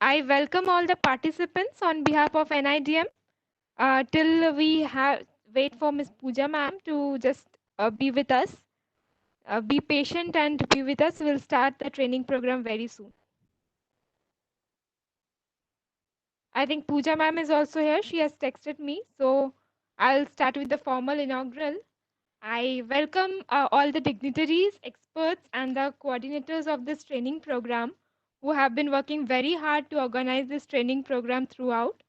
I welcome all the participants on behalf of NIDM. Till we have wait for Ms. Pooja ma'am to just be with us. Be patient and be with us. We'll start the training program very soon. I think Pooja ma'am is also here. She has texted me. So I'll start with the formal inaugural. I welcome all the dignitaries, experts, and the coordinators of this training program who have been working very hard to organize this training program throughout.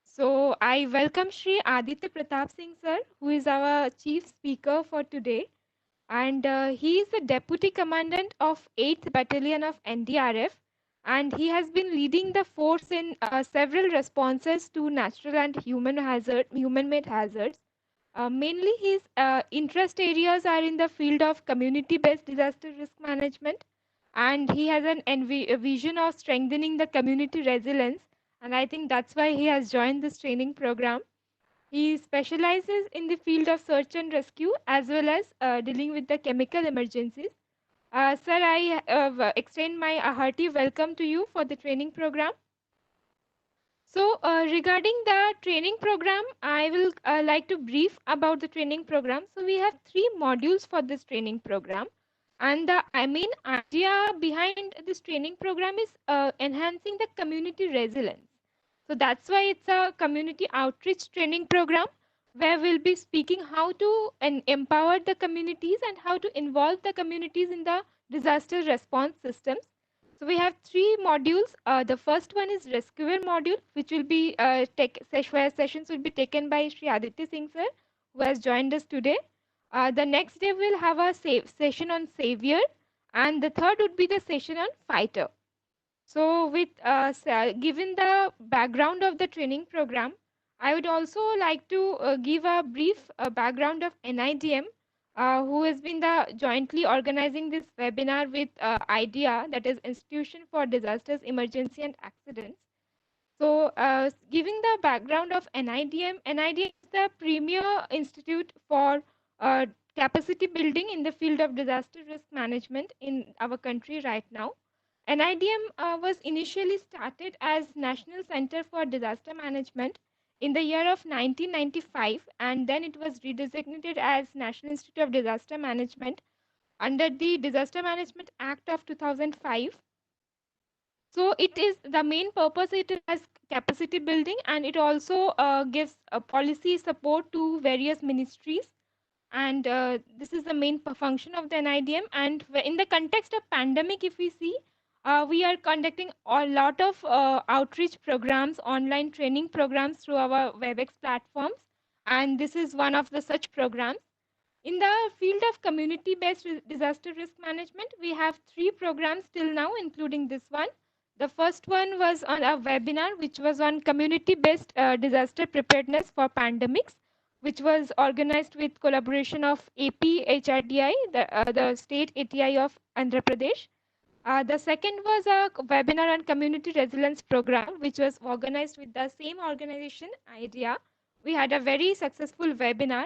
So I welcome Shri Aditya Pratap Singh sir, who is our chief speaker for today. And he is the deputy commandant of 8th Battalion of NDRF. And he has been leading the force in several responses to natural and human-made hazards. Mainly his interest areas are in the field of community-based disaster risk management, and he has a vision of strengthening the community resilience, and I think that's why he has joined this training program. He specializes in the field of search and rescue as well as dealing with the chemical emergencies. Sir, I extend my hearty welcome to you for the training program. So, regarding the training program, I will like to brief about the training program. So, we have 3 modules for this training program. And the main idea behind this training program is enhancing the community resilience. So, that's why it's a community outreach training program where we'll be speaking how to empower the communities and how to involve the communities in the disaster response systems. So we have 3 modules. The first one is rescuer module, which will be where sessions will be taken by Sri Aditya Singh sir, who has joined us today. The next day we'll have a session on savior, and the third would be the session on fighter. So with given the background of the training program, I would also like to give a brief background of NIDM, who has been the jointly organizing this webinar with IDEA, that is Institution for Disasters, Emergency and Accidents. So giving the background of NIDM, NIDM is the premier institute for capacity building in the field of disaster risk management in our country right now. NIDM was initially started as National Center for Disaster Management in the year of 1995, and then it was redesignated as National Institute of Disaster Management under the Disaster Management Act of 2005. So it is the main purpose, it has capacity building, and it also gives a policy support to various ministries, and this is the main function of the NIDM. And in the context of pandemic, if we see, we are conducting a lot of outreach programs, online training programs through our WebEx platforms, and this is one of the such programs. In the field of community-based disaster risk management, we have 3 programs till now, including this one. The first one was on a webinar, which was on community-based disaster preparedness for pandemics, which was organized with collaboration of AP HRDI, the state ATI of Andhra Pradesh. The second was a webinar on community resilience program, which was organized with the same organization, IDEA. We had a very successful webinar,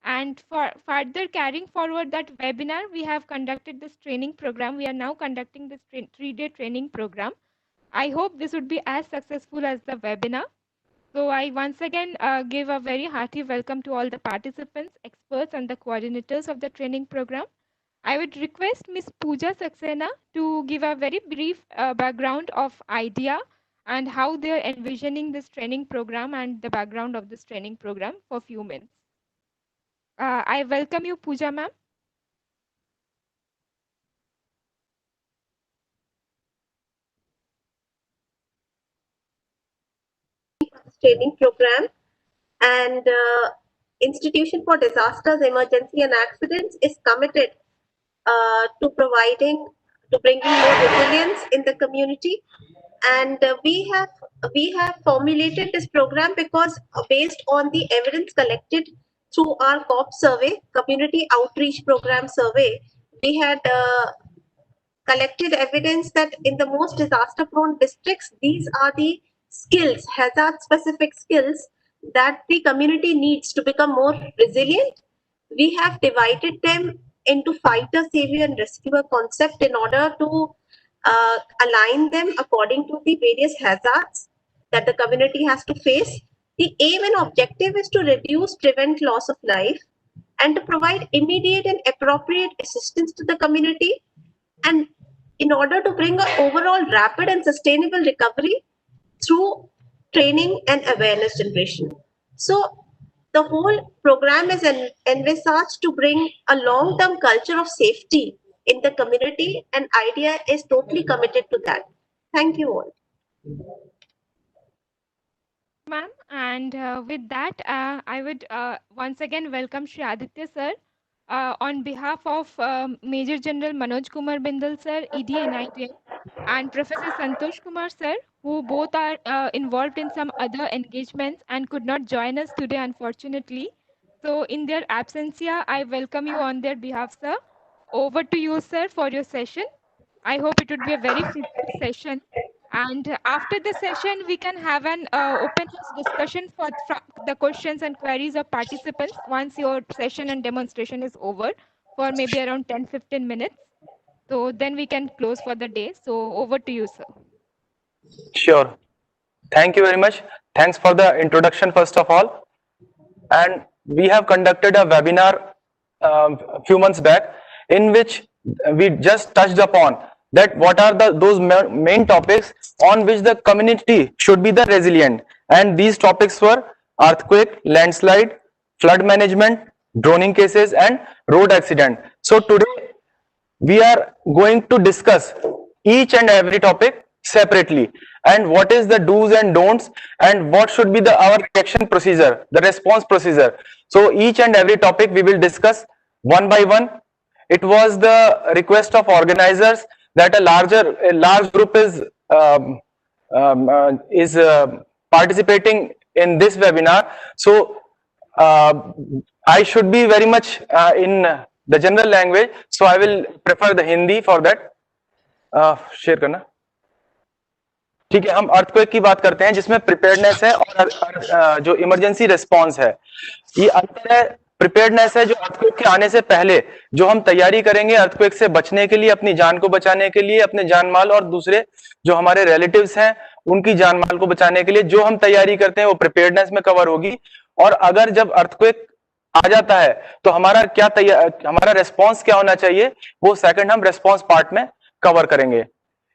and for further carrying forward that webinar, we have conducted this training program. We are now conducting this 3-day training program. I hope this would be as successful as the webinar. So I once again give a very hearty welcome to all the participants, experts, and the coordinators of the training program. I would request Ms. Pooja Saxena to give a very brief background of IDEA and how they are envisioning this training program and the background of this training program for a few minutes. I welcome you, Pooja ma'am. Training program, and Institution for Disasters, Emergency and Accidents is committed to bringing more resilience in the community. And we have formulated this program because based on the evidence collected through our COP survey, Community Outreach Program survey, we had collected evidence that in the most disaster prone districts, these are the skills, hazard specific skills that the community needs to become more resilient. We have divided them into fighter, savior, and rescuer concept in order to align them according to the various hazards that the community has to face. The aim and objective is to reduce, prevent loss of life, and to provide immediate and appropriate assistance to the community, and in order to bring an overall rapid and sustainable recovery through training and awareness generation. So the whole program is envisaged to bring a long-term culture of safety in the community, and IDEA is totally committed to that. Thank you all. Ma'am, and with that, I would once again welcome Shri Aditya sir on behalf of Major General Manoj Kumar Bindal sir, ED and Professor Santosh Kumar sir, who both are involved in some other engagements and could not join us today, unfortunately. So, in their absentia, I welcome you on their behalf, sir. Over to you, sir, for your session. I hope it would be a very fruitful session. And after the session, we can have an open house discussion for the questions and queries of participants once your session and demonstration is over for maybe around 10-15 minutes. So then we can close for the day. So over to you, sir. Sure. Thank you very much. Thanks for the introduction, first of all. And we have conducted a webinar a few months back in which we just touched upon that what are those main topics on which the community should be the resilient. And these topics were earthquake, landslide, flood management, droning cases, and road accident. So today we are going to discuss each and every topic separately, and what is the do's and don'ts, and what should be our reaction procedure, the response procedure. So each and every topic we will discuss one by one. It was the request of organizers that a large group is participating in this webinar. So I should be very much in the general language, so I will prefer the Hindi for that. Share करना ठीक है. हम earthquake की बात करते हैं जिसमें preparedness है और जो इमरजेंसी रिस्पांस है. ये अंतर है. प्रिपेयर्डनेस है जो अर्थक्वेक के आने से पहले जो हम तैयारी करेंगे अर्थक्वेक से बचने के लिए, अपनी जान को बचाने के लिए, अपने जान माल और दूसरे जो हमारे रिलेटिव्स हैं उनकी जान माल को बचाने के लिए जो हम तैयारी करते हैं वो प्रिपेयर्डनेस में कवर होगी. और अगर जब अर्थक्वेक आ जाता है तो हमारा हमारा रेस्पॉन्स क्या होना चाहिए वो सेकंड हम रेस्पॉन्स पार्ट में कवर करेंगे.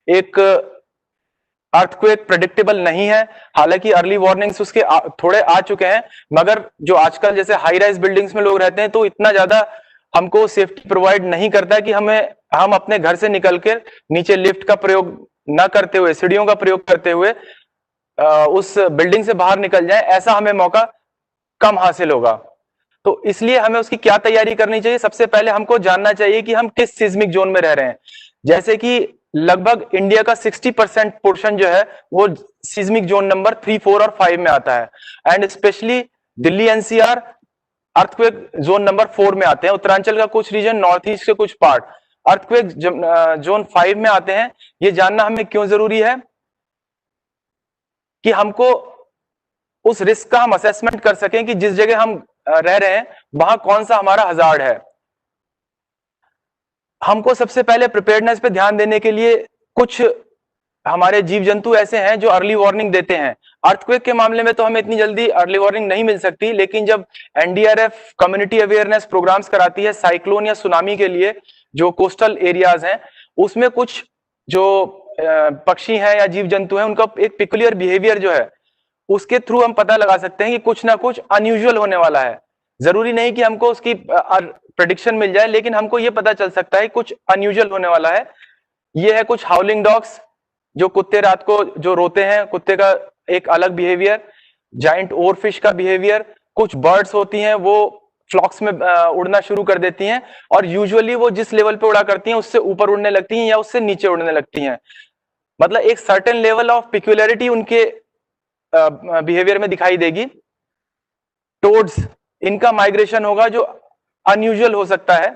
एक अर्थक्वेक प्रेडिक्टेबल नहीं है, हालांकि अर्ली वार्निंग्स उसके थोड़े आ चुके हैं, मगर जो आजकल जैसे हाई राइज बिल्डिंग्स में लोग रहते हैं तो इतना ज्यादा हमको सेफ्टी प्रोवाइड नहीं करता कि हम अपने घर से निकलकर नीचे लिफ्ट का प्रयोग न करते हुए, सीढ़ियों का प्रयोग करते हुए उस बिल्डिंग से बाहर निकल जाए, ऐसा हमें मौका कम हासिल होगा. तो इसलिए हमें उसकी क्या तैयारी करनी चाहिए. सबसे पहले हमको जानना चाहिए कि हम किस सिस्मिक जोन में रह रहे हैं. जैसे कि लगभग इंडिया का 60% पोर्शन जो है वो सिस्मिक जोन नंबर 3, 4 और 5 में आता है, and specially Delhi NCR earthquake zone number 4 में आते हैं. उत्तरांचल का कुछ रीजन, नॉर्थ ईस्ट के कुछ पार्ट अर्थक्वेक जोन 5 में आते हैं. ये जानना हमें क्यों जरूरी है कि हमको उस रिस्क का हम असेसमेंट कर सकें कि जिस जगह हम रह रहे हैं वहां कौन सा हमारा हजार्ड है. हमको सबसे पहले प्रिपेयर्डनेस पे ध्यान देने के लिए कुछ हमारे जीव जंतु ऐसे हैं जो अर्ली वार्निंग देते हैं. अर्थक्वेक के मामले में तो हमें इतनी जल्दी अर्ली वार्निंग नहीं मिल सकती, लेकिन जब एनडीआरएफ कम्युनिटी अवेयरनेस प्रोग्राम्स कराती है साइक्लोन या सुनामी के लिए जो कोस्टल एरियाज हैं, उसमें कुछ जो पक्षी हैं या जीव जंतु हैं उनका एक पिकुलियर बिहेवियर जो है उसके थ्रू हम पता लगा सकते हैं कि कुछ ना कुछ अनयूजुअल होने वाला है. जरूरी नहीं कि हमको उसकी प्रेडिक्शन मिल जाए, लेकिन हमको ये पता चल सकता है कुछ अनयूजुअल होने वाला है. ये है कुछ हाउलिंग डॉग्स, जो कुत्ते रात को जो रोते हैं, कुत्ते का एक अलग बिहेवियर. जाइंट ओरफिश का बिहेवियर. कुछ बर्ड्स होती हैं वो फ्लॉक्स में उड़ना शुरू कर देती हैं, और यूजुअली वो जिस लेवल पे उड़ा करती हैं उससे ऊपर उड़ने लगती हैं या उससे नीचे उड़ने लगती हैं. मतलब एक सर्टेन लेवल ऑफ पिक्यूलरिटी उनके बिहेवियर में दिखाई देगी. टोड्स, इनका माइग्रेशन होगा जो अनयूजुअल हो सकता है.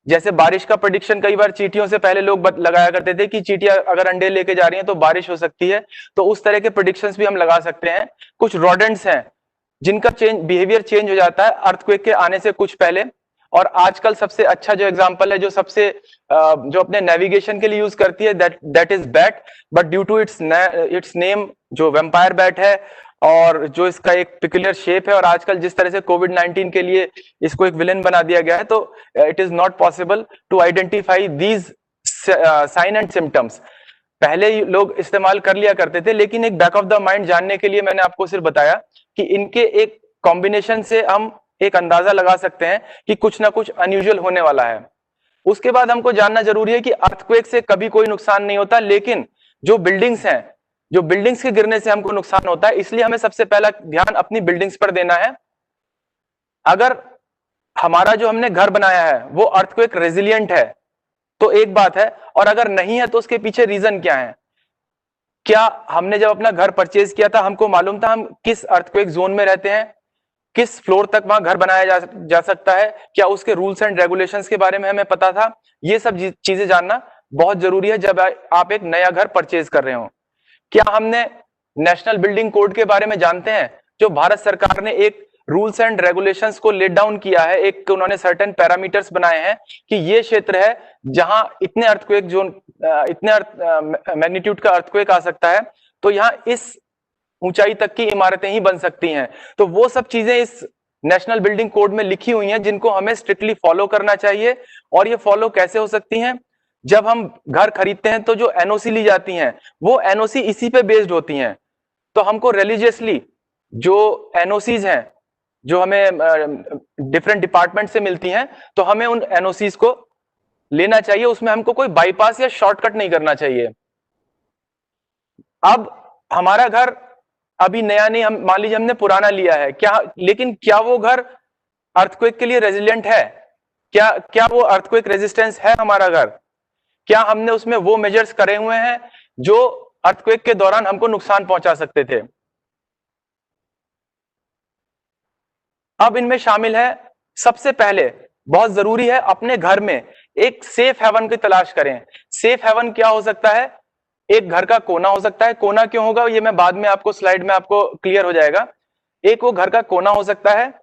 जैसे बारिश का प्रेडिक्शन कई बार चींटियों से पहले लोग लगाया करते थे कि चींटियां अगर अंडे लेके जा रही हैं तो बारिश हो सकती है, तो उस तरह के प्रेडिक्शंस भी हम लगा सकते हैं. कुछ रोडेंट्स हैं जिनका बिहेवियर चेंज हो जाता है अर्थक्वेक के आने से कुछ पहले, और आजकल सबसे अच्छा जो एग्जांपल है, जो सबसे जो अपने नेविगेशन के लिए यूज करती है, that is bat, but due to its name जो वेम्पायर बैट है और जो इसका एक पिकुलर शेप है, और आजकल जिस तरह से कोविड-19 के लिए इसको एक विलेन बना दिया गया है, तो it is not possible to identify these sign and symptoms. पहले लोग इस्तेमाल कर लिया करते थे, लेकिन एक बैक ऑफ द माइंड जानने के लिए मैंने आपको सिर्फ बताया कि इनके एक कॉम्बिनेशन से हम एक अंदाजा लगा सकते हैं कि कुछ ना कुछ अनयूजुअल होने वाला है। उसके बाद हमको जानना जरूरी है कि अर्थक्वेक से कभी कोई नुकसान नहीं होता, लेकिन जो बिल्डिंग्स हैं, जो बिल्डिंग्स के गिरने से हमको नुकसान होता है, इसलिए हमें सबसे पहला ध्यान अपनी बिल्डिंग्स पर देना है। अगर हमारा जो हमने घर बनाया है वो अर्थक्वेक रेजिलिएंट है तो एक बात है, और अगर नहीं है तो उसके पीछे रीजन क्या है। क्या हमने जब अपना घर परचेज किया था हमको मालूम था हम किस अर्थक्वेक जोन में रहते हैं, किस फ्लोर तक वहां घर बनाया जा सकता है, क्या उसके रूल्स एंड रेगुलेशंस के बारे में हमें पता था। ये सब चीजें जानना बहुत जरूरी है जब आप एक नया घर परचेज कर रहे हो। क्या हमने नेशनल बिल्डिंग कोड के बारे में जानते हैं, जो भारत सरकार ने एक रूल्स एंड रेगुलेशंस को लेट डाउन किया है, एक उन्होंने सर्टेन पैरामीटर्स बनाए हैं कि ये क्षेत्र है जहां इतने अर्थक्वेक जोन, इतने मैग्नीट्यूड का अर्थक्वेक आ सकता है, तो यहां इस ऊंचाई तक की इमारतें ही बन सकती हैं। तो वो सब चीजें इस नेशनल बिल्डिंग कोड में लिखी हुई हैं जिनको हमें स्ट्रिक्टली फॉलो करना चाहिए। और ये फॉलो कैसे हो सकती हैं, जब हम घर खरीदते हैं तो जो एनओसी ली जाती हैं वो एनओसी इसी पे बेस्ड होती हैं। तो हमको रिलीजियसली जो एनओसीज हैं जो हमें डिफरेंट डिपार्टमेंट से मिलती हैं, तो हमें उन एनओसीज को लेना चाहिए, उसमें हमको कोई बाईपास या शॉर्टकट नहीं करना चाहिए। अब हमारा घर अभी नया नहीं, हम मान लीजिए हमने पुराना लिया है क्या, लेकिन क्या वो घर अर्थक्वेक के लिए रेजिलिएंट है, क्या वो अर्थक्वेक रेजिस्टेंस है हमारा घर, क्या हमने उसमें वो मेजर्स करे हुए हैं जो अर्थक्वेक के दौरान हमको नुकसान पहुंचा सकते थे। अब इनमें शामिल है, सबसे पहले बहुत जरूरी है अपने घर में एक सेफ हेवन की तलाश करें। सेफ हेवन क्या हो सकता है, एक घर का कोना हो सकता है। कोना क्यों होगा ये मैं बाद में आपको स्लाइड में आपको क्लियर हो जाएगा। एक वो घर का कोना हो सकता है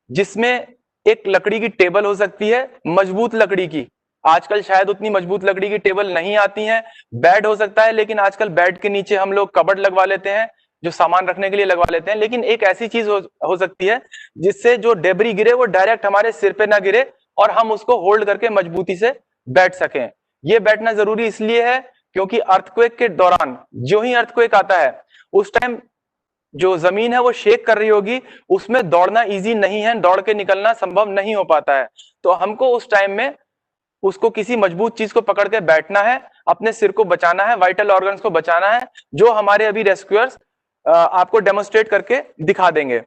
जिसमें एक लकड़ी की टेबल हो सकती है, मजबूत लकड़ी की, आजकल शायद उतनी मजबूत लकड़ी की टेबल नहीं आती हैं। बेड हो सकता है, लेकिन आजकल बेड के नीचे हम लोग कबर्ड लगवा लेते हैं, जो सामान रखने के लिए लगवा लेते हैं। लेकिन एक ऐसी चीज हो सकती है जिससे जो डेबरी गिरे वो डायरेक्ट हमारे सिर पे ना गिरे और हम उसको होल्ड करके मजबूती से बैठ सकें। ये बैठना जरूरी इसलिए है क्योंकि अर्थक्वेक के दौरान, जो ही अर्थक्वेक आता है उस टाइम जो जमीन है वो शेक कर रही होगी, उसमें दौड़ना इजी नहीं है, दौड़ के निकलना संभव नहीं हो पाता है। तो हमको उस टाइम में उसको किसी मजबूत चीज को पकड़ के बैठना है, अपने सिर को बचाना है, वाइटल ऑर्गन्स को बचाना है, जो हमारे अभी रेस्क्यूअर्स आपको डेमोन्स्ट्रेट करके दिखा देंगे।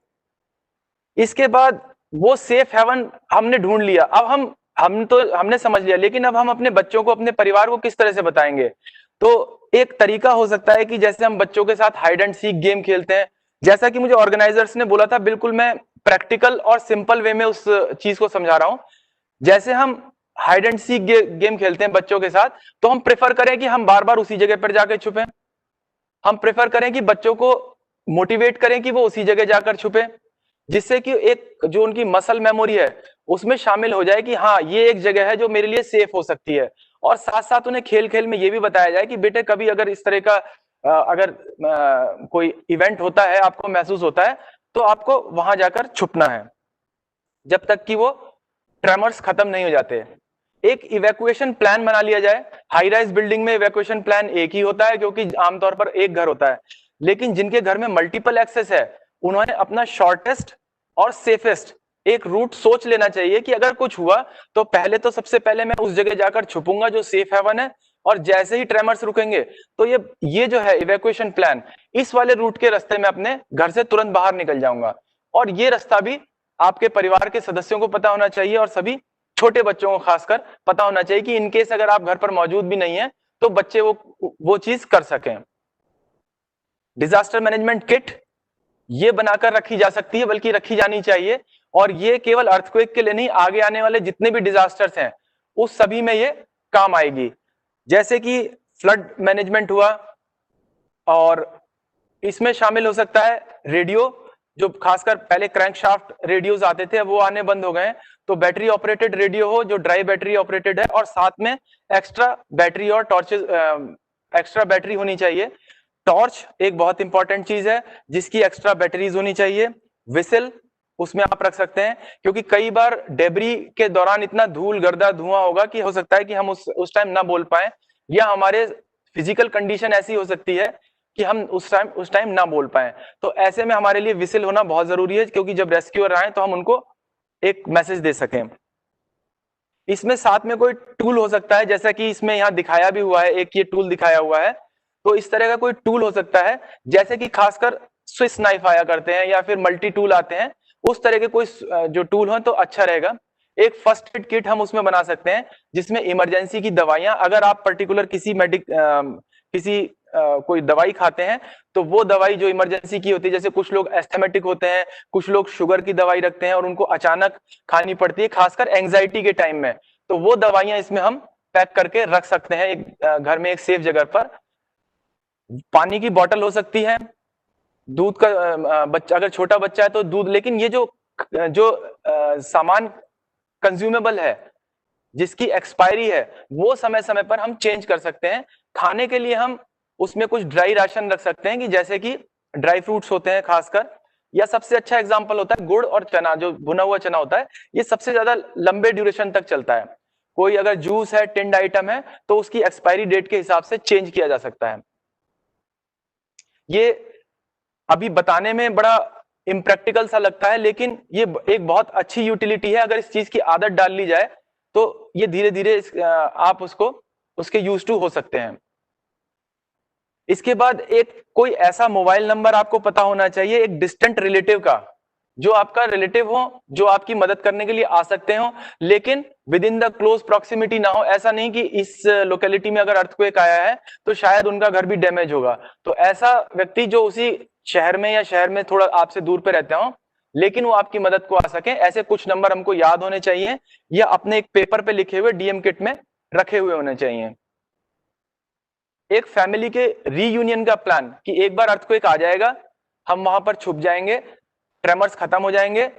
इसके बाद वो सेफ हेवन हमने ढूंढ लिया। अब हमने समझ लिया, लेकिन अब हम अपने बच्चों को, अपने परिवार को किस तरह से बताएंगे। तो एक तरीका हो सकता है कि जैसे हम बच्चों के साथ हाइड एंड सीक गेम खेलते हैं, जैसा कि मुझे ऑर्गेनाइजर्स ने बोला था, बिल्कुल मैं प्रैक्टिकल और सिंपल वे में उस चीज को समझा रहा हूं। जैसे हम हाइड एंड सीक गेम खेलते हैं बच्चों के साथ, तो हम प्रेफर करें कि हम बार बार उसी जगह पर जाकर छुपे। हम प्रेफर करें कि बच्चों को मोटिवेट करें कि वो उसी जगह जाकर छुपे, जिससे कि एक जो उनकी मसल मेमोरी है उसमें शामिल हो जाए कि हाँ ये एक जगह है जो मेरे लिए सेफ हो सकती है। और साथ साथ उन्हें खेल खेल में ये भी बताया जाए कि बेटे कभी अगर इस तरह का अगर कोई इवेंट होता है, आपको महसूस होता है, तो आपको वहां जाकर छुपना है जब तक कि वो ट्रेमर्स खत्म नहीं हो जाते। एक इवैक्यूएशन प्लान बना लिया जाए। हाई राइज बिल्डिंग में इवैक्यूएशन प्लान एक ही होता है क्योंकि आमतौर पर एक घर होता है, लेकिन जिनके घर में मल्टीपल एक्सेस है उन्होंने अपना शॉर्टेस्ट और सेफेस्ट एक रूट सोच लेना चाहिए कि अगर कुछ हुआ तो पहले तो सबसे पहले मैं उस जगह जाकर छुपूंगा जो सेफ हेवन है, और जैसे ही ट्रेमर्स रुकेंगे तो ये जो है इवैक्यूएशन प्लान, इस वाले रूट के रास्ते में अपने घर से तुरंत बाहर निकल जाऊंगा। और ये रास्ता भी आपके परिवार के सदस्यों को पता होना चाहिए और सभी छोटे बच्चों को खासकर पता होना चाहिए कि इनकेस अगर आप घर पर मौजूद भी नहीं है तो बच्चे वो चीज कर सकें। डिजास्टर मैनेजमेंट किट ये बनाकर रखी जा सकती है, बल्कि रखी जानी चाहिए, और ये केवल अर्थक्वेक के लिए नहीं, आगे आने वाले जितने भी डिजास्टर्स हैं उस सभी में ये काम आएगी। जैसे कि फ्लड मैनेजमेंट हुआ, और इसमें शामिल हो सकता है रेडियो, जो खासकर पहले क्रैंकशाफ्ट रेडियोस आते थे, वो आने बंद हो गए हैं, तो बैटरी ऑपरेटेड रेडियो हो जो ड्राई बैटरी ऑपरेटेड है, और साथ में एक्स्ट्रा बैटरी और टॉर्चेस, एक्स्ट्रा बैटरी होनी चाहिए। टॉर्च एक बहुत इंपॉर्टेंट चीज है जिसकी एक्स्ट्रा बैटरीज होनी चाहिए। विसल उसमें आप रख सकते हैं, क्योंकि कई बार डेबरी के दौरान इतना धूल गर्दा धुआं होगा कि हो सकता है कि हम उस टाइम ना बोल पाए, या हमारे फिजिकल कंडीशन ऐसी हो सकती है कि हम उस टाइम ना बोल पाए। तो ऐसे में हमारे लिए विसल होना बहुत जरूरी है, क्योंकि जब रेस्क्यूअर आए तो हम उनको एक मैसेज दे सकें। इसमें साथ में कोई टूल हो सकता है, जैसा कि इसमें यहाँ दिखाया भी हुआ है, एक ये टूल दिखाया हुआ है। तो इस तरह का कोई टूल हो सकता है, जैसे कि खासकर स्विस नाइफ आया करते हैं या फिर मल्टी टूल आते हैं, उस तरह के कोई जो टूल हो तो अच्छा रहेगा। एक फर्स्ट एड किट हम उसमें बना सकते हैं, जिसमें इमरजेंसी की दवाइयां, अगर आप पर्टिकुलर किसी कोई दवाई खाते हैं तो वो दवाई जो इमरजेंसी की होती है, जैसे कुछ लोग एस्थेमेटिक होते हैं, कुछ लोग शुगर की दवाई रखते हैं और उनको अचानक खानी पड़ती है, खासकर एंजाइटी के टाइम में, तो वो दवाइयां इसमें हम पैक करके रख सकते हैं एक घर में एक सेफ जगह पर। पानी की बोतल हो सकती है, दूध का बच्चा, अगर छोटा बच्चा है तो दूध, लेकिन ये जो सामान कंज्यूमेबल है जिसकी एक्सपायरी है वो समय समय पर हम चेंज कर सकते हैं। खाने के लिए हम उसमें कुछ ड्राई राशन रख सकते हैं, कि जैसे कि ड्राई फ्रूट्स होते हैं खासकर, या सबसे अच्छा एग्जांपल होता है गुड़ और चना, जो भुना हुआ चना होता है, ये सबसे ज्यादा लंबे ड्यूरेशन तक चलता है। कोई अगर जूस है, टिंड आइटम है, तो उसकी एक्सपायरी डेट के हिसाब से चेंज किया जा सकता है। ये अभी बताने में बड़ा इम्प्रैक्टिकल सा लगता है, लेकिन ये एक बहुत अच्छी यूटिलिटी है। अगर इस चीज की आदत डाल ली जाए तो ये धीरे धीरे आप उसके यूज टू हो सकते हैं। इसके बाद एक कोई ऐसा मोबाइल नंबर आपको पता होना चाहिए, एक डिस्टेंट रिलेटिव का, जो आपका रिलेटिव हो, जो आपकी मदद करने के लिए आ सकते हो, लेकिन with in the close proximity ना हो। ऐसा नहीं कि इस लोकेलिटी में अगर अर्थक्वेक आया है तो शायद उनका घर भी डैमेज होगा, तो ऐसा व्यक्ति जो उसी शहर में या शहर में थोड़ा आपसे दूर पे रहते हो लेकिन वो आपकी मदद को आ सके, ऐसे कुछ नंबर हमको याद होने चाहिए या अपने एक पेपर पे लिखे हुए डीएम किट में रखे हुए होने चाहिए। एक फैमिली के रीयूनियन का प्लान, कि एक बार अर्थक्वेक आ जाएगा, हम वहां पर छुप जाएंगे, ट्रेमर्स खत्म हो जाएंगे,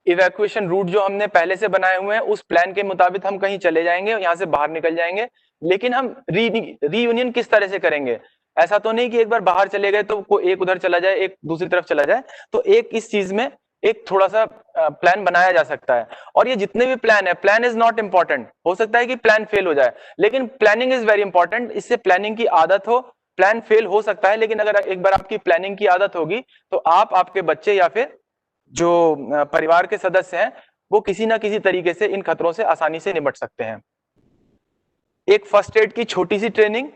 इवैक्यूएशन रूट जो हमने पहले से बनाए हुए हैं उस प्लान के मुताबिक हम कहीं चले जाएंगे, यहां से बाहर निकल जाएंगे। लेकिन हम रीयूनियन किस तरह से करेंगे? ऐसा तो नहीं कि एक बार बाहर चले गए तो कोई एक उधर चला जाए, एक दूसरी तरफ चला जाए। तो एक इस चीज में एक थोड़ा सा प्लान बनाया जा सकता है। और ये जितने भी प्लान है, प्लान इज नॉट इंपॉर्टेंट, हो सकता है कि प्लान फेल हो जाए, लेकिन प्लानिंग इज वेरी इंपॉर्टेंट। इससे प्लानिंग की आदत हो, प्लान फेल हो सकता है, लेकिन अगर एक बार आपकी प्लानिंग की आदत होगी तो आप, आपके बच्चे या फिर जो परिवार के सदस्य हैं वो किसी ना किसी तरीके से इन खतरों से आसानी से निपट सकते हैं। एक फर्स्ट एड की छोटी सी ट्रेनिंग,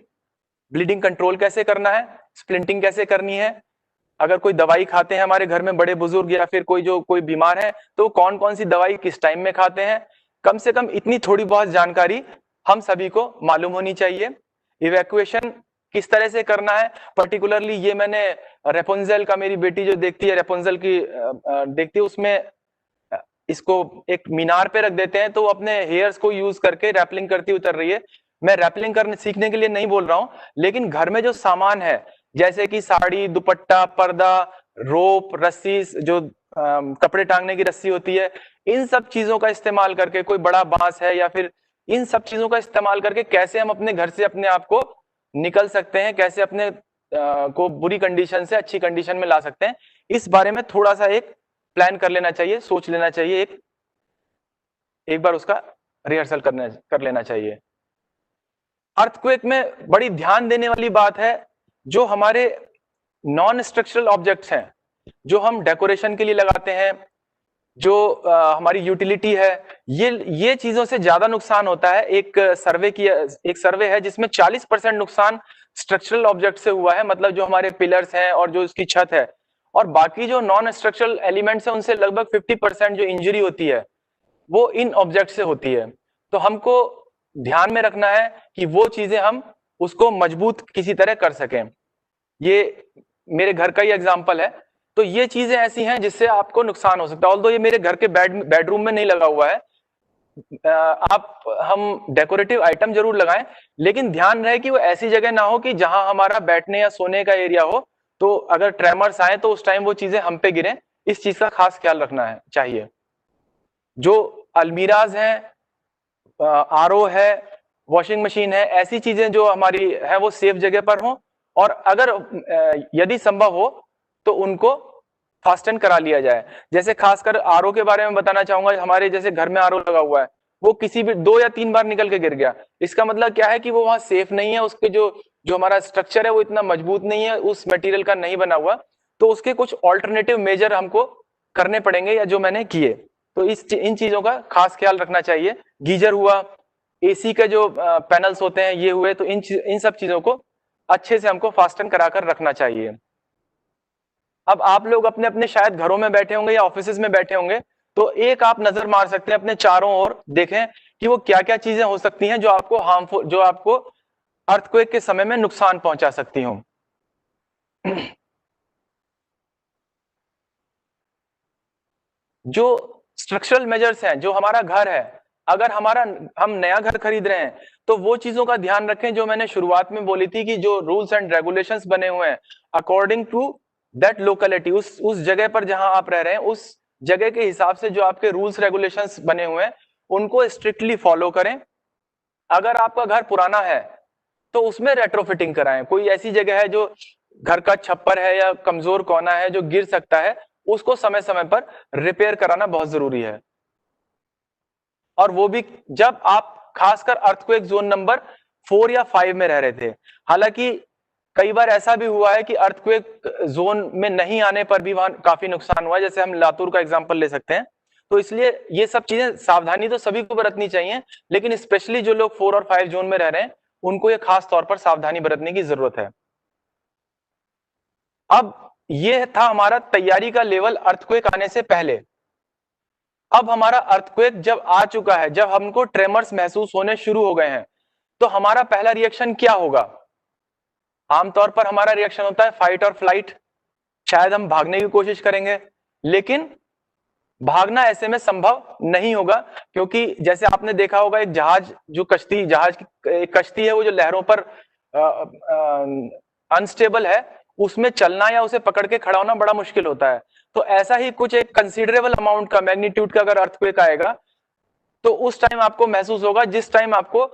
ब्लीडिंग कंट्रोल कैसे करना है, स्प्लिंटिंग कैसे करनी है, अगर कोई दवाई खाते हैं हमारे घर में बड़े बुजुर्ग या फिर कोई बीमार है तो कौन कौन सी दवाई किस टाइम में खाते हैं, कम से कम इतनी थोड़ी बहुत जानकारी हम सभी को मालूम होनी चाहिए। इवैक्यूएशन किस तरह से करना है, पर्टिकुलरली ये मैंने रेपुंजेल का, मेरी बेटी जो देखती है रेपुंजेल की देखती है, उसमें इसको एक मीनार पे रख देते हैं तो वो अपने हेयर्स को यूज करके रैपलिंग करती उतर रही है। मैं रैपलिंग करने सीखने के लिए नहीं बोल रहा हूं, लेकिन घर में जो सामान है जैसे कि साड़ी, दुपट्टा, पर्दा, रोप, रस्सी, जो कपड़े टांगने की रस्सी होती है, इन सब चीजों का इस्तेमाल करके, कोई बड़ा बांस है या फिर इन सब चीजों का इस्तेमाल करके कैसे हम अपने घर से अपने आप को निकल सकते हैं, कैसे अपने को बुरी कंडीशन से अच्छी कंडीशन में ला सकते हैं, इस बारे में थोड़ा सा एक प्लान कर लेना चाहिए, सोच लेना चाहिए, एक बार उसका रिहर्सल कर लेना चाहिए। अर्थक्वेक में बड़ी ध्यान देने वाली बात है, जो हमारे नॉन स्ट्रक्चरल ऑब्जेक्ट्स हैं, जो हम डेकोरेशन के लिए लगाते हैं, जो हमारी यूटिलिटी है, ये चीजों से ज्यादा नुकसान होता है। एक सर्वे है जिसमें 40% नुकसान स्ट्रक्चरल ऑब्जेक्ट से हुआ है, मतलब जो हमारे पिलर्स हैं और जो इसकी छत है, और बाकी जो नॉन स्ट्रक्चरल एलिमेंट्स हैं उनसे लगभग 50% जो इंजरी होती है वो इन ऑब्जेक्ट से होती है। तो हमको ध्यान में रखना है कि वो चीजें हम उसको मजबूत किसी तरह कर सकें। ये मेरे घर का ही एग्जांपल है। तो ये चीजें ऐसी हैं जिससे आपको नुकसान हो सकता है। ऑल्दो ये मेरे घर के बेडरूम में नहीं लगा हुआ है, हम डेकोरेटिव आइटम जरूर लगाएं, लेकिन ध्यान रहे कि वो ऐसी जगह ना हो कि जहां हमारा बैठने या सोने का एरिया हो, तो अगर ट्रेमर्स आए तो उस टाइम वो चीजें हम पे गिरें। इस चीज का खास ख्याल रखना है चाहिए। जो अलमीराज हैं, आरओ है, वॉशिंग मशीन है, ऐसी चीजें जो हमारी है वो सेफ जगह पर हो, और अगर यदि संभव हो तो उनको फास्टन करा लिया जाए। जैसे खासकर आरओ के बारे में बताना चाहूंगा, हमारे जैसे घर में आरओ लगा हुआ है, वो किसी भी 2 या 3 बार निकल के गिर गया, इसका मतलब क्या है कि वो वहां सेफ नहीं है, उसके जो जो हमारा स्ट्रक्चर है वो इतना मजबूत नहीं है, उस मटेरियल का नहीं बना हुआ, तो उसके कुछ ऑल्टरनेटिव मेजर हमको करने पड़ेंगे, या जो मैंने किए। तो इन चीजों का खास ख्याल रखना चाहिए। गीजर हुआ, एसी के जो पैनल्स होते हैं ये हुए, तो इन सब चीजों को अच्छे से हमको फास्टन कराकर रखना चाहिए। अब आप लोग अपने अपने शायद घरों में बैठे होंगे या ऑफिसेज में बैठे होंगे, तो एक आप नजर मार सकते हैं अपने चारों ओर, देखें कि वो क्या क्या चीजें हो सकती हैं जो आपको हार्मफुल, जो आपको अर्थक्वेक के समय में नुकसान पहुंचा सकती हो। जो स्ट्रक्चरल मेजर्स हैं, जो हमारा घर है, अगर हम नया घर खरीद रहे हैं तो वो चीजों का ध्यान रखें जो मैंने शुरुआत में बोली थी, कि जो रूल्स एंड रेगुलेशंस बने हुए हैं अकॉर्डिंग टू दैट लोकेलिटी, उस जगह पर जहां आप रह रहे हैं, उस जगह के हिसाब से जो आपके रूल्स रेगुलेशंस बने हुए हैं उनको स्ट्रिक्टली फॉलो करें। अगर आपका घर पुराना है तो उसमें रेट्रोफिटिंग कराएं। कोई ऐसी जगह है जो घर का छप्पर है या कमजोर कोना है जो गिर सकता है, उसको समय समय पर रिपेयर कराना बहुत जरूरी है। और वो भी जब आप खासकर अर्थक्वेक जोन नंबर 4 या 5 में रह रहे थे। हालांकि कई बार ऐसा भी हुआ है कि अर्थक्वेक जोन में नहीं आने पर भी वहां काफी नुकसान हुआ है, जैसे हम लातूर का एग्जांपल ले सकते हैं। तो इसलिए ये सब चीजें, सावधानी तो सभी को बरतनी चाहिए, लेकिन स्पेशली जो लोग 4 और 5 जोन में रह रहे हैं उनको ये खास तौर पर सावधानी बरतने की जरूरत है। अब ये था हमारा तैयारी का लेवल अर्थक्वेक आने से पहले। अब हमारा अर्थक्वेक जब आ चुका है, जब हमको ट्रेमर्स महसूस होने शुरू हो गए हैं, तो हमारा पहला रिएक्शन क्या होगा? आमतौर पर हमारा रिएक्शन होता है फाइट और फ्लाइट। शायद हम भागने की कोशिश करेंगे, लेकिन भागना ऐसे में संभव नहीं होगा, क्योंकि जैसे आपने देखा होगा एक जहाज, जो कश्ती है वो जो लहरों पर अनस्टेबल है, उसमें चलना या उसे पकड़ के खड़ा होना बड़ा मुश्किल होता है। तो ऐसा ही कुछ एक कंसीडरेबल अमाउंट का, मैग्नीट्यूड का अगर अर्थक्वेक आएगा तो उस टाइम आपको महसूस होगा, जिस टाइम आपको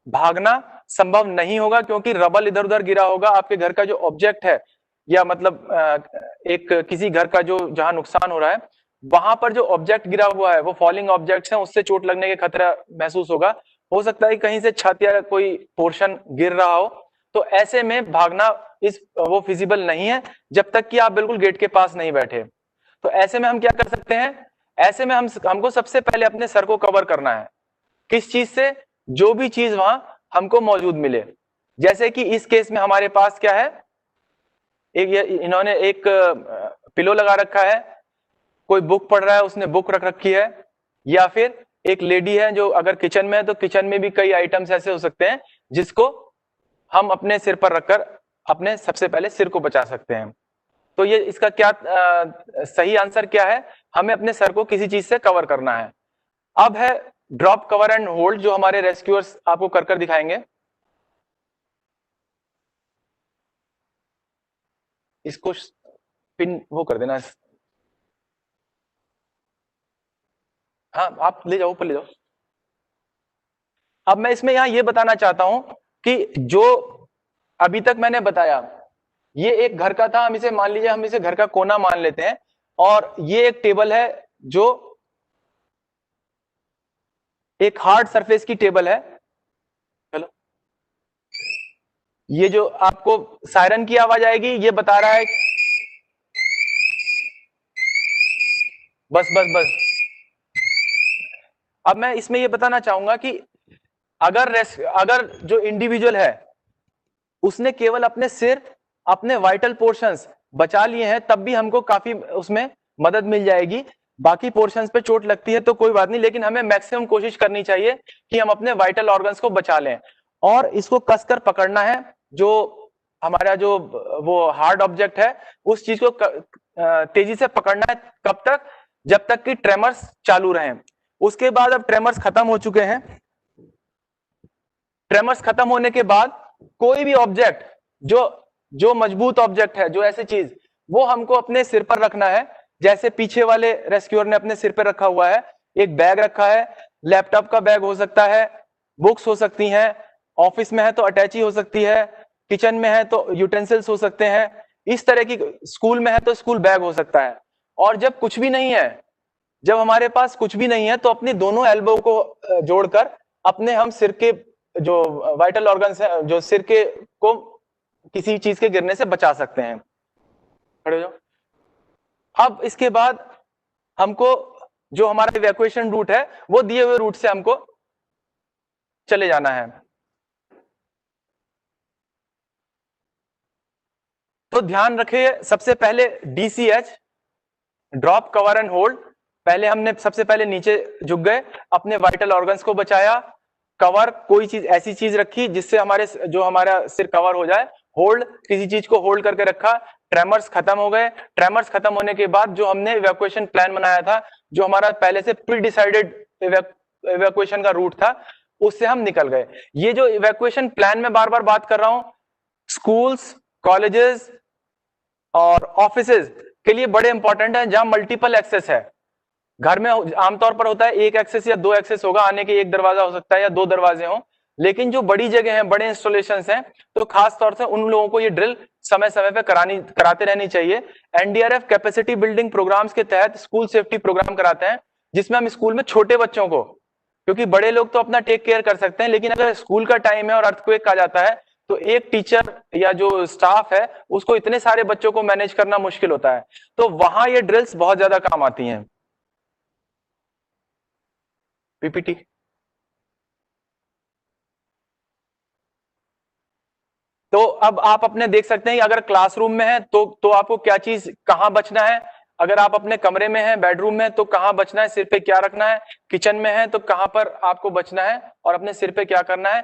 भागना संभव नहीं होगा, क्योंकि रबल इधर उधर गिरा होगा, आपके घर का जो ऑब्जेक्ट है, या मतलब एक किसी घर का जो जहां नुकसान हो रहा है वहां पर जो ऑब्जेक्ट गिरा हुआ है वो फॉलिंग ऑब्जेक्ट्स हैं, उससे चोट लगने के खतरा महसूस होगा। हो सकता है कहीं से छत या कोई पोर्शन गिर रहा हो, तो ऐसे में भागना वो फिजिबल नहीं है जब तक कि आप बिल्कुल गेट के पास नहीं बैठे। तो ऐसे में हम क्या कर सकते हैं? ऐसे में हमको सबसे पहले अपने सर को कवर करना है। किस चीज से? जो भी चीज वहां हमको मौजूद मिले। जैसे कि इस केस में हमारे पास क्या है, इन्होंने एक पिलो लगा रखा है, कोई बुक पढ़ रहा है उसने बुक रख रखी है, या फिर एक लेडी है जो अगर किचन में है तो किचन में भी कई आइटम्स ऐसे हो सकते हैं जिसको हम अपने सिर पर रखकर अपने सबसे पहले सिर को बचा सकते हैं। तो ये इसका क्या सही आंसर क्या है? हमें अपने सर को किसी चीज से कवर करना है। अब है ड्रॉप, कवर एंड होल्ड, जो हमारे रेस्क्यूअर्स आपको कर दिखाएंगे। इसको पिन वो कर देना। हाँ, आप ले जाओ, ऊपर ले जाओ। अब मैं इसमें यहां ये बताना चाहता हूं कि जो अभी तक मैंने बताया, ये एक घर का था, हम इसे मान लीजिए, हम इसे घर का कोना मान लेते हैं, और ये एक टेबल है जो एक हार्ड सरफेस की टेबल है। चलो, ये जो आपको सायरन की आवाज आएगी ये बता रहा है, बस बस बस। अब मैं इसमें ये बताना चाहूंगा कि अगर जो इंडिविजुअल है उसने केवल अपने सिर, अपने वाइटल पोर्शंस बचा लिए हैं, तब भी हमको काफी उसमें मदद मिल जाएगी। बाकी पोर्शंस पे चोट लगती है तो कोई बात नहीं, लेकिन हमें मैक्सिमम कोशिश करनी चाहिए कि हम अपने वाइटल ऑर्गन्स को बचा लें, और इसको कसकर पकड़ना है। जो हमारा जो वो हार्ड ऑब्जेक्ट है उस चीज को तेजी से पकड़ना है। कब तक? जब तक कि ट्रेमर्स चालू रहें। उसके बाद अब ट्रेमर्स खत्म हो चुके हैं। ट्रेमर्स खत्म होने के बाद कोई भी ऑब्जेक्ट जो मजबूत ऑब्जेक्ट है, जो ऐसी चीज, वो हमको अपने सिर पर रखना है। जैसे पीछे वाले रेस्क्यूअर ने अपने सिर पर रखा हुआ है, एक बैग रखा है, लैपटॉप का बैग हो सकता है, बुक्स हो सकती हैं, ऑफिस में है तो अटैची हो सकती है, किचन में है तो यूटेंसिल्स हो सकते हैं, इस तरह की, स्कूल में है तो स्कूल बैग हो सकता है। और जब कुछ भी नहीं है, जब हमारे पास कुछ भी नहीं है, तो अपनी दोनों एल्बो को जोड़कर अपने हम सिर के जो वाइटल ऑर्गन्स है, जो सिर के को किसी चीज के गिरने से बचा सकते हैं। खड़े हो जाओ। अब इसके बाद हमको जो हमारा इवैक्यूएशन रूट है वो दिए हुए रूट से हमको चले जाना है। तो ध्यान रखिए, सबसे पहले DCH, drop cover and hold. पहले हमने सबसे पहले नीचे झुक गए, अपने वाइटल ऑर्गन्स को बचाया। कवर, कोई चीज ऐसी चीज रखी जिससे हमारा सिर कवर हो जाए। होल्ड, किसी चीज को होल्ड करके रखा। ट्रेमर्स खत्म हो गए। ट्रेमर्स खत्म होने के बाद जो हमने इवैक्यूएशन प्लान बनाया था, जो हमारा पहले से प्री डिसाइडेड इवैक्यूएशन का रूट था, उससे हम निकल गए। ये जो इवैक्यूएशन प्लान में बार बार बात कर रहा हूं, स्कूल्स, कॉलेजेस और ऑफिसेज के लिए बड़े इंपॉर्टेंट है, जहां मल्टीपल एक्सेस है। घर में आमतौर पर होता है एक एक्सेस या दो एक्सेस होगा, आने के एक दरवाजा हो सकता है या दो दरवाजे हो। लेकिन जो बड़ी जगह है, बड़े इंस्टॉलेशन हैं, तो खास तौर से उन लोगों को ये ड्रिल समय समय पे कराते रहनी चाहिए। NDRF कैपेसिटी बिल्डिंग प्रोग्राम्स के तहत स्कूल सेफ्टी प्रोग्राम कराते हैं, जिसमें हम स्कूल में छोटे बच्चों को, क्योंकि बड़े लोग तो अपना टेक केयर कर सकते हैं, लेकिन अगर स्कूल का टाइम है और अर्थक्वेक आ जाता है, तो एक टीचर या जो स्टाफ है उसको इतने सारे बच्चों को मैनेज करना मुश्किल होता है। तो वहां ये ड्रिल्स बहुत ज्यादा काम आती हैं। PPT। तो अब आप अपने देख सकते हैं, अगर क्लासरूम में है तो आपको क्या चीज कहां बचना है, अगर आप अपने कमरे में हैं, बेडरूम में, तो कहां बचना है, सिर पे क्या रखना है, किचन में है तो कहां पर आपको बचना है और अपने सिर पे क्या करना है।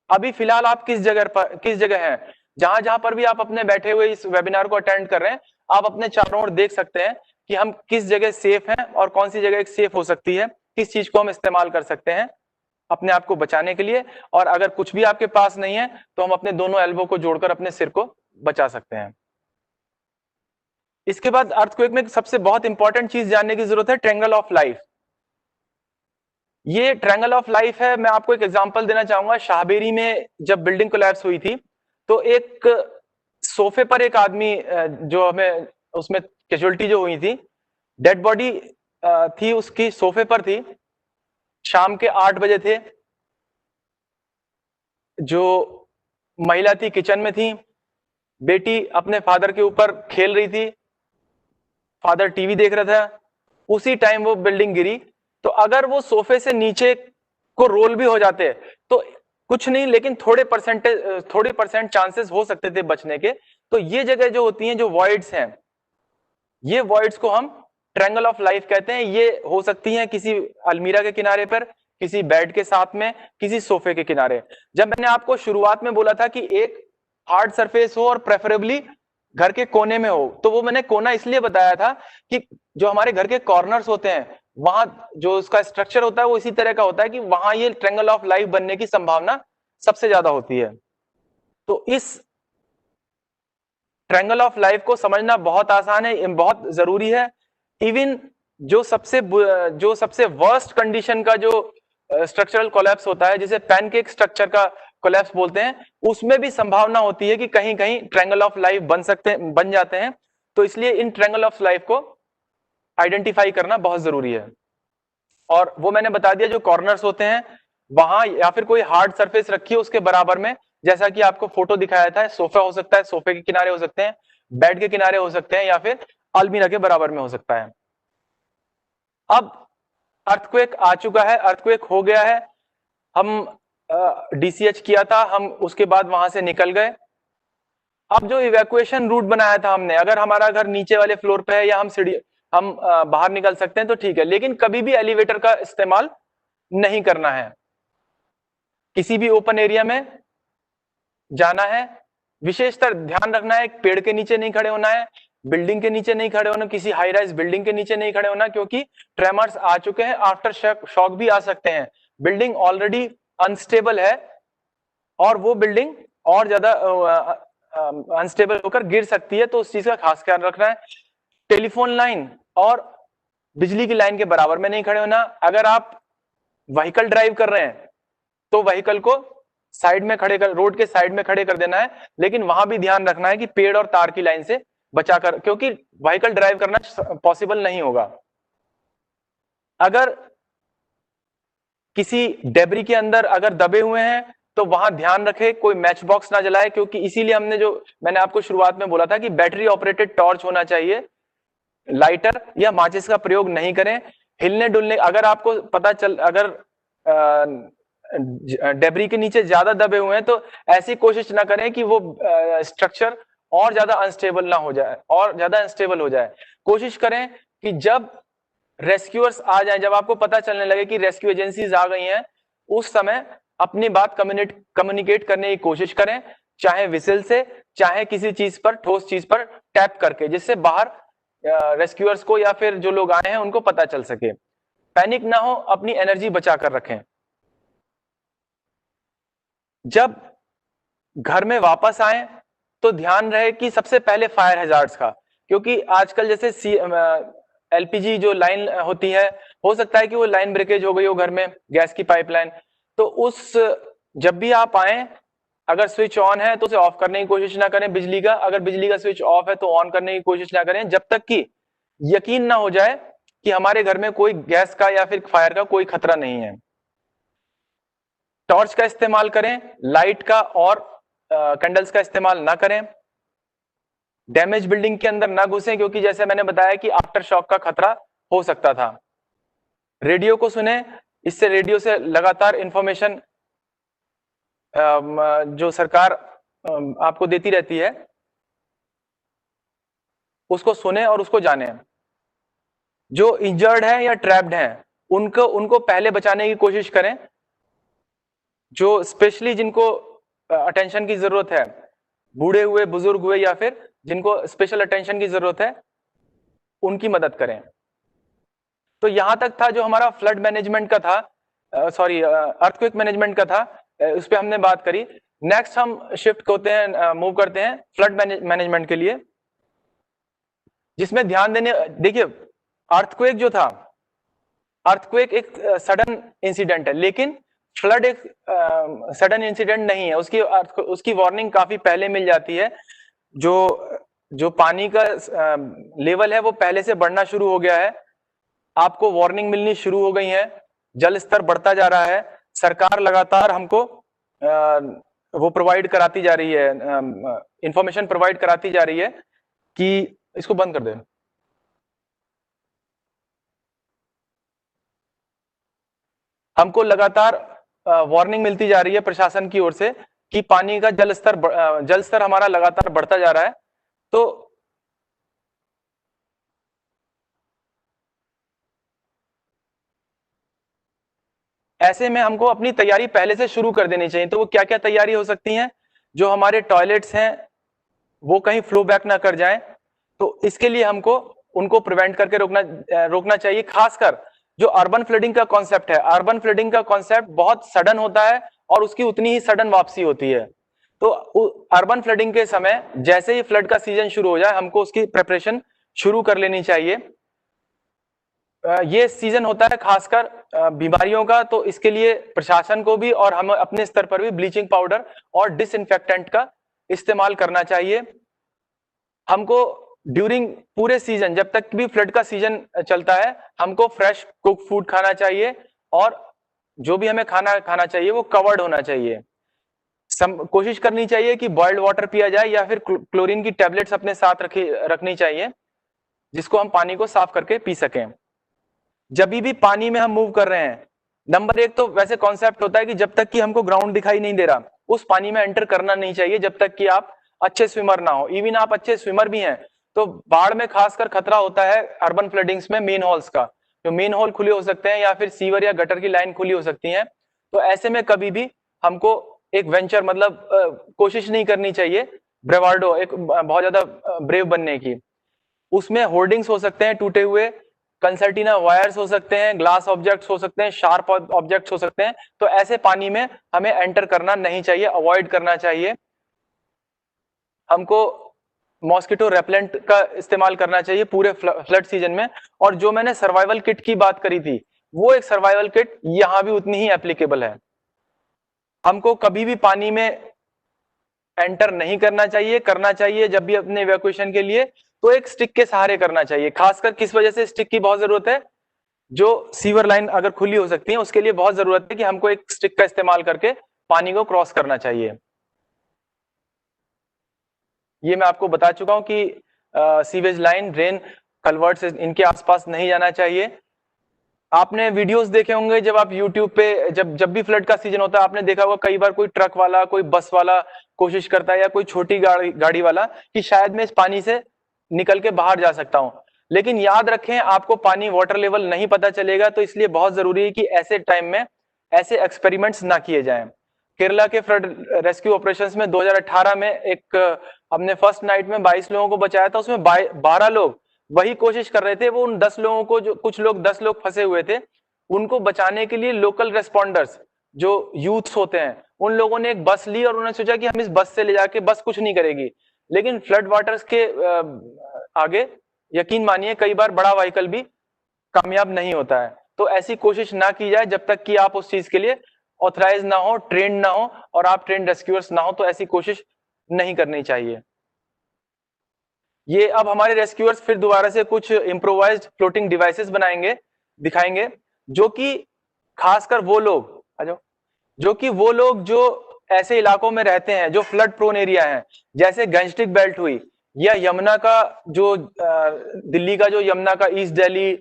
अभी फिलहाल आप किस जगह हैं, जहां जहां पर भी आप अपने बैठे हुए इस वेबिनार को अटेंड कर रहे हैं, आप अपने चारों ओर देख सकते हैं कि हम किस जगह सेफ हैं और कौन सी जगह सेफ हो सकती है, किस चीज को हम इस्तेमाल कर सकते हैं अपने आप को बचाने के लिए। और अगर कुछ भी आपके पास नहीं है तो हम अपने दोनों एल्बो को जोड़कर अपने सिर को बचा सकते हैं। इसके बाद अर्थक्वेक में सबसे बहुत इंपॉर्टेंट चीज जानने की जरूरत है, ट्रायंगल ऑफ लाइफ। ये ट्रायंगल ऑफ लाइफ है। मैं आपको एक एग्जांपल देना चाहूंगा। शाहबेरी में जब बिल्डिंग कोलैप्स हुई थी, तो एक सोफे पर एक आदमी, जो हमें उसमें कैजुअलिटी जो हुई थी, डेड बॉडी थी, उसकी सोफे पर थी। शाम के 8 बजे थे। जो महिला थी किचन में थी, बेटी अपने फादर के ऊपर खेल रही थी, फादर टीवी देख रहा था, उसी टाइम वो बिल्डिंग गिरी। तो अगर वो सोफे से नीचे को रोल भी हो जाते तो कुछ नहीं, लेकिन थोड़े परसेंट चांसेस हो सकते थे बचने के। तो ये जगह जो होती हैं, जो वॉइड्स हैं, ये वॉइड्स को हम ट्रायंगल ऑफ लाइफ कहते हैं। ये हो सकती हैं किसी अलमीरा के किनारे पर, किसी बेड के साथ में, किसी सोफे के किनारे। जब मैंने आपको शुरुआत में बोला था कि एक हार्ड सरफेस हो और प्रेफरेबली घर के कोने में हो, तो वो मैंने कोना इसलिए बताया था कि जो हमारे घर के कॉर्नर्स होते हैं, वहां जो उसका स्ट्रक्चर होता है वो इसी तरह का होता है कि वहां ये ट्रायंगल ऑफ लाइफ बनने की संभावना सबसे ज्यादा होती है। तो इस ट्रायंगल ऑफ लाइफ को समझना बहुत आसान है, बहुत जरूरी है। इवन जो सबसे वर्स्ट कंडीशन का जो स्ट्रक्चरल कोलैप्स होता है, जिसे पैनकेक स्ट्रक्चर का कोलैप्स बोलते हैं, उसमें भी संभावना होती है कि कहीं कहीं ट्रायंगल ऑफ लाइफ बन जाते हैं। तो इसलिए इन ट्रायंगल ऑफ लाइफ को आइडेंटिफाई करना बहुत जरूरी है। और वो मैंने बता दिया, जो कॉर्नर्स होते हैं वहां, या फिर कोई हार्ड सरफेस रखी है उसके बराबर में, जैसा कि आपको फोटो दिखाया था, सोफा हो सकता है, सोफे के किनारे हो सकते हैं, बेड के किनारे हो सकते हैं, या फिर अलमीरा के बराबर में हो सकता है। अब अर्थक्वेक आ चुका है, अर्थक्वेक हो गया है, हम DCH किया था, हम उसके बाद वहां से निकल गए। अब जो इवैक्यूएशन रूट बनाया था हमने, अगर हमारा घर नीचे वाले फ्लोर पे है या हम बाहर निकल सकते हैं तो ठीक है, लेकिन कभी भी एलिवेटर का इस्तेमाल नहीं करना है। किसी भी ओपन एरिया में जाना है, विशेषतर ध्यान रखना है, एक पेड़ के नीचे नहीं खड़े होना है, बिल्डिंग के नीचे नहीं खड़े होना, किसी हाई राइज बिल्डिंग के नीचे नहीं खड़े होना, क्योंकि ट्रेमर्स आ चुके हैं, आफ्टर शॉक भी आ सकते हैं। बिल्डिंग ऑलरेडी अनस्टेबल है और वो बिल्डिंग और ज्यादा अनस्टेबल होकर गिर सकती है, तो उस चीज का खास ख्याल रखना है। टेलीफोन लाइन और बिजली की लाइन के बराबर में नहीं खड़े होना। अगर आप व्हीकल ड्राइव कर रहे हैं तो व्हीकल को साइड में खड़े कर, रोड के साइड में खड़े कर देना है, लेकिन वहां भी ध्यान रखना है कि पेड़ और तार की लाइन से बचाकर, क्योंकि व्हीकल ड्राइव करना पॉसिबल नहीं होगा। अगर किसी डेब्री के अंदर अगर दबे हुए हैं तो वहां ध्यान रखें कोई मैच बॉक्स ना जलाए, क्योंकि इसीलिए मैंने आपको शुरुआत में बोला था कि बैटरी ऑपरेटेड टॉर्च होना चाहिए, लाइटर या माचिस का प्रयोग नहीं करें। हिलने डुलने, अगर आपको अगर डेब्री के नीचे ज्यादा दबे हुए हैं तो ऐसी कोशिश ना करें कि वो स्ट्रक्चर और ज्यादा अनस्टेबल ना हो जाए, और ज्यादा अनस्टेबल हो जाए। कोशिश करें कि जब रेस्क्यूअर्स आ जाएं, जब आपको पता चलने लगे कि रेस्क्यू एजेंसीज आ गई हैं, उस समय अपनी बात कम्युनिकेट करने की कोशिश करें, चाहे विसिल से, चाहे किसी चीज पर, ठोस चीज पर टैप करके, जिससे बाहर रेस्क्यूअर्स को या फिर जो लोग आए हैं उनको पता चल सके। पैनिक ना हो, अपनी एनर्जी बचा कर रखें। जब घर में वापस आए तो ध्यान रहे कि सबसे पहले फायर हैजार्ड्स का, क्योंकि आजकल जैसे एलपीजी जो लाइन होती है, हो सकता है कि वो लाइन ब्रेकेज हो गई हो घर में, गैस की पाइपलाइन, तो जब भी आप आए, अगर स्विच ऑन है तो उसे ऑफ करने की कोशिश ना करें बिजली का, अगर बिजली का स्विच ऑफ है तो ऑन करने की कोशिश ना करें, जब तक कि यकीन ना हो जाए कि हमारे घर में कोई गैस का या फिर फायर का कोई खतरा नहीं है। टॉर्च का इस्तेमाल करें, लाइट का और कैंडल्स का इस्तेमाल ना करें। डैमेज बिल्डिंग के अंदर ना घुसें, क्योंकि जैसे मैंने बताया कि आफ्टर शॉक का खतरा हो सकता था। रेडियो को सुने, इससे रेडियो से लगातार इंफॉर्मेशन जो सरकार आपको देती रहती है उसको सुने और उसको जाने। जो इंजर्ड है या ट्रैप्ड हैं उनको पहले बचाने की कोशिश करें। जो स्पेशली जिनको अटेंशन की जरूरत है, बूढ़े हुए, बुजुर्ग हुए, या फिर जिनको स्पेशल अटेंशन की जरूरत है, उनकी मदद करें। तो यहां तक था जो हमारा फ्लड मैनेजमेंट का था, अर्थक्वेक मैनेजमेंट का था, उस पर हमने बात करी। नेक्स्ट हम शिफ्ट होते हैं, मूव करते हैं फ्लड मैनेजमेंट के लिए, जिसमें ध्यान देने, देखिए अर्थक्वेक जो था, अर्थक्वेक एक सडन इंसिडेंट है, लेकिन फ्लड एक सडन इंसिडेंट नहीं है। उसकी वार्निंग काफी पहले मिल जाती है। जो पानी का लेवल है वो पहले से बढ़ना शुरू हो गया है, आपको वार्निंग मिलनी शुरू हो गई है, जल स्तर बढ़ता जा रहा है, सरकार लगातार हमको वो प्रोवाइड कराती जा रही है, इंफॉर्मेशन प्रोवाइड कराती जा रही है कि इसको बंद कर दे। हमको लगातार वार्निंग मिलती जा रही है प्रशासन की ओर से कि पानी का जल स्तर हमारा लगातार बढ़ता जा रहा है। तो ऐसे में हमको अपनी तैयारी पहले से शुरू कर देनी चाहिए। तो वो क्या क्या तैयारी हो सकती है? जो हमारे टॉयलेट्स हैं वो कहीं फ्लो बैक ना कर जाएं, तो इसके लिए हमको उनको प्रिवेंट करके रोकना चाहिए। खासकर जो अर्बन फ्लडिंग का कॉन्सेप्ट है, अर्बन फ्लडिंग का कॉन्सेप्ट बहुत सडन होता है और उसकी उतनी ही सडन वापसी होती है। तो अर्बन फ्लडिंग के समय जैसे ही फ्लड का सीजन शुरू हो जाए, हमको उसकी प्रिपरेशन शुरू कर लेनी चाहिए। ये सीजन होता है खासकर बीमारियों का, तो इसके लिए प्रशासन को भी और हम अपने स्तर पर भी ब्लीचिंग पाउडर और डिसइंफेक्टेंट का इस्तेमाल करना चाहिए। हमको ड्यूरिंग पूरे सीजन, जब तक भी फ्लड का सीजन चलता है, हमको फ्रेश कुक फूड खाना चाहिए और जो भी हमें खाना चाहिए वो कवर्ड होना चाहिए। कोशिश करनी चाहिए कि बॉइल्ड वाटर पिया जाए या फिर क्लोरीन की टैबलेट्स अपने साथ रखनी चाहिए, जिसको हम पानी को साफ करके पी सकें। जब भी पानी में हम मूव कर रहे हैं, नंबर एक तो वैसे कॉन्सेप्ट होता है कि जब तक कि हमको ग्राउंड दिखाई नहीं दे रहा, उस पानी में एंटर करना नहीं चाहिए जब तक कि आप अच्छे स्विमर ना हो। इवन आप अच्छे स्विमर भी हैं तो बाढ़ में खासकर खतरा होता है अर्बन फ्लडिंग्स में मेन हॉल्स का, जो मेन हॉल खुले हो सकते हैं या फिर सीवर या गटर की लाइन खुली हो सकती है। तो ऐसे में कभी भी हमको एक वेंचर मतलब कोशिश नहीं करनी चाहिए, ब्रेवार्डो एक बहुत ज्यादा ब्रेव बनने की। उसमें होर्डिंग्स हो सकते हैं टूटे हुए, कंसर्टीना वायर्स हो सकते हैं, ग्लास ऑब्जेक्ट्स हो सकते हैं, शार्प ऑब्जेक्ट्स हो सकते हैं। तो ऐसे पानी में हमें एंटर करना नहीं चाहिए, अवॉइड करना चाहिए। हमको मॉस्किटो रेपेलेंट का इस्तेमाल करना चाहिए पूरे फ्लड सीजन में। और जो मैंने सर्वाइवल किट की बात करी थी, वो एक सर्वाइवल किट यहां भी उतनी ही एप्लीकेबल है। हमको कभी भी पानी में एंटर नहीं करना चाहिए, करना चाहिए जब भी अपने इवैक्यूएशन के लिए तो एक स्टिक के सहारे करना चाहिए। खासकर किस वजह से स्टिक की बहुत जरूरत है, जो सीवर लाइन अगर खुली हो सकती है उसके लिए बहुत जरूरत है कि हमको एक स्टिक का इस्तेमाल करके पानी को क्रॉस करना चाहिए। ये मैं आपको बता चुका हूं कि सीवेज लाइन, ड्रेन, कल्वर्ट्स इनके आसपास नहीं जाना चाहिए। आपने वीडियोस देखे होंगे जब आप YouTube पे जब भी फ्लड का सीजन होता है, आपने देखा होगा कई बार कोई ट्रक वाला, कोई बस वाला कोशिश करता है या कोई छोटी गाड़ी वाला कि शायद मैं इस पानी से निकल के बाहर जा सकता हूं। लेकिन याद रखें, आपको पानी वाटर लेवल नहीं पता चलेगा, तो इसलिए बहुत जरूरी है कि ऐसे टाइम में ऐसे एक्सपेरिमेंट्स ना किए जाएं। केरला के फ्लड रेस्क्यू ऑपरेशंस में 2018 में एक हमने फर्स्ट नाइट में 22 लोगों को बचाया था, उसमें 12 लोग वही कोशिश कर रहे थे। वो उन 10 लोगों को, जो कुछ लोग 10 लोग फंसे हुए थे, उनको बचाने के लिए लोकल रेस्पॉन्डर्स जो यूथ्स होते हैं, उन लोगों ने एक बस ली और उन्होंने सोचा कि हम इस बस से ले जाके, बस कुछ नहीं करेगी। लेकिन फ्लड वाटर्स के आगे यकीन मानिए कई बार बड़ा व्हीकल भी कामयाब नहीं होता है। तो ऐसी कोशिश ना की जाए जब तक कि आप उस चीज के लिए ऑथराइज ना हो, ट्रेंड ना हो और आप ट्रेंड रेस्क्यूअर्स ना हो, तो ऐसी कोशिश नहीं करनी चाहिए। ये अब हमारे रेस्क्यूअर्स फिर दोबारा से कुछ इम्प्रोवाइज्ड फ्लोटिंग डिवाइसेस बनाएंगे, दिखाएंगे, जो कि खासकर वो लोग जो ऐसे इलाकों में रहते हैं जो फ्लड प्रोन एरिया हैं, जैसे गंजटिक बेल्ट हुई या यमुना का जो दिल्ली का जो यमुना का east Delhi,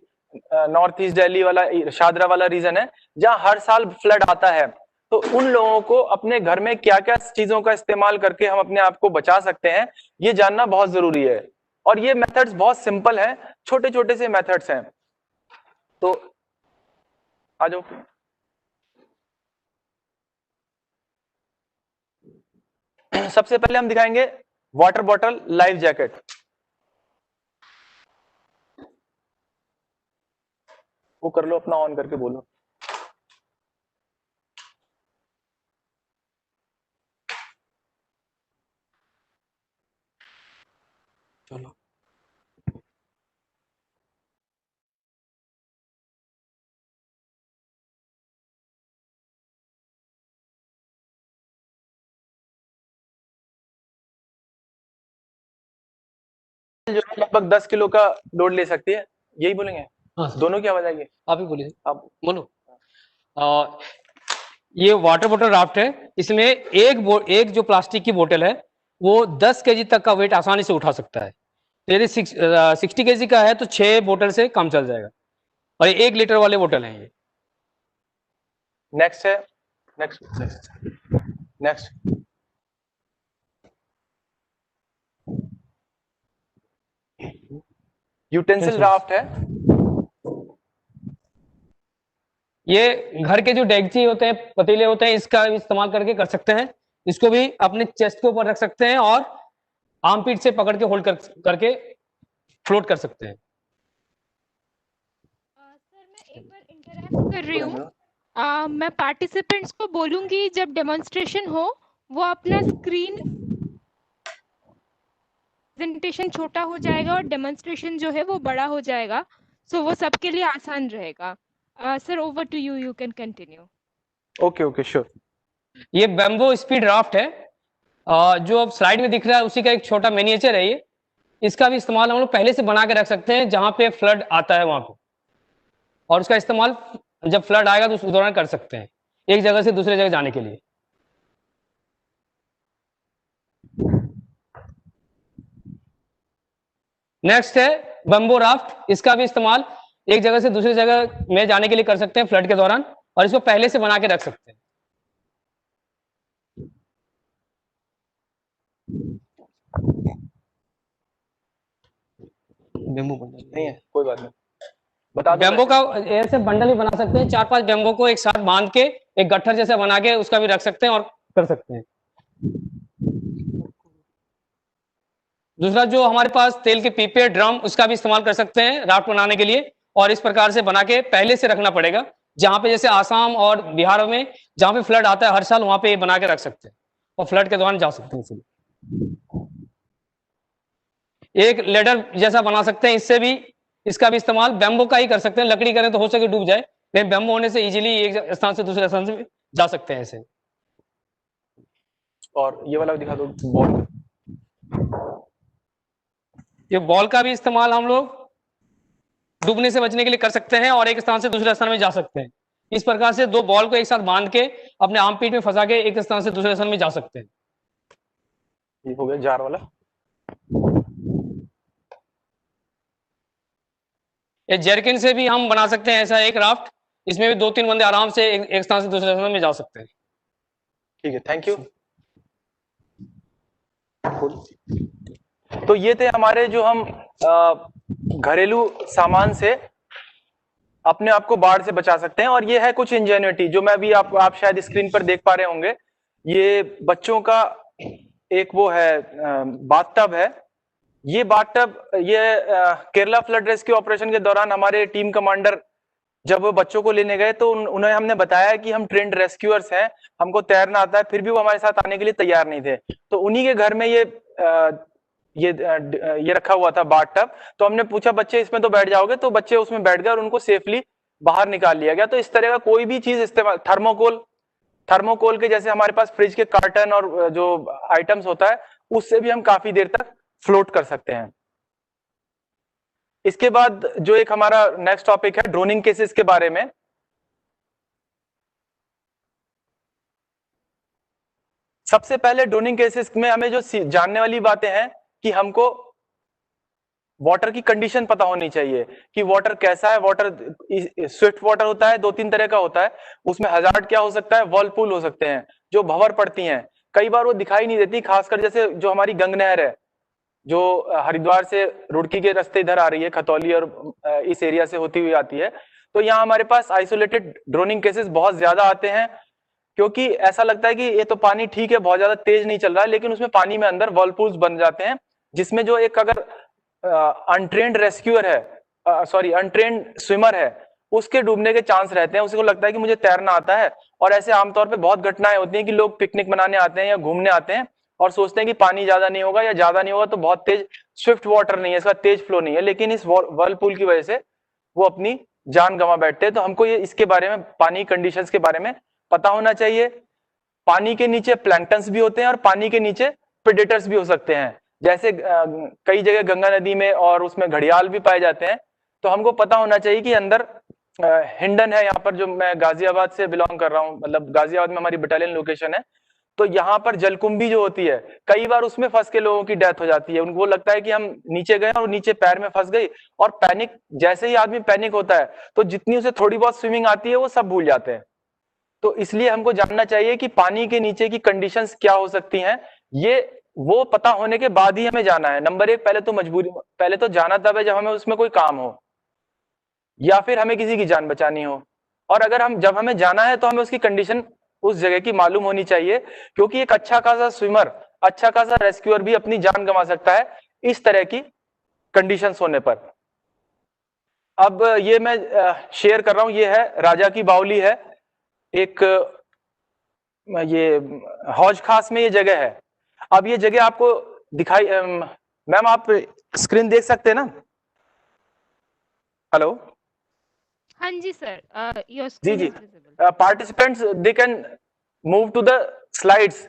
north east Delhi वाला, शादरा वाला रीजन है, जहां हर साल फ्लड आता है। तो उन लोगों को अपने घर में क्या क्या चीजों का इस्तेमाल करके हम अपने आप को बचा सकते हैं, ये जानना बहुत जरूरी है। और ये मेथड्स बहुत सिंपल हैं, छोटे छोटे से मेथड्स हैं। तो आ जाओ। सबसे पहले हम दिखाएंगे वाटर बॉटल लाइफ जैकेट। वो कर लो, अपना ऑन करके बोलो। चलो, जो लगभग 10 किलो का लोड ले सकती है, यही बोलेंगे। हाँ दोनों की आवाज आएगी, आप ही बोलिए, आप बोलो। ये वाटर बॉटल राफ्ट है। इसमें एक जो प्लास्टिक की बोतल है वो 10 केजी तक का वेट आसानी से उठा सकता है। तो यदि 60 केजी का है तो 6 बोतल से कम चल जाएगा, और 1 लीटर वाले बोतल हैं ये। नेक्स्ट है, नेक्स्ट यूटेंसिल राफ्ट है। ये घर के जो डेगची होते हैं, पतीले होते हैं, इसका इस्तेमाल करके कर सकते हैं। इसको भी अपने चेस्ट के ऊपर रख सकते हैं और आर्मपीट से पकड़ के होल्ड करके फ्लोट कर सकते हैं। सर मैं एक बार इंटरैक्ट कर रही हूँ। मैं पार्टिसिपेंट्स को बोलूंगी जब डेमोन्स्ट्रेशन हो वो अपना स्क्रीन प्रेजेंटेशन छोटा हो जाएगा और डेमोन्स्ट्रेशन जो है वो बड़ा हो जाएगा, सो वो सबके लिए आसान रहेगा। Sir over to you, you can continue. Okay okay sure. ये बैम्बो स्पीड राफ्ट है, जो अब स्लाइड में दिख रहा है उसी का एक छोटा मिनिएचर है ये। इसका भी इस्तेमाल हम लोग पहले से बना के रख सकते हैं जहां पे फ्लड आता है वहां पे, और उसका इस्तेमाल जब फ्लड आएगा तो उस दौरान कर सकते हैं एक जगह से दूसरे जगह जाने के लिए। नेक्स्ट है बम्बो राफ्ट। इसका भी इस्तेमाल एक जगह से दूसरी जगह में जाने के लिए कर सकते हैं फ्लड के दौरान, और इसको पहले से बना के रख सकते हैं। बेम्बो बंडल नहीं है, कोई बात नहीं, बता दो। बेम्बो का ऐसे बंडल भी बना सकते हैं, 4-5 बेम्बो को एक साथ बांध के एक गट्ठर जैसा बना के उसका भी रख सकते हैं और कर सकते हैं। दूसरा जो हमारे पास तेल के पीपे, ड्रम, उसका भी इस्तेमाल कर सकते हैं राफ्ट बनाने के लिए, और इस प्रकार से बना के पहले से रखना पड़ेगा। जहां पे जैसे आसाम और बिहार में जहां पे फ्लड आता है हर साल, वहां पे बना के रख सकते हैं और फ्लड के दौरान जा सकते हैं। एक लेडर जैसा बना सकते हैं, इससे भी इसका भी इस्तेमाल बैम्बू का ही कर सकते हैं। लकड़ी करें तो हो सके डूब जाए, लेकिन बैम्बू होने से इजीली एक स्थान से दूसरे स्थान से जा सकते हैं ऐसे। और ये वाला दिखा दो, बॉल। ये बॉल का भी इस्तेमाल हम लोग डूबने से बचने के लिए कर सकते हैं और एक स्थान से दूसरे स्थान में जा सकते हैं। इस प्रकार से दो बॉल को एक साथ बांध के अपने आर्म पीट में फंसा के एक स्थान से दूसरे स्थान में जा सकते हैं। ये हो गया जार वाला। ये जर्किन से भी हम बना सकते हैं ऐसा एक राफ्ट, इसमें भी 2-3 बंदे आराम से एक स्थान से दूसरे स्थान में जा सकते हैं। ठीक है, थैंक यू। तो ये थे हमारे जो हम घरेलू सामान से अपने आप को बाढ़ से बचा सकते हैं। और ये है कुछ इंजेन्युइटी जो मैं अभी आप शायद स्क्रीन पर देख पा रहे होंगे। ये बच्चों का एक वो है बाथटब है। ये बाथटब ये केरला फ्लड रेस्क्यू ऑपरेशन के दौरान हमारे टीम कमांडर जब वो बच्चों को लेने गए तो उन्हें हमने बताया कि हम ट्रेंड रेस्क्यूअर्स हैं, हमको तैरना आता है, फिर भी वो हमारे साथ आने के लिए तैयार नहीं थे। तो उन्हीं के घर में ये रखा हुआ था बाथटब। तो हमने पूछा बच्चे इसमें तो बैठ जाओगे, तो बच्चे उसमें बैठ गए और उनको सेफली बाहर निकाल लिया गया। तो इस तरह का कोई भी चीज इस्तेमाल, थर्मोकोल के जैसे हमारे पास फ्रिज के कार्टन और जो आइटम्स होता है उससे भी हम काफी देर तक फ्लोट कर सकते हैं। इसके बाद जो एक हमारा नेक्स्ट टॉपिक है ड्रोनिंग केसेस के बारे में। सबसे पहले ड्रोनिंग केसेस में हमें जो जानने वाली बातें हैं कि हमको वाटर की कंडीशन पता होनी चाहिए कि वाटर कैसा है। वाटर स्विफ्ट वाटर होता है, 2-3 तरह का होता है। उसमें हजार्ड क्या हो सकता है, वर्लपूल हो सकते हैं जो भंवर पड़ती हैं। कई बार वो दिखाई नहीं देती, खासकर जैसे जो हमारी गंग नहर है जो हरिद्वार से रुड़की के रास्ते इधर आ रही है, खतौली और इस एरिया से होती हुई आती है। तो यहाँ हमारे पास आइसोलेटेड ड्रोनिंग केसेस बहुत ज्यादा आते हैं, क्योंकि ऐसा लगता है कि ये तो पानी ठीक है, बहुत ज्यादा तेज नहीं चल रहा है, लेकिन उसमें पानी में अंदर वर्लपूल्स बन जाते हैं, जिसमें जो एक अगर अनट्रेन्ड रेस्क्यूअर है, सॉरी अनट्रेन्ड स्विमर है, उसके डूबने के चांस रहते हैं। उसको लगता है कि मुझे तैरना आता है। और ऐसे आमतौर पे बहुत घटनाएं होती हैं कि लोग पिकनिक मनाने आते हैं या घूमने आते हैं और सोचते हैं कि पानी ज्यादा नहीं होगा या ज्यादा नहीं होगा, तो बहुत तेज स्विफ्ट वाटर नहीं है, इसका तेज फ्लो नहीं है, लेकिन इस वर्लपूल की वजह से वो अपनी जान गंवा बैठते हैं। तो हमको ये इसके बारे में, पानी कंडीशंस के बारे में पता होना चाहिए। पानी के नीचे प्लैंक्टन्स भी होते हैं और पानी के नीचे प्रेडेटर्स भी हो सकते हैं, जैसे कई जगह गंगा नदी में और उसमें घड़ियाल भी पाए जाते हैं। तो हमको पता होना चाहिए कि अंदर हिंडन है, यहाँ पर जो मैं गाजियाबाद से बिलोंग कर रहा हूँ, मतलब गाजियाबाद में हमारी बटालियन लोकेशन है। तो यहाँ पर जलकुंभी जो होती है, कई बार उसमें फंस के लोगों की डेथ हो जाती है। उनको लगता है कि हम नीचे गए और नीचे पैर में फंस गई, और पैनिक, जैसे ही आदमी पैनिक होता है तो जितनी उसे थोड़ी बहुत स्विमिंग आती है वो सब भूल जाते हैं। तो इसलिए हमको जानना चाहिए कि पानी के नीचे की कंडीशंस क्या हो सकती हैं। ये वो पता होने के बाद ही हमें जाना है। नंबर 1, पहले तो जाना तब है जब हमें उसमें कोई काम हो या फिर हमें किसी की जान बचानी हो। और अगर जब हमें जाना है तो हमें उसकी कंडीशन उस जगह की मालूम होनी चाहिए, क्योंकि एक अच्छा खासा स्विमर, अच्छा खासा रेस्क्यूअर भी अपनी जान गंवा सकता है इस तरह की कंडीशंस होने पर। अब ये मैं शेयर कर रहा हूं, ये है राजा की बावली है, एक ये हौज खास में ये जगह है। अब ये जगह आपको दिखाई, मैम आप स्क्रीन देख सकते हैं ना? हेलो? हाँ जी सर, योर जी स्क्रीन जी, is visible. Participants they can move to the slides.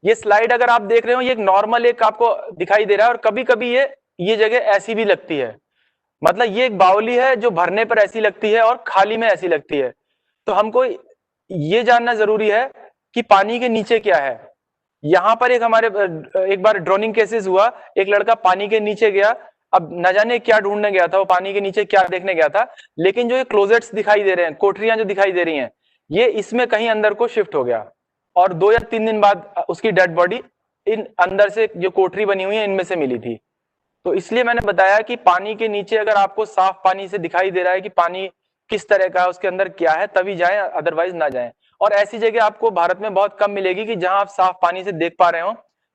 ये स्लाइड अगर आप देख रहे हो, ये एक नॉर्मल एक आपको दिखाई दे रहा है, और कभी कभी ये जगह ऐसी भी लगती है। मतलब ये एक बावली है जो भरने पर ऐसी लगती है और खाली में ऐसी लगती है। तो हमको ये जानना जरूरी है कि पानी के नीचे क्या है। यहां पर एक बार ड्रोनिंग केसेस हुआ, एक लड़का पानी के नीचे गया, अब न जाने क्या ढूंढने गया था, वो पानी के नीचे क्या देखने गया था, लेकिन जो ये क्लोजेट्स दिखाई दे रहे हैं, कोठरियां जो दिखाई दे रही हैं, ये इसमें कहीं अंदर को शिफ्ट हो गया, और 2 या 3 दिन बाद उसकी डेड बॉडी इन अंदर से जो कोठरी बनी हुई है इनमें से मिली थी। तो इसलिए मैंने बताया कि पानी के नीचे अगर आपको साफ पानी से दिखाई दे रहा है कि पानी किस तरह का है, उसके अंदर क्या है, तभी जाएं, अदरवाइज ना जाएं। और ऐसी जगह आपको भारत में बहुत कम मिलेगी कि जहां आप साफ पानी से देख पा रहे हो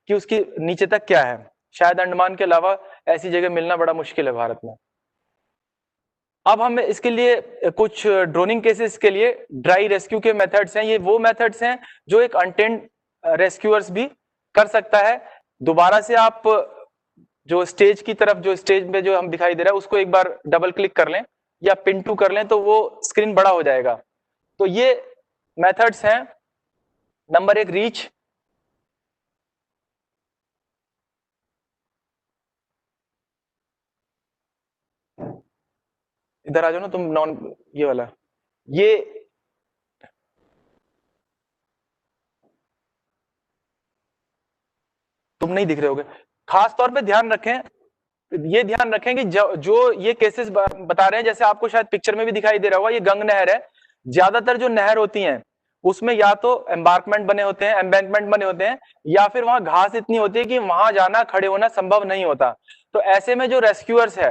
कि उसकी नीचे तक क्या है। शायद अंडमान के अलावा ऐसी जगह मिलना बड़ा मुश्किल है भारत में। अब हम इसके लिए कुछ ड्रोनिंग केसेस के लिए ड्राई रेस्क्यू के मेथड्स हैं। ये वो मेथड्स हैं जो एक अनटेंड रेस्क्यूअर्स भी कर सकता है। दोबारा से आप जो स्टेज की तरफ, जो स्टेज में जो हम दिखाई दे रहा है उसको एक बार डबल क्लिक कर लें या पिन टू कर लें तो वो स्क्रीन बड़ा हो जाएगा। तो ये मेथड्स हैं। नंबर 1 रीच, इधर आ जाओ ना तुम, नॉन ये वाला, ये तुम नहीं दिख रहे होगे। खास तौर पे ध्यान रखें, ये ध्यान रखें कि जो ये केसेस बता रहे हैं, जैसे आपको शायद पिक्चर में भी दिखाई दे रहा होगा, ये गंग नहर है। ज्यादातर जो नहर होती हैं उसमें या तो एम्बार्कमेंट बने होते हैं, एम्बैंकमेंट बने होते हैं, या फिर वहां घास इतनी होती है कि वहां जाना, खड़े होना संभव नहीं होता। तो ऐसे में जो रेस्क्यूअर्स है,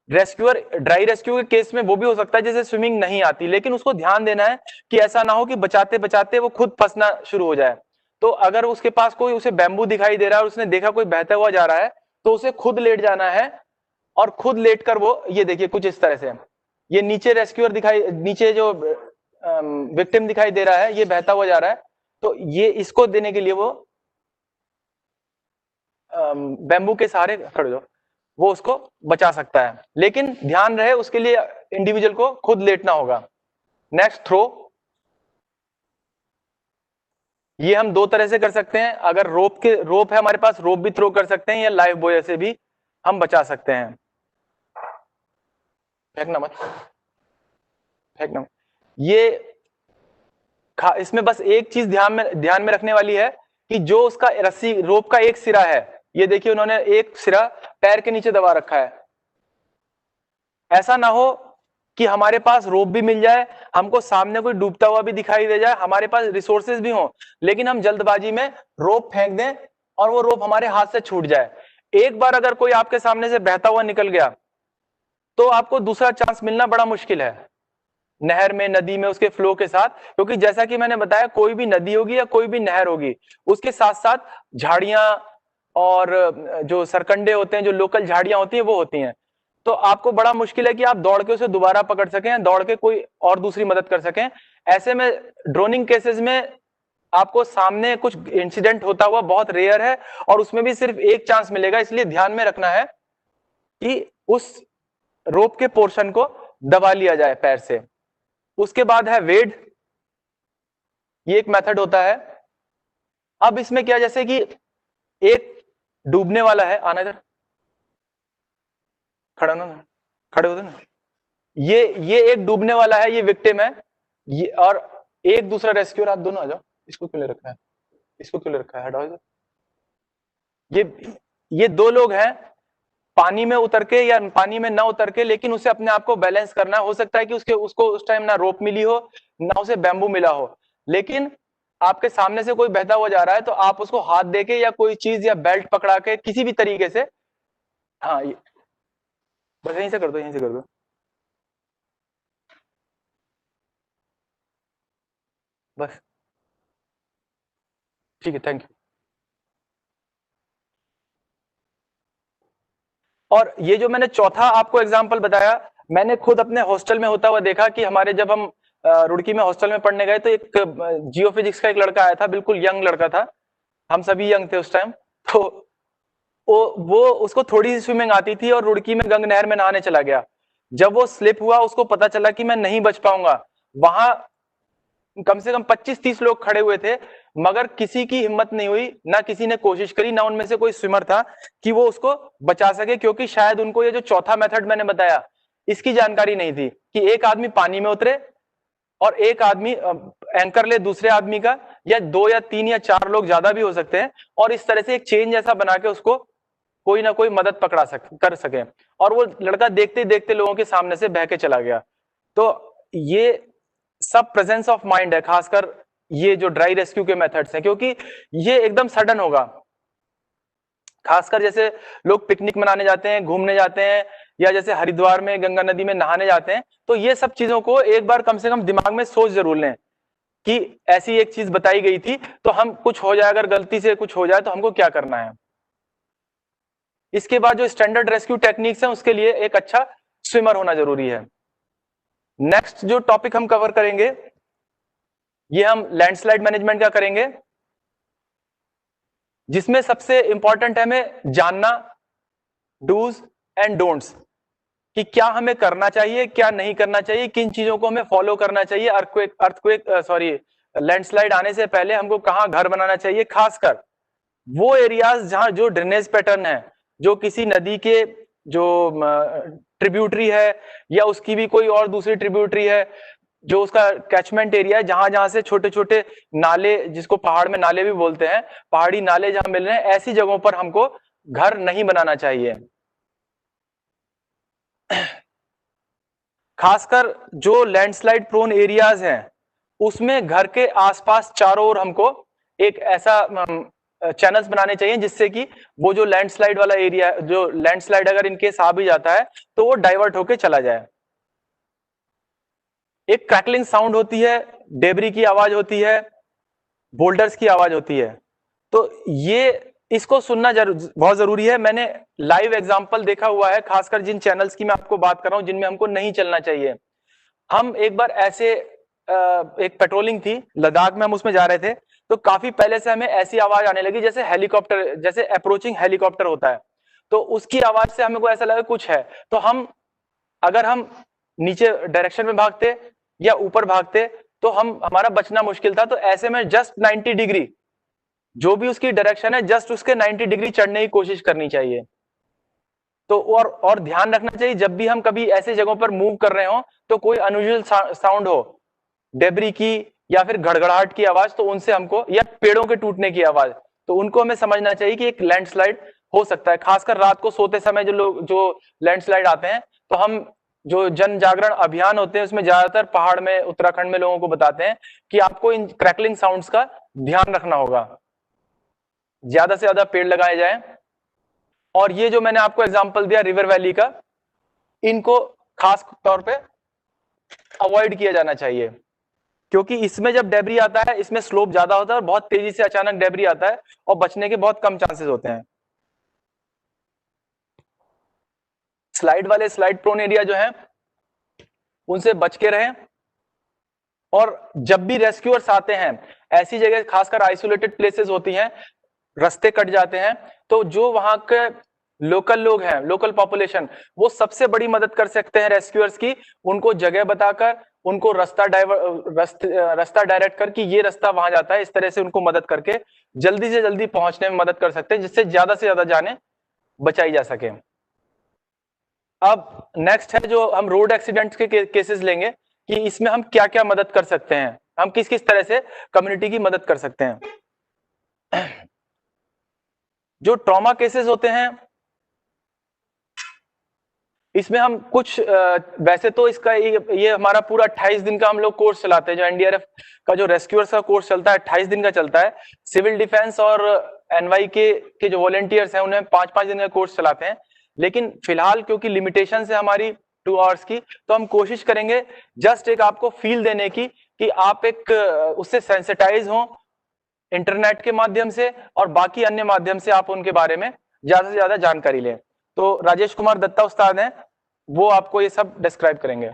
रेस्क्यूअर ड्राई रेस्क्यू के केस में वो भी हो सकता है जैसे स्विमिंग नहीं आती, लेकिन उसको ध्यान देना है कि ऐसा ना हो कि बचाते बचाते वो खुद फंसना शुरू हो जाए। तो अगर उसके पास कोई, उसे बैम्बू दिखाई दे रहा है और उसने देखा कोई बहता हुआ जा रहा है, तो उसे खुद लेट जाना है और खुद लेट कर वो, ये देखिए कुछ इस तरह से, ये नीचे रेस्क्यूअर दिखाई, नीचे जो विक्टिम दिखाई दे रहा है ये बहता हुआ जा रहा है, तो ये इसको देने के लिए वो बैम्बू के सहारे खड़े हो, वो उसको बचा सकता है। लेकिन ध्यान रहे उसके लिए इंडिविजुअल को खुद लेटना होगा। नेक्स्ट थ्रो, ये हम दो तरह से कर सकते हैं। अगर रोप है हमारे पास, रोप भी थ्रो कर सकते हैं, या लाइव बॉय से भी हम बचा सकते हैं। फेंकना मत, फेंकना मत। ये इसमें बस एक चीज ध्यान में रखने वाली है कि जो उसका रस्सी, रोप का एक सिरा है, ये देखिए उन्होंने एक सिरा पैर के नीचे दबा रखा है। ऐसा ना हो कि हमारे पास रोप भी मिल जाए, हमको सामने कोई डूबता हुआ भी दिखाई दे जाए, हमारे पास रिसोर्सेज भी हो, लेकिन हम जल्दबाजी में रोप फेंक दें और वो रोप हमारे हाथ से छूट जाए। एक बार अगर कोई आपके सामने से बहता हुआ निकल गया तो आपको दूसरा चांस मिलना बड़ा मुश्किल है, नहर में, नदी में, उसके फ्लो के साथ। क्योंकि जैसा कि मैंने बताया, कोई भी नदी होगी या कोई भी नहर होगी, उसके साथ साथ झाड़ियां और जो सरकंडे होते हैं, जो लोकल झाड़ियां होती हैं, वो होती हैं। तो आपको बड़ा मुश्किल है कि आप दौड़ के उसे दोबारा पकड़ सकें, दौड़ के कोई और दूसरी मदद कर सकें। ऐसे में ड्रोनिंग केसेस में आपको सामने कुछ इंसिडेंट होता हुआ बहुत रेयर है, और उसमें भी सिर्फ एक चांस मिलेगा। इसलिए ध्यान में रखना है कि उस रोप के पोर्शन को दबा लिया जाए पैर से। उसके बाद है वेड, ये एक मेथड होता है। अब इसमें क्या, जैसे कि एक डूबने वाला है, आना इधर, खड़ा ना, खड़े होते ना, ये एक डूबने वाला है, ये विक्टिम है, ये, और एक दूसरा रेस्क्यूअर। आप दोनों आ जाओ, इसको क्यों ले रखा है, इसको क्यों ले रखा है, हटाओ इधर। ये दो लोग हैं, पानी में उतर के या पानी में ना उतर के, लेकिन उसे अपने आप को बैलेंस करना है। हो सकता है कि उसको उस टाइम ना रोप मिली हो, ना उसे बैम्बू मिला हो, लेकिन आपके सामने से कोई बहता हुआ जा रहा है तो आप उसको हाथ देके या कोई चीज या बेल्ट पकड़ा के किसी भी तरीके से, हाँ बस यहीं से कर दो, यहीं से कर दो, बस ठीक है, थैंक यू। और ये जो मैंने चौथा आपको एग्जाम्पल बताया, मैंने खुद अपने हॉस्टल में होता हुआ देखा कि हमारे, जब हम रुड़की में हॉस्टल में पढ़ने गए तो एक जियोफिजिक्स का एक लड़का आया था, बिल्कुल यंग लड़का था, हम सभी यंग थे उस टाइम। तो वो उसको थोड़ी सी स्विमिंग आती थी और रुड़की में गंग नहर में नहाने चला गया। जब वो स्लिप हुआ, उसको पता चला कि मैं नहीं बच पाऊंगा। वहां कम से कम 25-30 लोग खड़े हुए थे, मगर किसी की हिम्मत नहीं हुई, ना किसी ने कोशिश करी, ना उनमें से कोई स्विमर था कि वो उसको बचा सके, क्योंकि शायद उनको ये जो चौथा मेथड मैंने बताया इसकी जानकारी नहीं थी कि एक आदमी पानी में उतरे और एक आदमी एंकर ले दूसरे आदमी का, या 2 या 3 या 4 लोग ज्यादा भी हो सकते हैं, और इस तरह से एक चेन जैसा बना के उसको कोई ना कोई मदद कर सके। और वो लड़का देखते देखते लोगों के सामने से बह के चला गया। तो ये सब प्रेजेंस ऑफ माइंड है, खासकर ये जो ड्राई रेस्क्यू के मेथड्स हैं, क्योंकि ये एकदम सडन होगा। खासकर जैसे लोग पिकनिक मनाने जाते हैं, घूमने जाते हैं, या जैसे हरिद्वार में गंगा नदी में नहाने जाते हैं, तो ये सब चीजों को एक बार कम से कम दिमाग में सोच जरूर लें कि ऐसी एक चीज बताई गई थी, तो हम कुछ हो जाए, अगर गलती से कुछ हो जाए तो हमको क्या करना है। इसके बाद जो स्टैंडर्ड रेस्क्यू टेक्निक्स हैं, उसके लिए एक अच्छा स्विमर होना जरूरी है। नेक्स्ट जो टॉपिक हम कवर करेंगे, ये हम लैंडस्लाइड मैनेजमेंट का करेंगे, जिसमें सबसे इंपॉर्टेंट है हमें जानना डूज एंड डोंट्स, कि क्या हमें करना चाहिए, क्या नहीं करना चाहिए, किन चीजों को हमें फॉलो करना चाहिए। अर्थक्वेक लैंडस्लाइड आने से पहले हमको कहाँ घर बनाना चाहिए, खासकर वो एरियाज जहां जो ड्रेनेज पैटर्न है, जो किसी नदी के जो ट्रिब्यूटरी है या उसकी भी कोई और दूसरी ट्रिब्यूटरी है, जो उसका कैचमेंट एरिया है, जहां जहां से छोटे छोटे नाले, जिसको पहाड़ में नाले भी बोलते हैं, पहाड़ी नाले जहां मिल रहे हैं, ऐसी जगहों पर हमको घर नहीं बनाना चाहिए। खासकर जो लैंडस्लाइड प्रोन एरियाज हैं, उसमें घर के आसपास चारों ओर हमको एक ऐसा चैनल्स बनाने चाहिए जिससे कि वो जो लैंडस्लाइड वाला एरिया, जो लैंडस्लाइड अगर इनकेस आ भी जाता है तो वो डाइवर्ट होके चला जाए। एक क्रैकलिंग साउंड होती है, डेबरी की आवाज होती है, बोल्डर्स की आवाज होती है, तो ये इसको सुनना बहुत जरूरी है। मैंने लाइव एग्जांपल देखा हुआ है, खासकर जिन चैनल्स की मैं आपको बात कर रहा हूं जिनमें हमको नहीं चलना चाहिए। हम एक बार ऐसे एक पेट्रोलिंग थी लद्दाख में, हम उसमें जा रहे थे, तो काफी पहले से हमें ऐसी आवाज आने लगी जैसे हेलीकॉप्टर, जैसे अप्रोचिंग हेलीकॉप्टर होता है, तो उसकी आवाज से हमको ऐसा लगा कुछ है। तो अगर हम नीचे डायरेक्शन में भागते या ऊपर भागते तो हमारा बचना मुश्किल था। तो ऐसे में जस्ट 90 डिग्री, जो भी उसकी डायरेक्शन है, जस्ट उसके 90 डिग्री चढ़ने की कोशिश करनी चाहिए। तो और ध्यान रखना चाहिए जब भी हम कभी ऐसे जगहों पर मूव कर रहे हो तो कोई अनयूजुअल साउंड हो, डेबरी की या फिर गड़गड़ाहट की आवाज, तो उनसे हमको, या पेड़ों के टूटने की आवाज, तो उनको हमें समझना चाहिए कि एक लैंडस्लाइड हो सकता है। खासकर रात को सोते समय जो लैंडस्लाइड आते हैं, तो हम जो जन जागरण अभियान होते हैं उसमें ज्यादातर पहाड़ में, उत्तराखंड में लोगों को बताते हैं कि आपको इन क्रैकलिंग साउंड्स का ध्यान रखना होगा, ज्यादा से ज्यादा पेड़ लगाए जाएं। और ये जो मैंने आपको एग्जांपल दिया रिवर वैली का, इनको खास तौर पे अवॉइड किया जाना चाहिए, क्योंकि इसमें जब डेबरी आता है, इसमें स्लोप ज्यादा होता है और बहुत तेजी से अचानक डेबरी आता है और बचने के बहुत कम चांसेस होते हैं। स्लाइड प्रोन एरिया जो है उनसे बच के रहें। और जब भी रेस्क्यूअर्स आते हैं, ऐसी जगह खासकर आइसोलेटेड प्लेसेस होती हैं, रास्ते कट जाते हैं, तो जो वहां के लोकल लोग हैं, लोकल पॉपुलेशन, वो सबसे बड़ी मदद कर सकते हैं रेस्क्यूअर्स की। उनको जगह बताकर, उनको रास्ता डायरेक्ट कर कि ये रास्ता वहां जाता है, इस तरह से उनको मदद करके जल्दी से जल्दी पहुंचने में मदद कर सकते हैं, जिससे ज्यादा से ज्यादा जानें बचाई जा सके। अब नेक्स्ट है जो हम रोड एक्सीडेंट्स के केसेस लेंगे, कि इसमें हम क्या क्या मदद कर सकते हैं, हम किस किस तरह से कम्युनिटी की मदद कर सकते हैं। जो ट्रॉमा केसेस होते हैं, इसमें हम कुछ वैसे तो इसका ये हमारा पूरा 28 दिन का हम लोग कोर्स चलाते हैं। जो एनडीआरएफ का जो रेस्क्यूअर्स का कोर्स चलता है 28 दिन का चलता है। सिविल डिफेंस और एनवाई के जो वॉलेंटियर्स हैं उन्हें 5-5 दिन का कोर्स चलाते हैं। लेकिन फिलहाल क्योंकि लिमिटेशन है हमारी 2 आवर्स की, तो हम कोशिश करेंगे जस्ट एक आपको फील देने की, कि आप एक उससे सेंसिटाइज हो इंटरनेट के माध्यम से और बाकी अन्य माध्यम से, आप उनके बारे में ज्यादा से ज्यादा जानकारी लें। तो राजेश कुमार दत्ता उस्ताद हैं, वो आपको ये सब डिस्क्राइब करेंगे।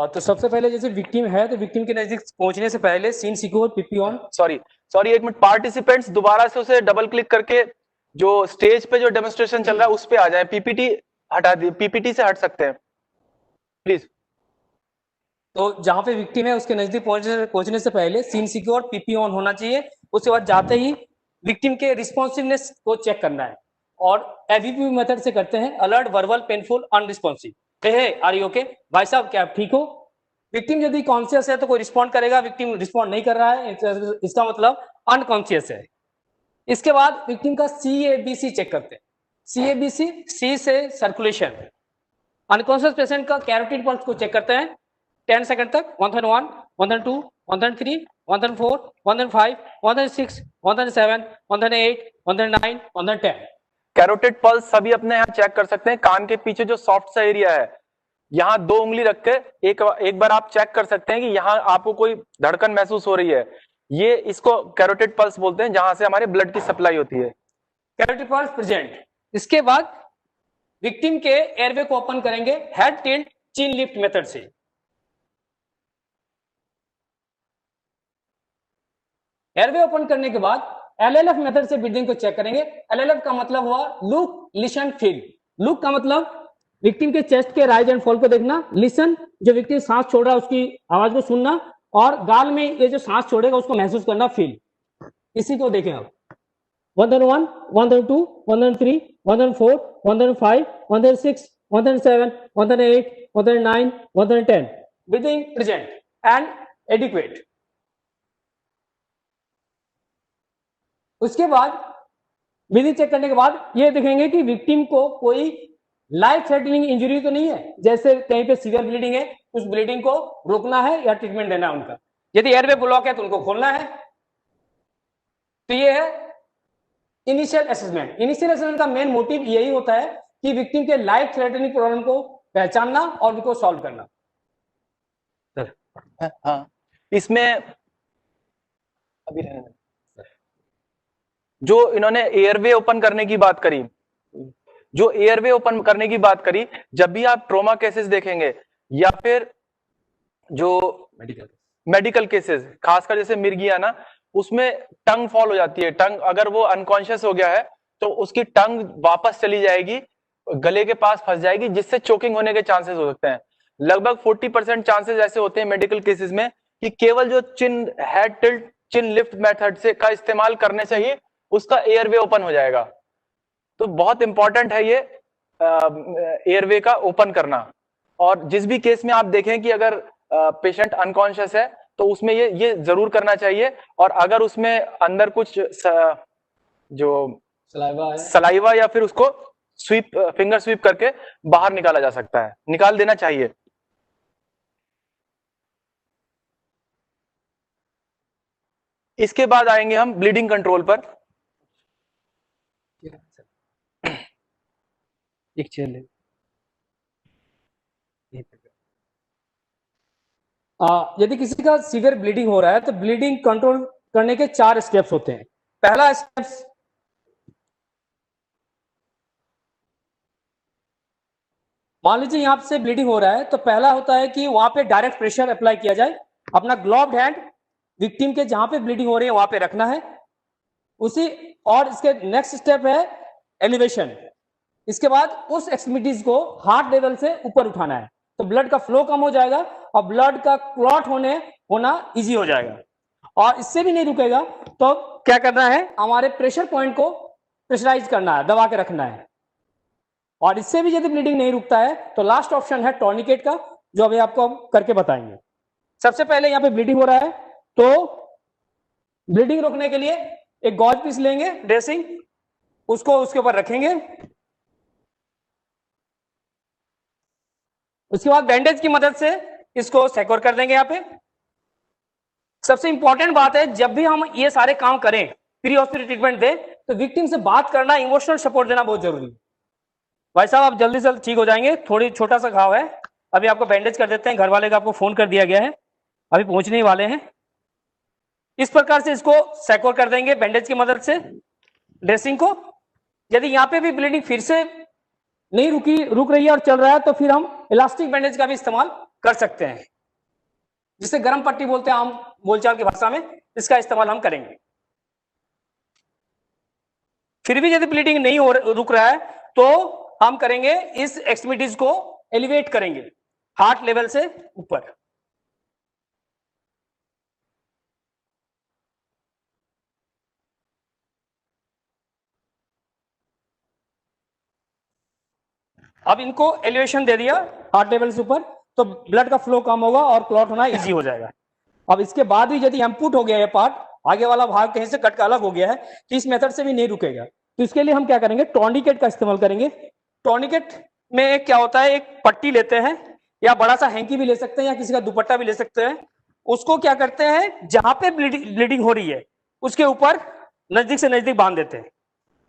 तो सबसे पहले जैसे विक्टिम है तो विक्टिम के नजदीक पहुंचने से पहले scene secure PPE on. Sorry एक मिनट, पार्टिसिपेंट्स दोबारा से उसे डबल क्लिक करके जो स्टेज पे जो डेमोन्स्ट्रेशन चल रहा है उस पे आ जाए। पीपीटी हटा दी, पीपीटी से हट सकते हैं प्लीज। तो जहां पे विक्टिम है उसके नजदीक पहुंचने से पहले सीन सिक्योर पीपी ऑन होना चाहिए। उसके बाद जाते ही विक्टिम के रिस्पॉन्सिवनेस को चेक करना है, और एबीपी मेथड से करते हैं, alert, verbal, painful, unresponsive. Hey are you okay, भाई साहब क्या आप ठीक हो? विक्टिम यदि कॉन्शियस है तो कोई रिस्पॉन्ड करेगा, विक्टिम रिस्पॉन्ड नहीं कर रहा है इसका मतलब अनकॉन्शियस है। इसके बाद विक्टिम का CABC चेक करते हैं। CABC, सी से सर्कुलेशन। अनकॉन्शियस पेशेंट का कैरोटिड पल्स को चेक करते हैं 10 सेकंड तक, 101, 102, 103, 104, 105, 106, 107, 108, 109, 110। कैरोटिड पल्स सभी अपने यहाँ चेक कर सकते हैं। कान के पीछे जो सॉफ्ट सा एरिया है, यहाँ 2 उंगली रख के एक बार आप चेक कर सकते हैं कि यहाँ आपको कोई धड़कन महसूस हो रही है। ये इसको कैरोटिड पल्स बोलते हैं, जहां से हमारे ब्लड की सप्लाई होती है। Carotid pulse present. इसके बाद विक्टिम के एयरवे को ओपन करेंगे हेड टिल्ट चिन लिफ्ट मेथड से। एयरवे ओपन करने के बाद एलएलएफ मेथड से ब्रीदिंग को चेक करेंगे। एलएलएफ का मतलब हुआ लुक, लिसन, फील। लुक का मतलब विक्टिम के चेस्ट के राइज एंड फॉल को देखना। लिसन, जो विक्टिम सांस छोड़ रहा है उसकी आवाज को सुनना, और गाल में ये जो सांस छोड़ेगा उसको महसूस करना, फील। इसी को देखें आप। 101, 102, 103, 104, 105, 106, 107, 108, 109, 110. Breathing present and adequate. उसके बाद ब्रीदिंग चेक करने के बाद ये देखेंगे कि विक्टिम को कोई लाइफ थ्रेटनिंग इंजरी तो नहीं है, जैसे कहीं पे सीवियर ब्लीडिंग है, उस ब्लीडिंग को रोकना है या ट्रीटमेंट देना है उनका। यदि एयरवे ब्लॉक है तो उनको खोलना है। तो ये है इनिशियल असेसमेंट। इनिशियल असेसमेंट का मेन मोटिव यही होता है कि विक्टिम के लाइफ थ्रेटनिंग प्रॉब्लम को पहचानना और उनको सॉल्व करना। हाँ, इसमें अभी जो इन्होंने एयरवे ओपन करने की बात करी, जब भी आप ट्रोमा केसेस देखेंगे या फिर जो मेडिकल केसेस, खासकर जैसे मिर्गिया ना, उसमें टंग फॉल हो जाती है। टंग अगर वो अनकॉन्शियस हो गया है तो उसकी टंग वापस चली जाएगी, गले के पास फंस जाएगी, जिससे चोकिंग होने के चांसेस हो सकते हैं। लगभग 40% चांसेस ऐसे होते हैं मेडिकल केसेस में कि केवल जो चिन हेड टिल्ट, चिन लिफ्ट मेथड से का इस्तेमाल करने से ही उसका एयरवे ओपन हो जाएगा। तो बहुत इंपॉर्टेंट है ये एयरवे का ओपन करना। और जिस भी केस में आप देखें कि अगर पेशेंट अनकॉन्शियस है तो उसमें ये जरूर करना चाहिए। और अगर उसमें अंदर कुछ जो सलाइवा या फिर उसको स्वीप, फिंगर स्वीप करके बाहर निकाला जा सकता है, निकाल देना चाहिए। इसके बाद आएंगे हम ब्लीडिंग कंट्रोल पर। एक चेयर ले। यदि किसी का सीवियर ब्लीडिंग हो रहा है तो ब्लीडिंग कंट्रोल करने के 4 स्टेप्स होते हैं। पहला स्टेप्स, मान लीजिए यहां से ब्लीडिंग हो रहा है तो पहला होता है कि वहां पे डायरेक्ट प्रेशर अप्लाई किया जाए। अपना ग्लोव्ड हैंड विक्टिम के जहां पे ब्लीडिंग हो रही है वहां पे रखना है उसी। और इसके नेक्स्ट स्टेप है एलिवेशन। इसके बाद उस एक्सट्रीमिटीज को हार्ट लेवल से ऊपर उठाना है, तो ब्लड का फ्लो कम हो जाएगा और ब्लड का क्लॉट होना इजी हो जाएगा। और इससे भी नहीं रुकेगा तो क्या करना है, हमारे प्रेशर पॉइंट को प्रेशराइज करना है, दबा के रखना है। और इससे भी यदि ब्लीडिंग नहीं रुकता है तो लास्ट ऑप्शन है टॉर्निकेट का, जो अभी आपको हम करके बताएंगे। सबसे पहले यहाँ पे ब्लीडिंग हो रहा है तो ब्लीडिंग रोकने के लिए एक गॉज पीस लेंगे, ड्रेसिंग, उसको उसके ऊपर रखेंगे। उसके बाद बैंडेज की मदद से इसको सिक्योर कर देंगे। यहाँ पे सबसे इंपॉर्टेंट बात है, जब भी हम ये सारे काम करें, प्री हॉस्पिटल ट्रीटमेंट दें, तो विक्टिम से बात करना, इमोशनल सपोर्ट देना बहुत जरूरी है। भाई साहब आप जल्दी से जल्द ठीक हो जाएंगे, थोड़ी छोटा सा घाव है, अभी आपको बैंडेज कर देते हैं। घर वाले का आपको फोन कर दिया गया है, अभी पहुंचने ही वाले हैं। इस प्रकार से इसको सिक्योर कर देंगे बैंडेज की मदद से ड्रेसिंग को। यदि यहाँ पे भी ब्लीडिंग फिर से नहीं रुक रही है और चल रहा है तो फिर हम इलास्टिक बैंडेज का भी इस्तेमाल कर सकते हैं, जिसे गर्म पट्टी बोलते हैं आम बोलचाल की भाषा में, इसका इस्तेमाल हम करेंगे। फिर भी यदि ब्लीडिंग नहीं रुक रहा है तो हम करेंगे इस एक्सट्रीमिटीज को एलिवेट करेंगे हार्ट लेवल से ऊपर। अब इनको एलिवेशन दे दिया हार्ट लेवल से ऊपर तो ब्लड का फ्लो कम होगा और क्लॉट होना इजी हो जाएगा। अब इसके बाद भी यदि एम्पूट हो गया है पार्ट, आगे वाला भाग कहीं से कट का अलग हो गया है, तो इस मेथड से भी नहीं रुकेगा। तो इसके लिए हम क्या करेंगे, टॉर्निकेट का इस्तेमाल करेंगे। टॉर्निकेट में क्या होता है, एक पट्टी लेते हैं या बड़ा सा हैंकी भी ले सकते हैं या किसी का दुपट्टा भी ले सकते हैं। उसको क्या करते हैं, जहां पे ब्लीडिंग हो रही है उसके ऊपर नजदीक से नजदीक बांध देते हैं।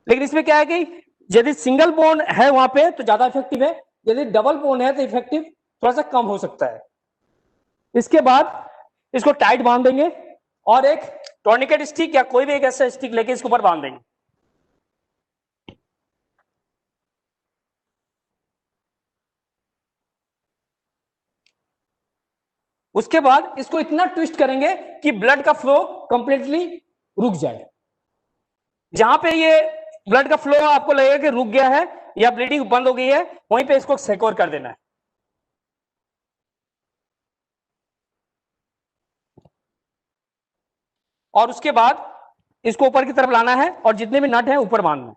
लेकिन इसमें क्या है कि यदि सिंगल बोन है वहां पे तो ज्यादा इफेक्टिव है, यदि डबल बोन है तो इफेक्टिव थोड़ा सा कम हो सकता है। इसके बाद इसको टाइट बांध देंगे और एक टॉर्निकेट स्टिक या कोई भी एक ऐसा स्टिक लेके इसके ऊपर बांध देंगे। उसके बाद इसको इतना ट्विस्ट करेंगे कि ब्लड का फ्लो कंप्लीटली रुक जाए। जहां पे ये ब्लड का फ्लो आपको लगेगा कि रुक गया है या ब्लीडिंग बंद हो गई है, वहीं पे इसको सिक्योर कर देना है। और उसके बाद इसको ऊपर की तरफ लाना है और जितने भी नट हैं ऊपर बांधना है।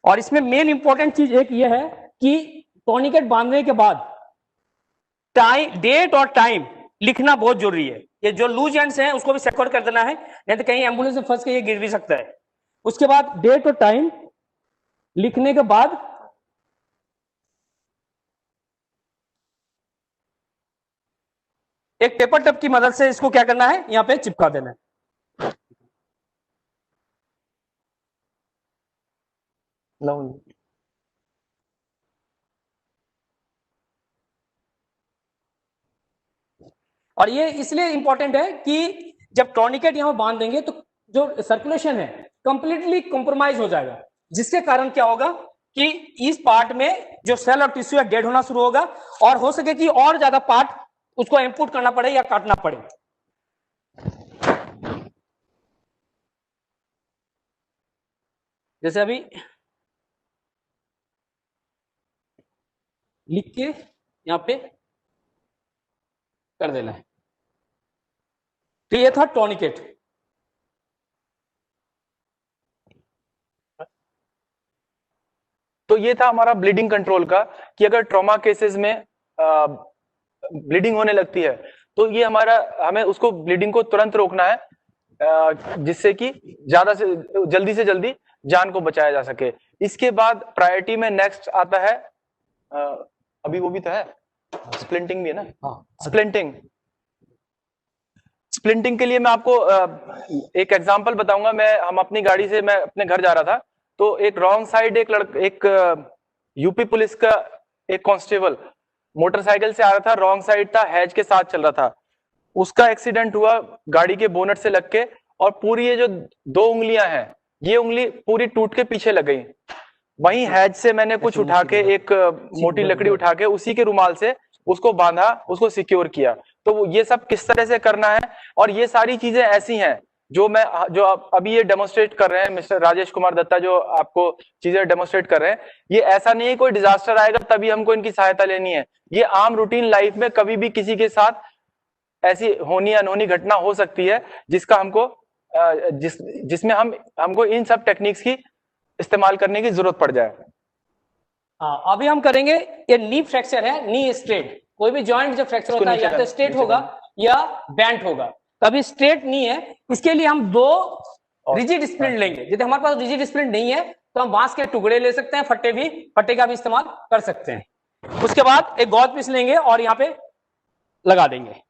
और इसमें मेन इंपॉर्टेंट चीज एक ये है कि टॉर्निकेट बांधने के बाद टाइम, डेट और टाइम लिखना बहुत जरूरी है। ये जो लूज एंड्स हैं उसको भी सिक्योर कर देना है, नहीं तो कहीं एम्बुलेंस में फंस के ये गिर भी सकता है। उसके बाद डेट और टाइम लिखने के बाद एक पेपर टप की मदद से इसको क्या करना है, यहां पे चिपका देना है। और ये इसलिए इंपॉर्टेंट है कि जब टॉर्निकेट यहां बांध देंगे तो जो सर्कुलेशन है कंप्लीटली कॉम्प्रोमाइज हो जाएगा, जिसके कारण क्या होगा कि इस पार्ट में जो सेल और टिश्यू है डेड होना शुरू होगा और हो सके कि और ज्यादा पार्ट उसको इनपुट करना पड़े या काटना पड़े। जैसे अभी लिख के यहां पे कर देना है। तो ये था टॉर्निकेट। तो ये था हमारा ब्लीडिंग कंट्रोल का, कि अगर ट्रॉमा केसेस में ब्लीडिंग होने लगती है तो ये हमारा, हमें उसको ब्लीडिंग को तुरंत रोकना है, जिससे कि ज्यादा से जल्दी जान को बचाया जा सके। इसके बाद प्रायोरिटी में नेक्स्ट आता है, अभी वो भी तो है, स्प्लिंटिंग भी है ना। स्प्लिंटिंग के लिए मैं आपको एक एग्जांपल बताऊंगा। हम अपनी गाड़ी से, मैं अपने घर जा रहा था, तो एक रॉन्ग साइड एक यूपी पुलिस का एक कांस्टेबल मोटरसाइकिल से आ रहा था, रॉन्ग साइड था, हैज के साथ चल रहा था। उसका एक्सीडेंट हुआ गाड़ी के बोनट से लग के, और पूरी ये जो 2 उंगलियां हैं, ये उंगली पूरी टूट के पीछे लग गई। वहीं हैज से मैंने कुछ उठा के, एक मोटी लकड़ी उठा के उसी के रुमाल से उसको बांधा, उसको सिक्योर किया। तो ये सब किस तरह से करना है, और ये सारी चीजें ऐसी हैं जो अभी ये डेमोन्स्ट्रेट कर रहे हैं मिस्टर राजेश कुमार दत्ता, जो आपको चीजें डेमोन्स्ट्रेट कर रहे हैं। ये ऐसा नहीं है कोई डिजास्टर आएगा तभी हमको इनकी सहायता लेनी है। ये आम रूटीन लाइफ में कभी भी किसी के साथ ऐसी होनी अनहोनी घटना हो सकती है, जिसका हमको जिसमें हमको इन सब टेक्निक्स की इस्तेमाल करने की जरूरत पड़ जाए। हाँ, अभी हम करेंगे, ये नी फ्रैक्चर है, नी स्ट्रेट। कोई भी जॉइंट जब फ्रैक्चर होता है या तो स्ट्रेट होगा या बेंट होगा, कभी स्ट्रेट नी है। इसके लिए हम 2 रिजिड स्प्लिंट लेंगे। यदि हमारे पास रिजिड स्प्लिंट नहीं है तो हम बांस के टुकड़े ले सकते हैं, फट्टे का भी इस्तेमाल कर सकते हैं। उसके बाद एक गॉज पीस लेंगे और यहाँ पे लगा देंगे।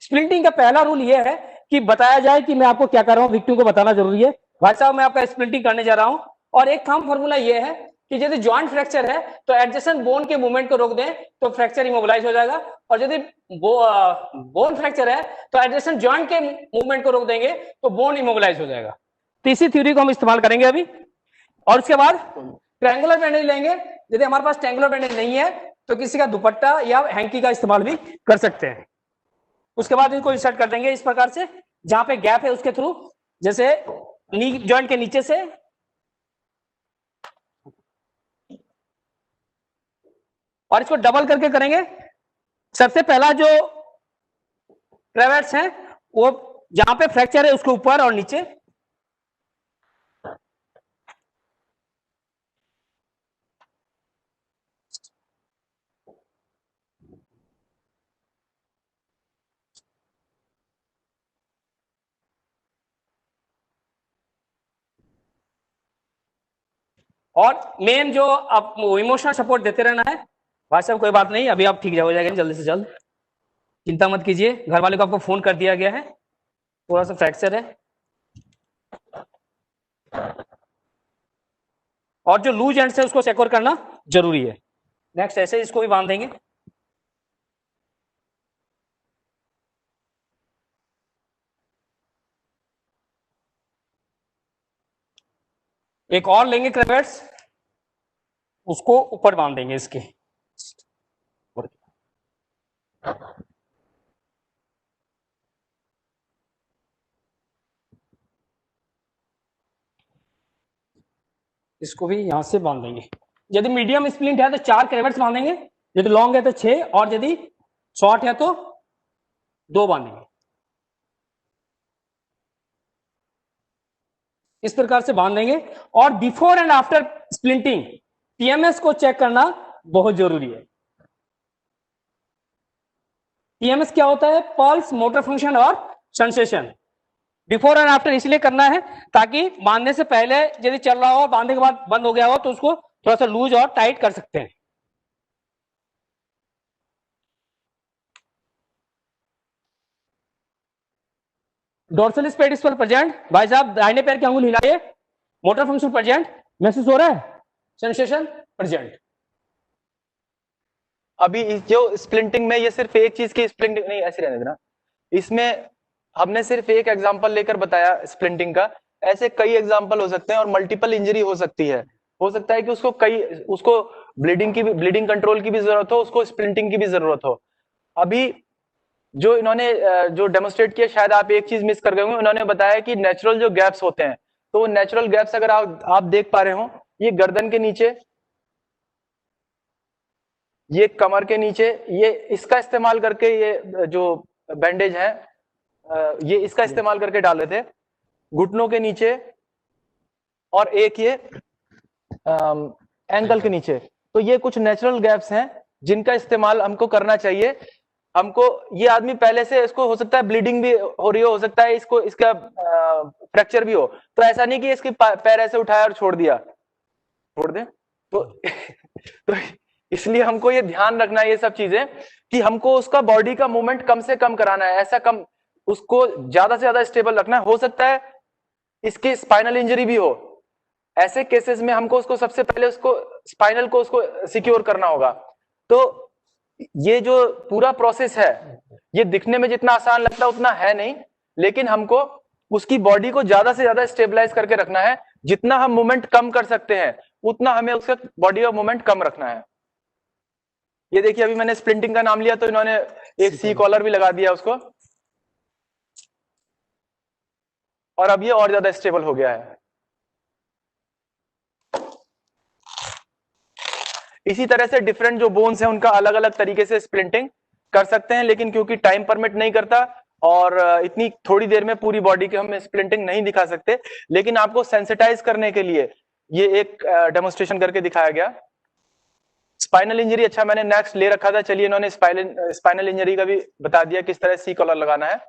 स्प्लिंटिंग का पहला रूल ये है कि बताया जाए कि मैं आपको क्या कर रहा हूं, विक्टिम को बताना जरूरी है। भाई साहब, मैं आपका स्प्लिंटिंग करने जा रहा हूं। और एक थंब फॉर्मूला ये है कि यदि जॉइंट फ्रैक्चर है तो एडजेसेंट बोन के मूवमेंट को रोक दें तो फ्रैक्चर इमोबिलाइज हो जाएगा, और यदि बोन फ्रैक्चर है तो एडजेसेंट जॉइंट के मूवमेंट को रोक देंगे तो बोन इमोबिलाइज हो जाएगा। तो इसी थ्योरी को हम इस्तेमाल करेंगे अभी। और उसके बाद ट्रायंगुलर बैंडेज लेंगे। यदि हमारे पास ट्रायंगुलर बैंडेज नहीं है तो किसी का दुपट्टा या हैंकी का इस्तेमाल भी कर सकते हैं। उसके बाद इनको इंसर्ट कर देंगे इस प्रकार से, जहां पे गैप है उसके थ्रू, जैसे नी जॉइंट के नीचे से, और इसको डबल करके करेंगे। सबसे पहला जो क्रेवेट्स है वो जहां पे फ्रैक्चर है उसके ऊपर और नीचे, और मेन जो आप इमोशनल सपोर्ट देते रहना है। भाई साहब, कोई बात नहीं, अभी आप ठीक हो जाएगा जल्दी से जल्द, चिंता मत कीजिए। घर वाले को आपको फोन कर दिया गया है, थोड़ा सा फ्रैक्चर है। और जो लूज एंड है उसको सिक्योर करना जरूरी है। नेक्स्ट ऐसे इसको भी बांध देंगे। एक और लेंगे क्रेवेट्स, उसको ऊपर बांध देंगे इसके। इसको भी यहां से बांध देंगे। यदि मीडियम स्प्लिंट है तो 4 क्रेवेट्स बांधेंगे, यदि लॉन्ग है तो 6, और यदि शॉर्ट है तो 2 बांधेंगे। इस प्रकार से बांध देंगे। और before and after splinting TMS को चेक करना बहुत जरूरी है। टीएमएस क्या होता है? पल्स, मोटर फंक्शन और सेंसेशन। बिफोर एंड आफ्टर इसलिए करना है ताकि बांधने से पहले यदि चल रहा हो, बांधने के बाद बंद हो गया हो, तो उसको थोड़ा सा लूज और टाइट कर सकते हैं। डोर्सलिस पेडिस पर प्रेजेंट। भाई साहब दाहिने पैर की अंगुल हिलाइए। मोटर फंक्शन प्रेजेंट, महसूस हो रहा है? Sensation present. अभी जो स्प्लिंटिंग में ये सिर्फ एक चीज की स्प्लिंटिंग नहीं, ऐसे रहने देना। इसमें हमने सिर्फ एक एग्जांपल लेकर बताया स्प्लिंटिंग का, ऐसे कई एग्जांपल हो सकते हैं और मल्टीपल इंजरी हो सकती है। हो सकता है कि उसको ब्लीडिंग कंट्रोल की भी जरूरत हो, उसको स्प्लिंटिंग की भी जरूरत हो। अभी जो इन्होंने जो डेमोस्ट्रेट किया, शायद आप एक चीज मिस कर गए होंगे। उन्होंने बताया कि नेचुरल जो गैप्स होते हैं, तो वो नेचुरल गैप्स अगर आप देख पा रहे हो, ये गर्दन के नीचे, ये कमर के नीचे, ये इसका इस्तेमाल करके, ये जो बैंडेज है ये इसका इस्तेमाल करके डाले थे। घुटनों के नीचे और एक ये एंकल के नीचे। तो ये कुछ नेचुरल गैप्स हैं जिनका इस्तेमाल हमको करना चाहिए। हमको, ये आदमी पहले से, इसको हो सकता है ब्लीडिंग भी हो रही हो सकता है इसका फ्रैक्चर भी हो। तो ऐसा नहीं कि इसकी पैर ऐसे उठाया और छोड़ दिया, छोड़ दे तो इसलिए हमको ये ध्यान रखना है ये सब चीजें, कि हमको उसका बॉडी का मूवमेंट कम से कम कराना है। ऐसा कम, उसको ज्यादा से ज्यादा स्टेबल रखना है। हो सकता है इसकी स्पाइनल इंजरी भी हो, ऐसे केसेस में हमको उसको सबसे पहले उसको स्पाइनल को उसको सिक्योर करना होगा। तो ये जो पूरा प्रोसेस है, ये दिखने में जितना आसान लगता है उतना है नहीं, लेकिन हमको उसकी बॉडी को ज्यादा से ज्यादा स्टेबलाइज करके रखना है। जितना हम मूवमेंट कम कर सकते हैं उतना हमें उसका बॉडी का मूवमेंट कम रखना है। ये देखिए, अभी मैंने स्प्लिंटिंग का नाम लिया तो इन्होंने एक सी कॉलर भी लगा दिया उसको, और अब ये और ज्यादा स्टेबल हो गया है। इसी तरह से डिफरेंट जो बोन्स हैं उनका अलग अलग तरीके से स्प्लिंटिंग कर सकते हैं, लेकिन क्योंकि टाइम परमिट नहीं करता और इतनी थोड़ी देर में पूरी बॉडी की हम स्प्लिंटिंग नहीं दिखा सकते, लेकिन आपको सेंसिटाइज करने के लिए ये एक डेमोन्स्ट्रेशन करके दिखाया गया। स्पाइनल इंजरी, अच्छा मैंने नेक्स्ट ले रखा था, चलिए इन्होंने स्पाइनल इंजरी का भी बता दिया किस तरह सी कॉलर लगाना है।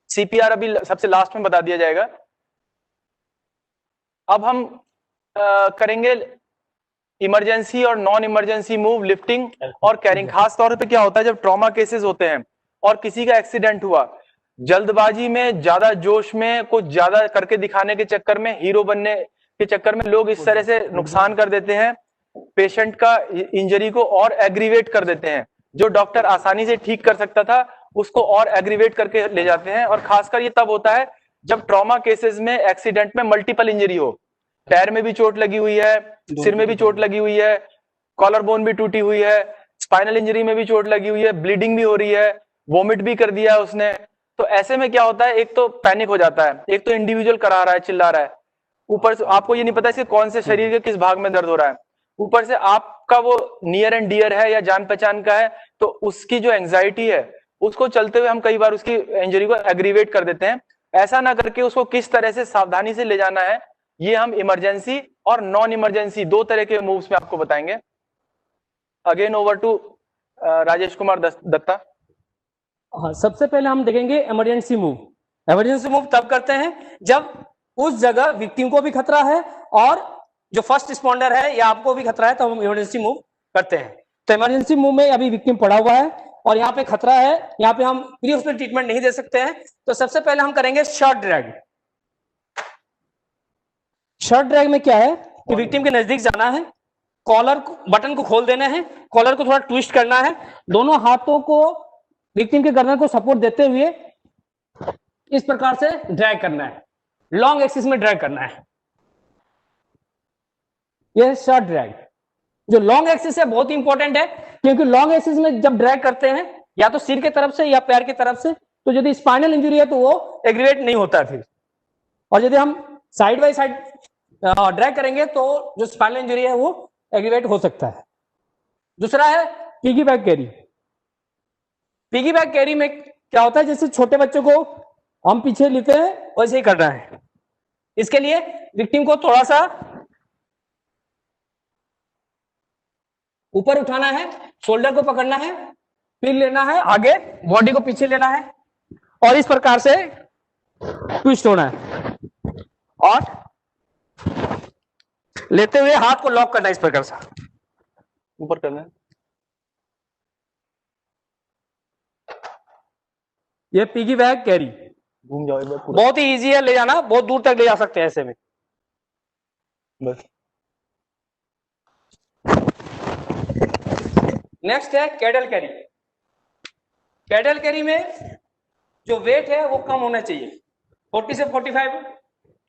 सीपीआर अभी सबसे लास्ट में बता दिया जाएगा। अब हम करेंगे इमरजेंसी और नॉन इमरजेंसी मूव, लिफ्टिंग और कैरिंग। खास तौर पे क्या होता है जब ट्रॉमा केसेस होते हैं और किसी का एक्सीडेंट हुआ, जल्दबाजी में, ज्यादा जोश में, कुछ ज्यादा करके दिखाने के चक्कर में, हीरो बनने के चक्कर में लोग इस तरह से नुकसान कर देते हैं, पेशेंट का इंजरी को और एग्रीवेट कर देते हैं। जो डॉक्टर आसानी से ठीक कर सकता था उसको और एग्रीवेट करके ले जाते हैं। और खासकर ये तब होता है जब ट्रॉमा केसेस में, एक्सीडेंट में मल्टीपल इंजरी हो, पैर में भी चोट लगी हुई है, सिर में भी चोट लगी हुई है, कॉलर बोन भी टूटी हुई है, स्पाइनल इंजरी में भी चोट लगी हुई है, ब्लीडिंग भी हो रही है, वोमिट भी कर दिया उसने। तो ऐसे में क्या होता है, एक तो पैनिक हो जाता है, एक तो इंडिविजुअल करा रहा है, चिल्ला रहा है, ऊपर से आपको ये नहीं पता इसके कौन से शरीर के किस भाग में दर्द हो रहा है, ऊपर से आपका वो नियर एंड डियर है या जान पहचान का है, तो उसकी जो एंजाइटी है उसको चलते हुए हम कई बार उसकी इंजरी को एग्रीवेट कर देते हैं। ऐसा ना करके उसको किस तरह से सावधानी से ले जाना है, ये हम इमरजेंसी और नॉन इमरजेंसी दो तरह के मूव्स में आपको बताएंगे। Again over to Rajesh Kumar Datta. हाँ, सबसे पहले हम देखेंगे इमरजेंसी मूव। इमरजेंसी मूव तब करते हैं जब उस जगह विक्टिम को भी खतरा है और जो फर्स्ट रिस्पॉन्डर है या आपको भी खतरा है, तो हम इमरजेंसी मूव करते हैं। तो इमरजेंसी मूव में अभी विक्टिम पड़ा हुआ है और यहाँ पे खतरा है, यहाँ पे हम प्री हॉस्पिटल ट्रीटमेंट नहीं दे सकते हैं। तो सबसे पहले हम करेंगे शॉर्ट ड्रैग। शॉर्ट ड्रैग में क्या है कि विक्टिम के नजदीक जाना है, कॉलर बटन को खोल देना है, कॉलर को थोड़ा ट्विस्ट करना है, दोनों हाथों को विक्टिम के गर्दन को सपोर्ट देते हुए इस प्रकार से ड्रैग करना है, लॉन्ग एक्सिस में ड्रैग करना है। यह शॉर्ट ड्रैग। जो लॉन्ग एक्सिस है बहुत इंपॉर्टेंट है, क्योंकि लॉन्ग एक्सिस में जब ड्रैग करते हैं या तो सिर की तरफ से या पैर की तरफ से, तो यदि स्पाइनल इंजरी है तो वो एग्रीवेट नहीं होता फिर। और यदि हम साइड बाय साइड ड्रैग करेंगे तो जो स्पाइनल इंजरी है वो एग्रीवेट हो सकता है। दूसरा है piggy back carry. Piggy back carry में क्या होता है, जैसे छोटे बच्चों को हम पीछे लेते हैं वैसे ही करना है। इसके लिए विक्टिम को थोड़ा सा ऊपर उठाना है, शोल्डर को पकड़ना है, फिर लेना है आगे, बॉडी को पीछे लेना है और इस प्रकार से ट्विस्ट होना है और लेते हुए हाथ को लॉक करना है इस प्रकार से ऊपर करना है। ये पिगी बैक कैरी घूम जाओ एक बार पूरा, बहुत ही इजी है ले जाना, बहुत दूर तक ले जा सकते हैं ऐसे में। बस। नेक्स्ट है कैडल कैरी। कैडल कैरी में जो वेट है वो कम होना चाहिए, 40 से 45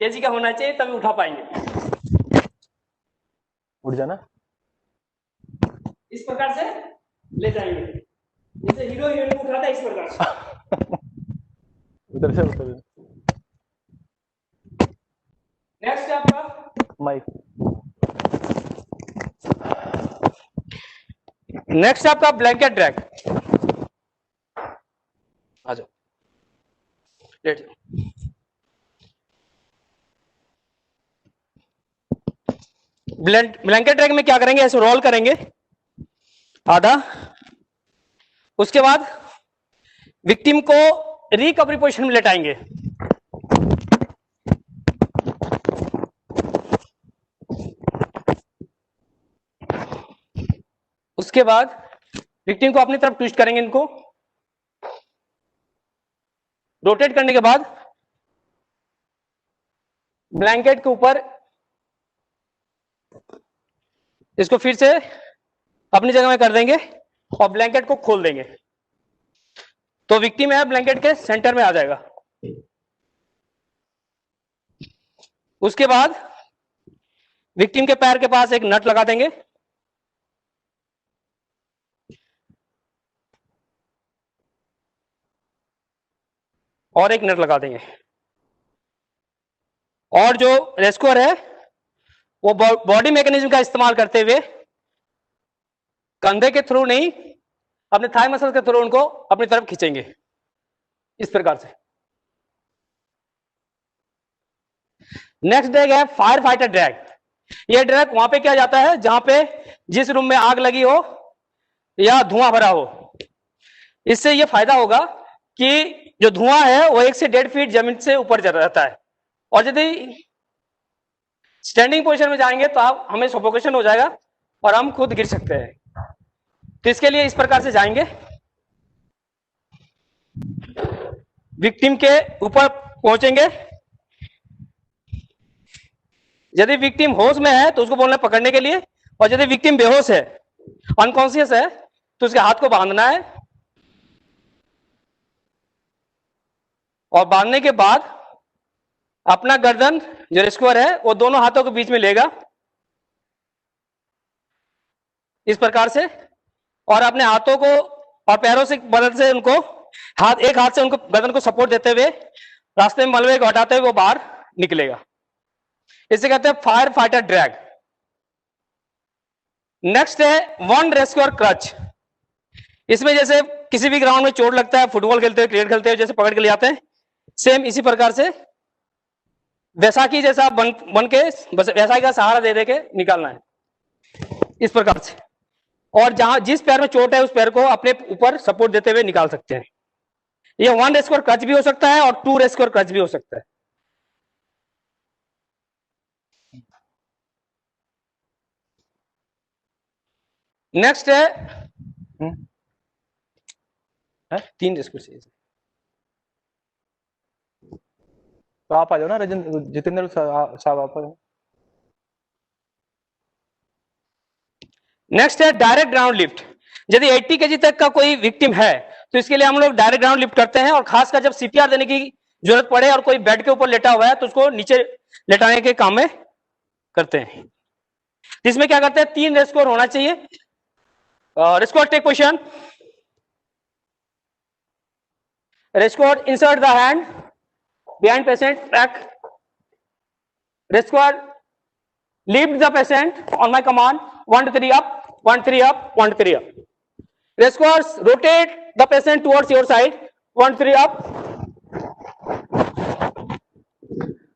केजी का होना चाहिए, तभी उठा पाएंगे। उठ जाना, इस प्रकार से ले जाएंगे, जैसे हीरो हीरोइन को उठाता है इस प्रकार से। उधर से उधर। नेक्स्ट है आपका माइक। नेक्स्ट आपका ब्लैंकेट ड्रैग। आ जाओ, लेट जाओ। ब्लैंकेट ड्रैग में क्या करेंगे, ऐसे रोल करेंगे आधा, उसके बाद विक्टिम को रिकवरी पोजीशन में लेटाएंगे। उसके बाद विक्टिम को अपनी तरफ ट्विस्ट करेंगे, इनको रोटेट करने के बाद ब्लैंकेट के ऊपर इसको फिर से अपनी जगह में कर देंगे और ब्लैंकेट को खोल देंगे, तो विक्टिम है ब्लैंकेट के सेंटर में आ जाएगा। उसके बाद विक्टिम के पैर के पास एक नट लगा देंगे और एक नट लगा देंगे, और जो रेस्क्यूअर है वो बॉडी मैकेनिज्म का इस्तेमाल करते हुए कंधे के थ्रू नहीं, अपने थाई मसल के थ्रू उनको अपनी तरफ खींचेंगे इस प्रकार से। नेक्स्ट ड्रैग है फायर फाइटर ड्रैग। ये ड्रैग वहां पे किया जाता है जहां पे जिस रूम में आग लगी हो या धुआं भरा हो। इससे ये फायदा होगा कि जो धुआं है वो 1 से 1.5 फीट जमीन से ऊपर रहता है, और यदि स्टैंडिंग पोजीशन में जाएंगे तो आप हमें सफोकेशन हो जाएगा और हम खुद गिर सकते हैं। तो इसके लिए इस प्रकार से जाएंगे, विक्टिम के ऊपर पहुंचेंगे। यदि विक्टिम होश में है तो उसको बोलना है पकड़ने के लिए, और यदि विक्टिम बेहोश है, अनकॉन्शियस है, तो उसके हाथ को बांधना है और बांधने के बाद अपना गर्दन जो रेस्क्यूअर है वो दोनों हाथों के बीच में लेगा इस प्रकार से, और अपने हाथों को और पैरों से मदद से उनको एक हाथ से उनको गर्दन को सपोर्ट देते हुए रास्ते में मलबे को हटाते हुए वो बाहर निकलेगा। इसे कहते हैं फायर फाइटर ड्रैग। नेक्स्ट है वन रेस्क्यूअर क्रच। इसमें जैसे किसी भी ग्राउंड में चोट लगता है, फुटबॉल खेलते हुए, क्रिकेट खेलते हुए जैसे पकड़ के ले जाते हैं, सेम इसी प्रकार से वैसाखी जैसा बन के वैसाखी का सहारा दे के निकालना है इस प्रकार से, और जहां जिस पैर में चोट है उस पैर को अपने ऊपर सपोर्ट देते हुए निकाल सकते हैं। ये 1 रेस्क्यूअर क्रच भी हो सकता है और 2 रेस्क्यूअर क्रच भी हो सकता है। नेक्स्ट है 3 रेस्क्यू चाहिए। तो आप आ जाओ ना जितेंद्र साहब आप आ जाओ। नेक्स्ट है डायरेक्ट ग्राउंड लिफ्ट। यदि 80 केजी तक का कोई विक्टिम है तो इसके लिए हम लोग डायरेक्ट ग्राउंड लिफ्ट करते हैं, और खासकर जब सीपीआर देने की जरूरत पड़े और कोई बेड के ऊपर लेटा हुआ है तो उसको नीचे लेटाने के काम में करते हैं। इसमें क्या करते हैं, 3 रेस्क्यूअर होना चाहिए। Rescuer take position, rescuer insert the hand behind patient back, rescuer lift the patient on my command, 1 2 3 up, 1 3 up, 1 3 up. Rescuers, rotate the patient towards your side, 1 3 up.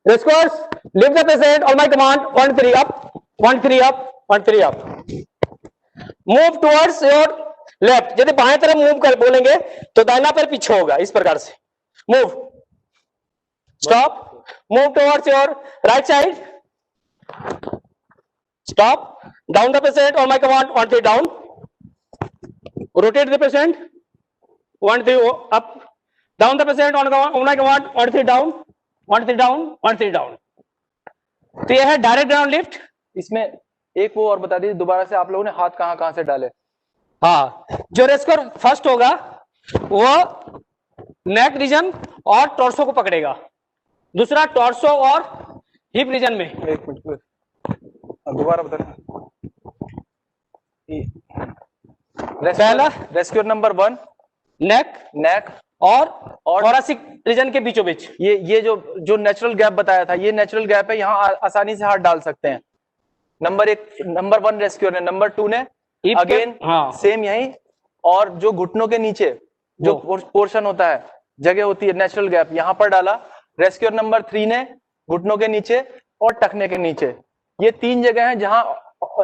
Rescuers, lift the patient on my command, 1 3 up, 1 3 up, 1 3 up. Move towards your left. यदि बाएं तरफ move कर बोलेंगे तो दाहिना पैर पीछे होगा, इस प्रकार से. Move. Stop. Move towards your right side. Stop. Down the patient on my command, 1 3 down. Rotate the patient, 1 3 up. Down the patient on my command, 1 3 down, 1 3 down, 1 3 down. तो यह है डायरेक्ट डाउन लिफ्ट. इसमें एक वो और बता दीजिए दोबारा से, आप लोगों ने हाथ कहाँ कहाँ से डाले? हाँ, जो रेस्क्यूअर फर्स्ट होगा वो नेक रीजन और टॉर्सो को पकड़ेगा, दूसरा टॉर्सो और हिप रीजन में. एक मिनट दोबारा बता. पहला रेस्क्यूअर नंबर 1 नेक और थोरैसिक रीजन के बीचों बीच. ये जो नेचुरल गैप बताया था, ये नेचुरल गैप है, यहाँ आसानी से हाथ डाल सकते हैं. नंबर 1 रेस्क्यूअर ने, नंबर 2 ने अगेन सेम यही. और जो घुटनों के नीचे जो पोर्शन होता है, जगह होती है नेचुरल गैप, यहाँ पर डाला. रेस्क्यूअर नंबर 3 ने घुटनों के नीचे और टखने के नीचे, ये 3 जगह हैं जहां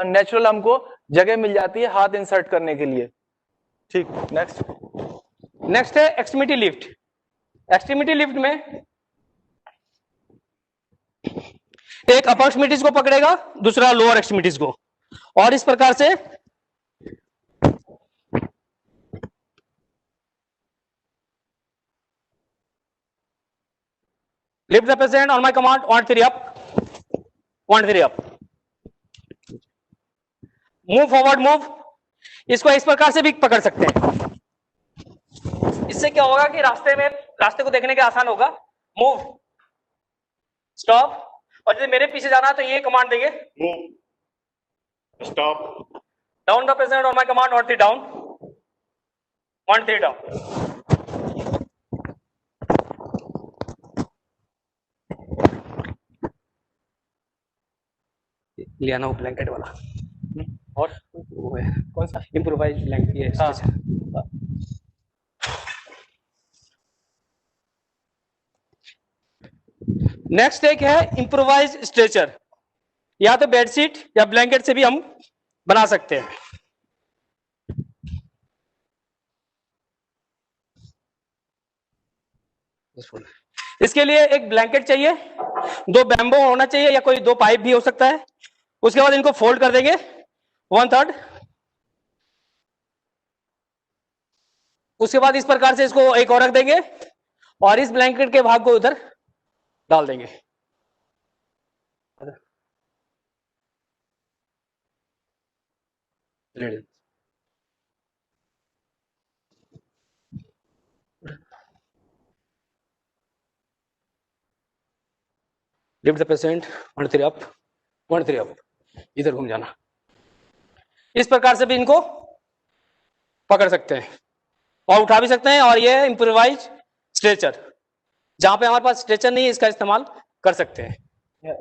नेचुरल हमको जगह मिल जाती है हाथ इंसर्ट करने के लिए. ठीक, नेक्स्ट है एक्सट्रीमिटी लिफ्ट. एक्सट्रीमिटी लिफ्ट में एक अपर एक्सट्रीमिटीज को पकड़ेगा, दूसरा लोअर एक्सट्रीमिटीज को, और इस प्रकार से lift the patient on my command, 1 3 up, 1 3 up. Move forward, move. इसको इस प्रकार से भी पकड़ सकते हैं. इससे क्या होगा कि रास्ते को देखने के आसान होगा. Move, stop. और यदि मेरे पीछे जाना है तो ये कमांड देंगे, move, stop. Down the patient on my command, 1 3 down, 1 3 down. लिया ना वो ब्लैंकेट वाला, और वो है कौन सा इम्प्रोवाइज ब्लैंकेट. ये नेक्स्ट एक है इम्प्रोवाइज स्ट्रेचर. या तो बेडशीट या ब्लैंकेट से भी हम बना सकते हैं. इसके लिए एक ब्लैंकेट चाहिए, 2 बैम्बो होना चाहिए या कोई 2 पाइप भी हो सकता है. उसके बाद इनको फोल्ड कर देंगे 1/3. उसके बाद इस प्रकार से इसको एक और रख देंगे और इस ब्लैंकेट के भाग को उधर डाल देंगे. Lift the patient, 1 3 up, 1 3 up. इधर घूम जाना. इस प्रकार से भी इनको पकड़ सकते हैं और उठा भी सकते हैं. और ये इम्प्रोवाइज स्ट्रेचर, जहां पे हमारे पास स्ट्रेचर नहीं है, इसका इस्तेमाल कर सकते हैं.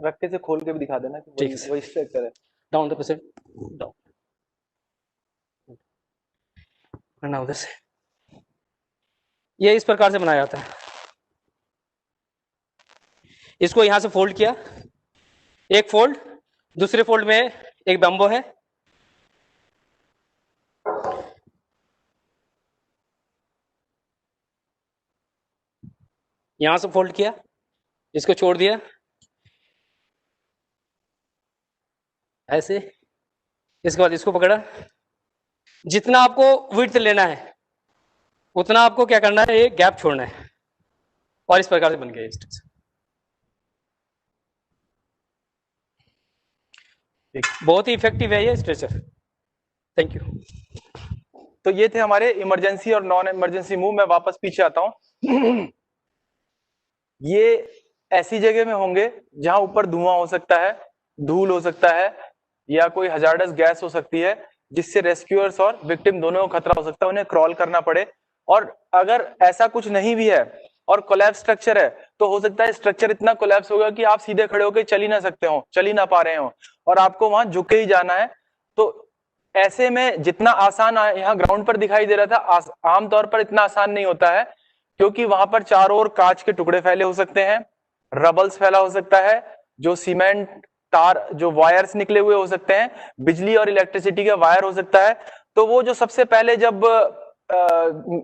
रखे से खोल के भी दिखा देना कि वही स्ट्रेचर है. डाउन द पेशेंट, डाउन करना उधर से. ये इस प्रकार से बनाया जाता है. इसको यहां से फोल्ड किया, एक फोल्ड, दूसरे फोल्ड में एक बैम्बो है, यहां से फोल्ड किया, इसको छोड़ दिया ऐसे. इसके बाद इसको पकड़ा. जितना आपको विड्थ लेना है उतना आपको क्या करना है, ये गैप छोड़ना है. और इस प्रकार से बन गया स्ट्रेचर. बहुत ही इफेक्टिव है ये स्ट्रेचर. Thank you. तो ये थे हमारे इमरजेंसी और नॉन इमरजेंसी मूव. मैं वापस पीछे आता हूं. ये ऐसी जगह में होंगे जहां ऊपर धुआं हो सकता है, धूल हो सकता है, या कोई हजार्डस गैस हो सकती है, जिससे रेस्क्यूअर्स और विक्टिम दोनों को खतरा हो सकता है, उन्हें क्रॉल करना पड़े. और अगर ऐसा कुछ नहीं भी है और कोलैप्स स्ट्रक्चर है, तो हो सकता है स्ट्रक्चर इतना कोलैप्स होगा कि आप सीधे खड़े होकर चल ही ना सकते हो, चल ही ना पा रहे हो, और आपको वहां झुके ही जाना है। तो ऐसे में जितना आसान यहाँ ग्राउंड पर दिखाई दे रहा था, आमतौर पर इतना आसान नहीं होता है, क्योंकि वहां पर चारों ओर कांच के टुकड़े फैले हो सकते हैं, रबल्स फैला हो सकता है, जो सीमेंट तार, जो वायर्स निकले हुए हो सकते हैं, बिजली और इलेक्ट्रिसिटी का वायर हो सकता है। तो वो जो सबसे पहले जब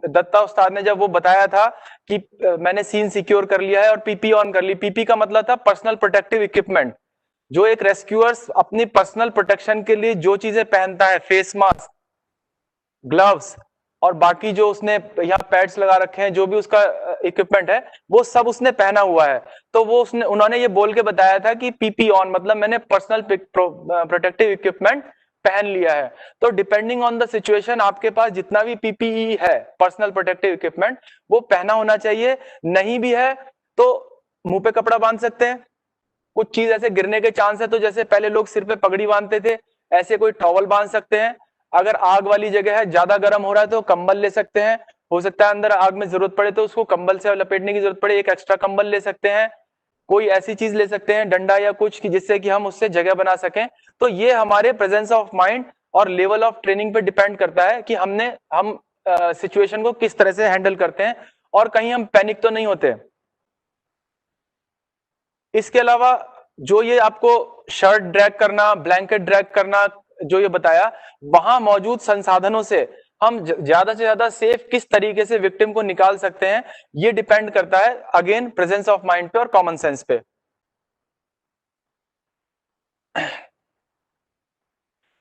दत्ता उस्ताद ने जब वो बताया था कि मैंने सीन सिक्योर कर लिया है और पीपी ऑन कर ली, पीपी का मतलब था पर्सनल प्रोटेक्टिव इक्विपमेंट, जो एक रेस्क्यूअर्स अपनी पर्सनल प्रोटेक्शन के लिए जो चीजें पहनता है, फेस मास्क, ग्लव्स और बाकी जो उसने यहाँ पैड्स लगा रखे हैं, जो भी उसका इक्विपमेंट है वो सब उसने पहना हुआ है। तो वो उन्होंने ये बोल के बताया था कि पीपी ऑन मतलब मैंने पर्सनल प्रोटेक्टिव इक्विपमेंट पहन लिया है। तो डिपेंडिंग ऑन द सिचुएशन आपके पास जितना भी पीपीई है, पर्सनल प्रोटेक्टिव इक्विपमेंट, वो पहना होना चाहिए। नहीं भी है तो मुंह पे कपड़ा बांध सकते हैं, कुछ चीज ऐसे गिरने के चांस है तो जैसे पहले लोग सिर पे पगड़ी बांधते थे, ऐसे कोई टॉवल बांध सकते हैं। अगर आग वाली जगह है, ज्यादा गर्म हो रहा है तो कंबल ले सकते हैं, हो सकता है अंदर आग में जरूरत पड़े तो उसको कंबल से लपेटने की जरूरत पड़े, एक एक्स्ट्रा कंबल ले सकते हैं, कोई ऐसी चीज ले सकते हैं, डंडा या कुछ की जिससे कि हम उससे जगह बना सकें। तो ये हमारे प्रेजेंस ऑफ माइंड और लेवल ऑफ ट्रेनिंग पे डिपेंड करता है कि हम सिचुएशन को किस तरह से हैंडल करते हैं और कहीं हम पैनिक तो नहीं होते। इसके अलावा जो ये आपको शर्ट ड्रैग करना, ब्लैंकेट ड्रैग करना जो ये बताया, वहां मौजूद संसाधनों से हम ज्यादा से ज्यादा सेफ किस तरीके से विक्टिम को निकाल सकते हैं, ये डिपेंड करता है अगेन प्रेजेंस ऑफ माइंड पे और कॉमन सेंस पे।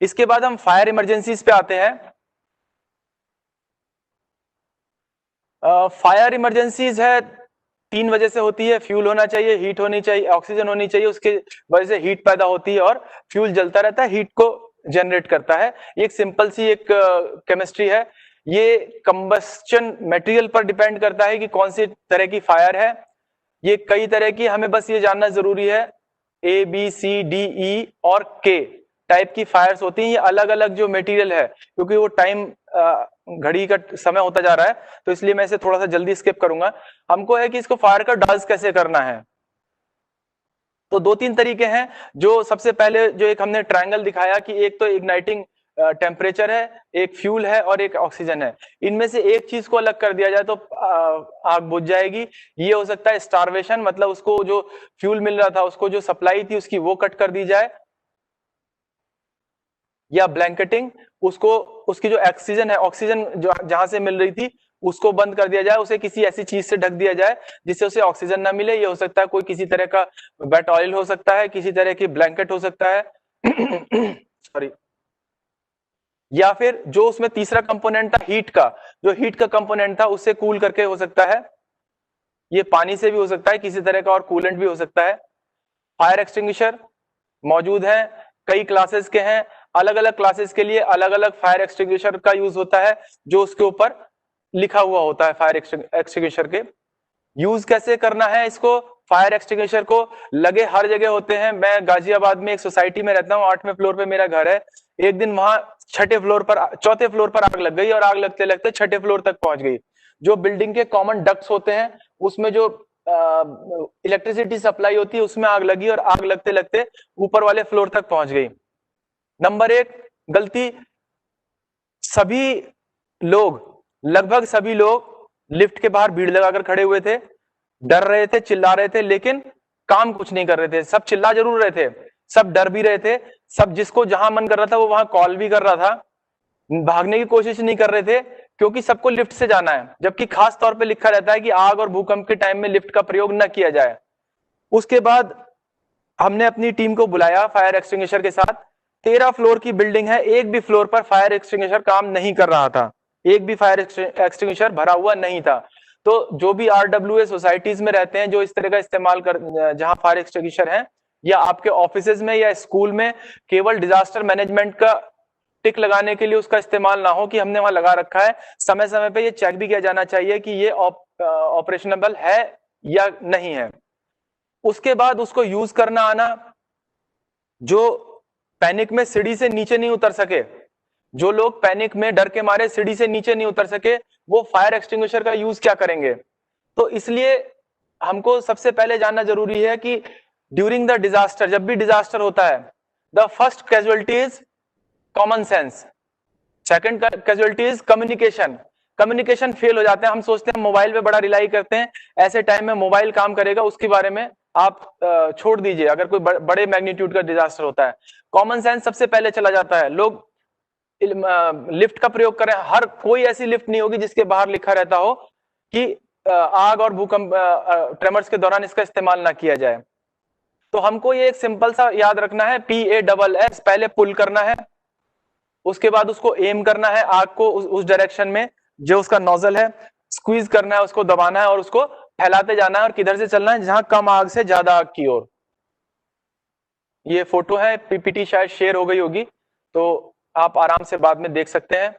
इसके बाद हम फायर इमरजेंसीज पे आते हैं। फायर इमरजेंसीज है 3 वजह से होती है, फ्यूल होना चाहिए, हीट होनी चाहिए, ऑक्सीजन होनी चाहिए, उसके वजह से हीट पैदा होती है और फ्यूल जलता रहता है, हीट को जनरेट करता है। एक सिंपल सी एक केमिस्ट्री है। ये कंबस्शन मटेरियल पर डिपेंड करता है कि कौन सी तरह की फायर है। ये कई तरह की, हमें बस ये जानना जरूरी है, A B C D E और K टाइप की फायर्स होती हैं। ये अलग अलग जो मटेरियल है, क्योंकि वो टाइम घड़ी का समय होता जा रहा है तो इसलिए मैं इसे थोड़ा सा जल्दी स्किप करूंगा। हमको है कि इसको फायर का डॉज कैसे करना है। तो 2-3 तरीके हैं। जो सबसे पहले जो एक हमने ट्रायंगल दिखाया कि एक तो इग्नाइटिंग टेम्परेचर है, एक फ्यूल है और एक ऑक्सीजन है। इनमें से एक चीज को अलग कर दिया जाए तो आग बुझ जाएगी। ये हो सकता है स्टारवेशन, मतलब उसको जो फ्यूल मिल रहा था, उसको जो सप्लाई थी उसकी वो कट कर दी जाए, या ब्लैंकेटिंग, उसको उसकी जो ऑक्सीजन है, ऑक्सीजन जो जहां से मिल रही थी उसको बंद कर दिया जाए, उसे किसी ऐसी चीज से ढक दिया जाए जिससे उसे ऑक्सीजन ना मिले। ये हो सकता है कोई किसी तरह का वेट ऑयल हो सकता है, किसी तरह की ब्लैंकेट हो सकता है सॉरी, या फिर जो उसमें तीसरा कंपोनेंट था हीट का, जो हीट का कंपोनेंट था उससे कूल करके हो सकता है। ये पानी से भी हो सकता है, किसी तरह का और कूलेंट भी हो सकता है। फायर एक्सटिंग्विशर मौजूद है, कई क्लासेस के हैं, अलग अलग क्लासेस के लिए अलग अलग फायर एक्सटिंग्विशर का यूज होता है, जो उसके ऊपर लिखा हुआ होता है फायर एक्सटिंग्विशर के। यूज कैसे करना है इसको, फायर एक्सटिंग्विशर को लगे हर जगह होते हैं। मैं गाजियाबाद में एक सोसाइटी में रहता हूँ, 8वें फ्लोर पे मेरा घर है। एक दिन वहां 6ठे फ्लोर पर, 4थे फ्लोर पर आग लग गई और आग लगते लगते 6ठे फ्लोर तक पहुंच गई। जो बिल्डिंग के कॉमन डक्ट्स होते हैं उसमें जो इलेक्ट्रिसिटी सप्लाई होती है उसमें आग लगी और आग लगते लगते ऊपर वाले फ्लोर तक पहुंच गई। नंबर 1 गलती, सभी लोग, लगभग सभी लोग लिफ्ट के बाहर भीड़ लगाकर खड़े हुए थे, डर रहे थे, चिल्ला रहे थे, लेकिन काम कुछ नहीं कर रहे थे। सब चिल्ला जरूर रहे थे, सब डर भी रहे थे, सब जिसको जहां मन कर रहा था वो वहां कॉल भी कर रहा था, भागने की कोशिश नहीं कर रहे थे क्योंकि सबको लिफ्ट से जाना है, जबकि खास तौर पे लिखा रहता है कि आग और भूकंप के टाइम में लिफ्ट का प्रयोग न किया जाए। उसके बाद हमने अपनी टीम को बुलाया फायर एक्सटिंग्विशर के साथ। 13 फ्लोर की बिल्डिंग है, एक भी फ्लोर पर फायर एक्सटिंग्विशर काम नहीं कर रहा था, एक भी फायर एक्सटिंग्विशर भरा हुआ नहीं था। तो जो भी RWA सोसाइटीज में रहते हैं जो इस तरह का इस्तेमाल कर, जहां फायर एक्सटिंग्विशर है, या आपके ऑफिसेज में या स्कूल में, केवल डिजास्टर मैनेजमेंट का टिक लगाने के लिए उसका इस्तेमाल ना हो कि हमने वहां लगा रखा है। समय समय पे ये चेक भी किया जाना चाहिए कि ये ऑपरेशनेबल है या नहीं है। उसके बाद उसको यूज करना आना। जो पैनिक में सीढ़ी से नीचे नहीं उतर सके, जो लोग पैनिक में डर के मारे सीढ़ी से नीचे नहीं उतर सके, वो फायर एक्सटिंग्विशर का यूज क्या करेंगे, तो इसलिए हमको सबसे पहले जानना जरूरी है कि ड्यूरिंग द डिजास्टर, जब भी डिजास्टर होता है, the first casualty is common sense, second casualty is communication. Communication fail हो जाते हैं, हम सोचते हैं मोबाइल पे बड़ा रिलाई करते हैं, ऐसे टाइम में मोबाइल काम करेगा, उसके बारे में आप छोड़ दीजिए अगर कोई बड़े मैग्नीट्यूड का डिजास्टर होता है। कॉमन सेंस सबसे पहले चला जाता है। लोग लिफ्ट का प्रयोग करें, हर कोई ऐसी लिफ्ट नहीं होगी जिसके बाहर लिखा रहता हो कि आग और भूकंप ट्रेमर्स के दौरान इसका इस्तेमाल ना किया जाए। तो हमको ये एक सिंपल सा याद रखना है, PASS, पहले पुल करना है, उसके बाद उसको एम करना है आग को उस डायरेक्शन में जो उसका नोजल है, स्क्वीज करना है, उसको दबाना है और उसको फैलाते जाना है और किधर से चलना है, जहां कम आग से ज्यादा आग की ओर। ये फोटो है, PPT शायद शेयर हो गई होगी तो आप आराम से बाद में देख सकते हैं।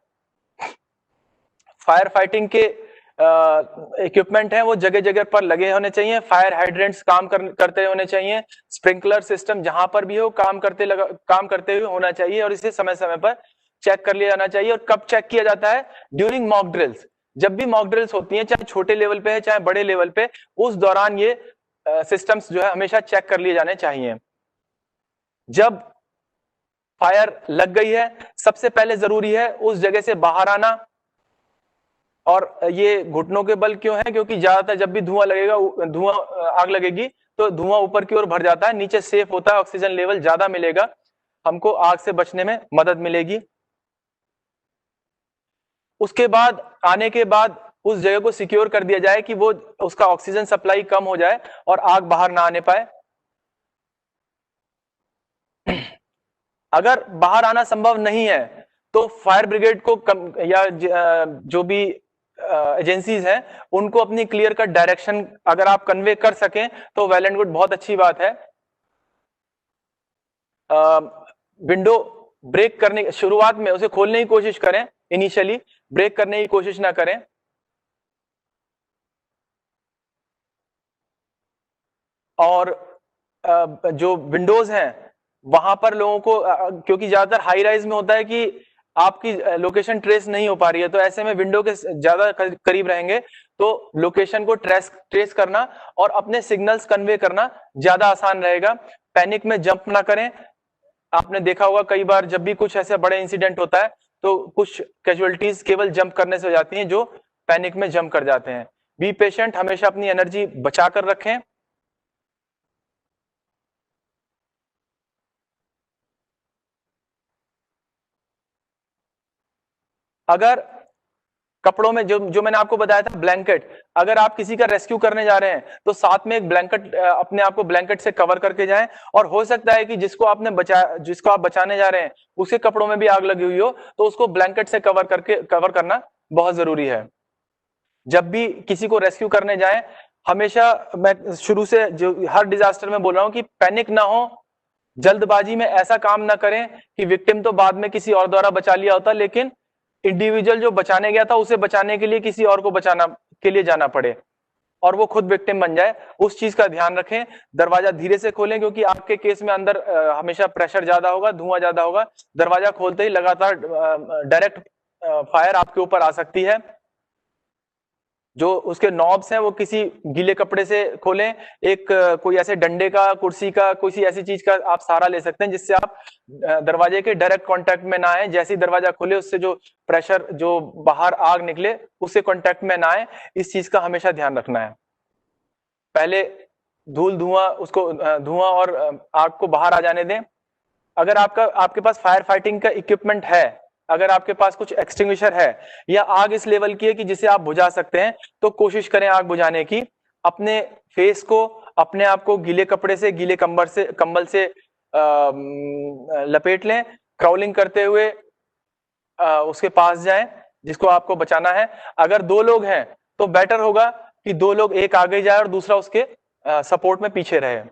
फायर फाइटिंग के इक्विपमेंट है वो जगह जगह पर लगे होने चाहिए, फायर हाइड्रेंट्स काम करते होने चाहिए, स्प्रिंकलर सिस्टम जहां पर भी हो काम करते हुए होना चाहिए और इसे समय समय पर चेक कर लिया जाना चाहिए। और कब चेक किया जाता है? During mock drills. जब भी मॉक ड्रिल्स होती हैं, चाहे छोटे लेवल पे है चाहे बड़े लेवल पे, उस दौरान ये सिस्टम्स जो है हमेशा चेक कर लिए जाने चाहिए। जब फायर लग गई है, सबसे पहले जरूरी है उस जगह से बाहर आना। और ये घुटनों के बल क्यों है? क्योंकि ज्यादातर जब भी धुआं लगेगा, आग लगेगी तो धुआं ऊपर की ओर भर जाता है, नीचे सेफ होता है, ऑक्सीजन लेवल ज्यादा मिलेगा, हमको आग से बचने में मदद मिलेगी। उसके बाद आने के बाद उस जगह को सिक्योर कर दिया जाए कि वो उसका ऑक्सीजन सप्लाई कम हो जाए और आग बाहर ना आने पाए। अगर बाहर आना संभव नहीं है तो फायर ब्रिगेड को या जो भी एजेंसीज हैं उनको अपनी क्लियर कट डायरेक्शन अगर आप कन्वे कर सकें तो वेल एंड गुड, बहुत अच्छी बात है। विंडो ब्रेक करने शुरुआत में उसे खोलने की कोशिश करें, इनिशियली ब्रेक करने की कोशिश ना करें। और जो विंडोज हैं वहां पर लोगों को क्योंकि ज्यादातर हाई राइज में होता है कि आपकी लोकेशन ट्रेस नहीं हो पा रही है, तो ऐसे में विंडो के ज्यादा करीब रहेंगे तो लोकेशन को ट्रेस करना और अपने सिग्नल्स कन्वे करना ज्यादा आसान रहेगा। पैनिक में जंप ना करें। आपने देखा होगा कई बार जब भी कुछ ऐसे बड़े इंसिडेंट होता है तो कुछ कैजुअलिटीज केवल जंप करने से हो जाती हैं, जो पैनिक में जंप कर जाते हैं। बी पेशेंट, हमेशा अपनी एनर्जी बचा कर रखें। अगर कपड़ों में जो मैंने आपको बताया था ब्लैंकेट, अगर आप किसी का रेस्क्यू करने जा रहे हैं तो साथ में एक ब्लैंकेट, अपने आप को ब्लैंकेट से कवर करके जाएं। और हो सकता है कि जिसको आप बचाने जा रहे हैं उसके कपड़ों में भी आग लगी हुई हो तो उसको ब्लैंकेट से कवर करना बहुत जरूरी है। जब भी किसी को रेस्क्यू करने जाएं, हमेशा मैं शुरू से जो हर डिजास्टर में बोल रहा हूं कि पैनिक ना हो, जल्दबाजी में ऐसा काम ना करें कि विक्टिम तो बाद में किसी और द्वारा बचा लिया होता, लेकिन इंडिविजुअल जो बचाने गया था उसे बचाने के लिए किसी और को बचाना के लिए जाना पड़े और वो खुद विक्टिम बन जाए, उस चीज का ध्यान रखें। दरवाजा धीरे से खोलें क्योंकि आपके केस में अंदर हमेशा प्रेशर ज्यादा होगा, धुआं ज्यादा होगा। दरवाजा खोलते ही लगातार डायरेक्ट फायर आपके ऊपर आ सकती है। जो उसके नॉब्स हैं वो किसी गीले कपड़े से खोलें, एक कोई ऐसे डंडे का, कुर्सी का, किसी ऐसी चीज का आप सहारा ले सकते हैं जिससे आप दरवाजे के डायरेक्ट कांटेक्ट में ना आए। जैसे ही दरवाजा खोले उससे जो प्रेशर, जो बाहर आग निकले उससे कांटेक्ट में ना आए, इस चीज का हमेशा ध्यान रखना है। पहले धुआं और आग को बाहर आ जाने दें। अगर आपके पास फायर फाइटिंग का इक्विपमेंट है, अगर आपके पास कुछ एक्सटिंग्विशर है या आग इस लेवल की है कि जिसे आप बुझा सकते हैं, तो कोशिश करें आग बुझाने की। अपने फेस को, अपने आप को गीले कपड़े से, गीले कंबल से लपेट लें। क्राउलिंग करते हुए उसके पास जाएं जिसको आपको बचाना है। अगर 2 लोग हैं तो बेटर होगा कि 2 लोग, एक आगे जाए और दूसरा उसके सपोर्ट में पीछे रहे।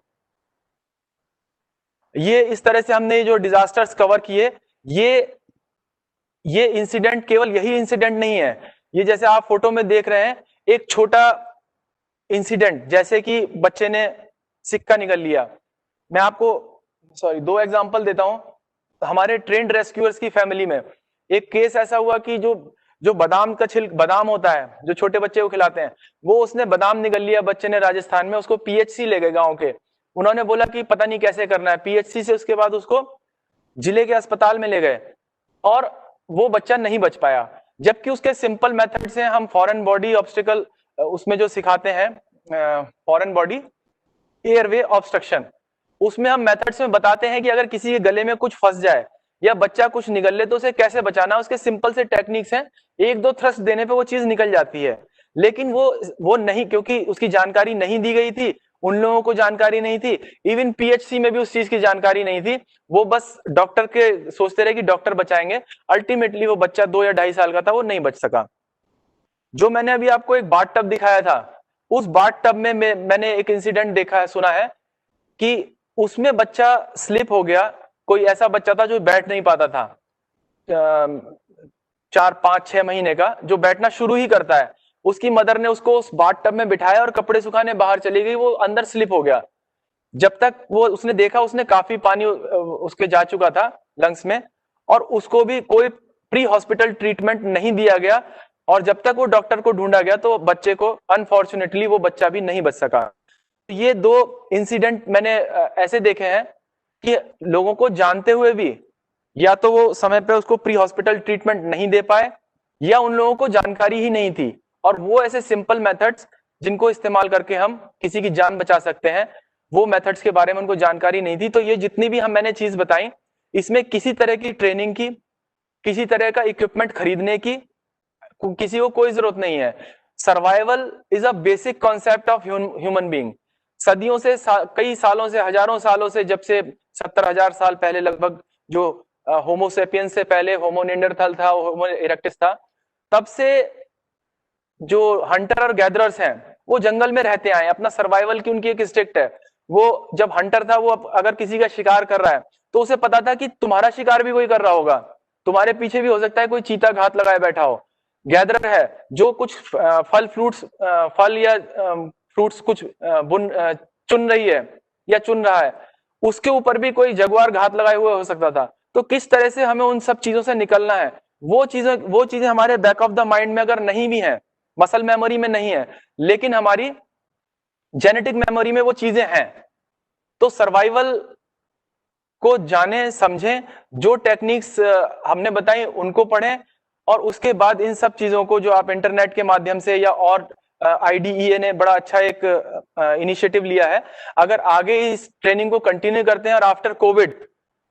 ये इस तरह से हमने जो डिजास्टर्स कवर किए, ये इंसिडेंट केवल यही इंसिडेंट नहीं है। ये जैसे आप फोटो में देख रहे हैं, एक छोटा इंसिडेंट, जैसे कि बच्चे ने सिक्का निकल लिया। मैं आपको 2 एग्जांपल देता हूं। हमारे ट्रेंड रेस्क्यूअर्स की फैमिली में एक केस ऐसा हुआ कि जो जो बादाम का बादाम होता है जो छोटे बच्चे को खिलाते हैं, वो उसने बादाम निगल लिया बच्चे ने राजस्थान में, उसको पीएचसी ले गए गांव के, उन्होंने बोला कि पता नहीं कैसे करना है, पीएचसी से उसके बाद उसको जिले के अस्पताल में ले गए और वो बच्चा नहीं बच पाया। जबकि उसके सिंपल मेथड्स हैं, हम फॉरेन बॉडी ऑब्स्टिकल उसमें जो सिखाते हैं, फॉरेन बॉडी एयरवे ऑब्स्ट्रक्शन, उसमें हम मेथड्स में बताते हैं कि अगर किसी के गले में कुछ फंस जाए या बच्चा कुछ निगल ले तो उसे कैसे बचाना, उसके सिंपल से टेक्निक्स हैं, एक दो थ्रस्ट देने पे वो चीज निकल जाती है। लेकिन वो नहीं, क्योंकि उसकी जानकारी नहीं दी गई थी, उन लोगों को जानकारी नहीं थी, इवन पीएचसी में भी उस चीज की जानकारी नहीं थी, वो बस डॉक्टर के सोचते रहे कि डॉक्टर बचाएंगे, अल्टीमेटली वो बच्चा 2 या 2.5 साल का था, वो नहीं बच सका। जो मैंने अभी आपको एक बाथ टब दिखाया था, उस बाथ टब में मैंने एक इंसिडेंट देखा है, सुना है कि उसमें बच्चा स्लिप हो गया, कोई ऐसा बच्चा था जो बैठ नहीं पाता था, 4, 5, 6 महीने का, जो बैठना शुरू ही करता है, उसकी मदर ने उसको उस बाथ टब में बिठाया और कपड़े सुखाने बाहर चली गई, वो अंदर स्लिप हो गया। जब तक वो उसने देखा, उसने काफी पानी उसके जा चुका था लंग्स में, और उसको भी कोई प्री हॉस्पिटल ट्रीटमेंट नहीं दिया गया, और जब तक वो डॉक्टर को ढूंढा गया तो बच्चे को अनफॉर्चुनेटली वो बच्चा भी नहीं बच सका। ये 2 इंसिडेंट मैंने ऐसे देखे हैं कि लोगों को जानते हुए भी या तो वो समय पे उसको प्री हॉस्पिटल ट्रीटमेंट नहीं दे पाए, या उन लोगों को जानकारी ही नहीं थी, और वो ऐसे सिंपल मेथड्स जिनको इस्तेमाल करके हम किसी की जान बचा सकते हैं, वो मेथड्स के बारे में उनको जानकारी नहीं थी। तो ये जितनी भी मैंने चीज बताई, इसमें किसी तरह की ट्रेनिंग की, किसी तरह का इक्विपमेंट खरीदने की किसी को कोई जरूरत नहीं है। Survival is a basic concept of human being. सदियों से, कई सालों से, हजारों सालों से, जब से 70,000 साल पहले लगभग, जो होमोसेपियंस से पहले होमो निएंडरथल था, होमो इरेक्टस था, तब से जो हंटर और गैदरर्स हैं वो जंगल में रहते आए, अपना सर्वाइवल की उनकी एक इंस्टिंक्ट है। वो जब हंटर था, वो अगर किसी का शिकार कर रहा है तो उसे पता था कि तुम्हारा शिकार भी कोई कर रहा होगा, तुम्हारे पीछे भी हो सकता है कोई चीता घात लगाए बैठा हो। गैदरर है जो कुछ फल या फ्रूट्स कुछ चुन रही है या चुन रहा है, उसके ऊपर भी कोई जगुआर घात लगाए हुए हो सकता था। तो किस तरह से हमें उन सब चीजों से निकलना है, वो चीजें हमारे बैक ऑफ द माइंड में अगर नहीं भी है, मसल मेमोरी में नहीं है, लेकिन हमारी जेनेटिक मेमोरी में वो चीजें हैं। तो सर्वाइवल को जाने समझें, जो टेक्निक्स हमने बताई उनको पढ़ें, और उसके बाद इन सब चीजों को जो आप इंटरनेट के माध्यम से या और IDEA ने बड़ा अच्छा एक इनिशिएटिव लिया है, अगर आगे इस ट्रेनिंग को कंटिन्यू करते हैं और आफ्टर कोविड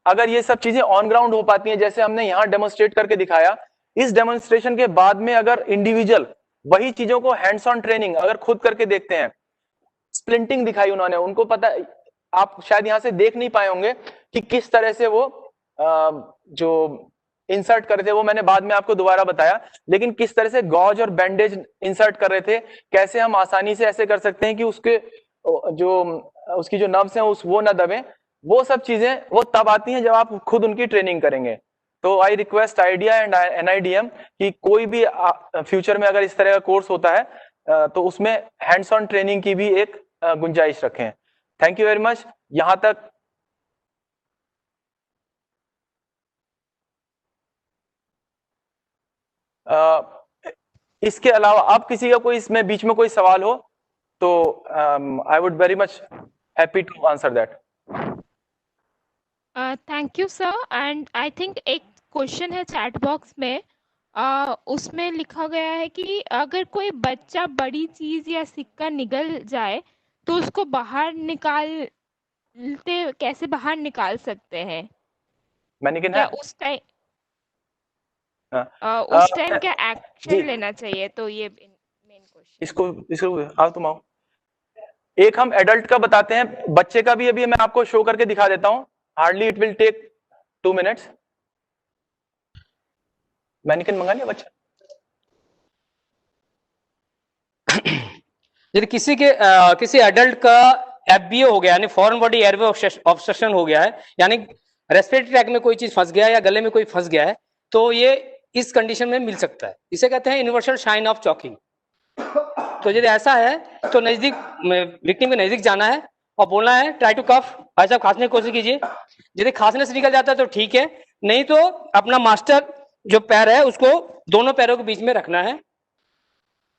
अगर ये सब चीजें ऑन ग्राउंड हो पाती हैं, जैसे हमने यहाँ डेमोन्स्ट्रेट करके दिखाया, इस डेमोन्स्ट्रेशन के बाद में अगर इंडिविजुअल वही चीजों को हैंड्स ऑन ट्रेनिंग अगर खुद करके देखते हैं, स्प्लिंटिंग दिखाई उन्होंने, उनको पता, आप शायद यहाँ से देख नहीं पाए होंगे कि किस तरह से वो जो इंसर्ट कर रहे थे, वो मैंने बाद में आपको दोबारा बताया, लेकिन किस तरह से गॉज और बैंडेज इंसर्ट कर रहे थे, कैसे हम आसानी से ऐसे कर सकते हैं कि उसके उसकी जो नर्व्स हैं वो ना दबे, वो सब चीजें वो तब आती हैं जब आप खुद उनकी ट्रेनिंग करेंगे। तो I request idea and NIDM कि कोई भी फ्यूचर में अगर इस तरह का कोर्स होता है तो उसमें हैंड्स ऑन ट्रेनिंग की भी एक गुंजाइश रखें। Thank you very much. यहां तक इसके अलावा अब किसी का कोई इसमें बीच में कोई सवाल हो तो I would very much happy to answer that. Thank you sir. And I think एक क्वेश्चन है चैट बॉक्स में, उसमें लिखा गया है कि अगर कोई बच्चा बड़ी चीज या सिक्का निगल जाए तो उसको कैसे बाहर निकाल सकते हैं? मैनिकिन क्या है उस टाइम हाँ। क्या जी। एक्शन लेना चाहिए? तो ये मेन क्वेश्चन। इसको आओ तुम आओ। एक हम एडल्ट का बताते हैं, बच्चे का भी अभी मैं आपको शो करके दिखा देता हूं, hardly it will take 2 minutes. Mannequin मंगा लिया बच्चा? यदि किसी एडल्ट का FBO हो गया, यानी फॉरेन बॉडी एयरवे ऑब्स्ट्रक्शन हो गया है, यानी रेस्पिरेटरी ट्रैक में कोई चीज फंस गया है या गले में कोई फंस गया है, तो ये इस कंडीशन में मिल सकता है। इसे कहते हैं यूनिवर्सल साइन ऑफ चॉकिंग। तो यदि ऐसा है तो नजदीक विक्टिम के नजदीक जाना है और बोलना है ट्राई टू कफ, भाई साहब खांसने की कोशिश कीजिए। यदि खांसने से निकल जाता है तो ठीक है, नहीं तो अपना मास्टर जो पैर है उसको दोनों पैरों के बीच में रखना है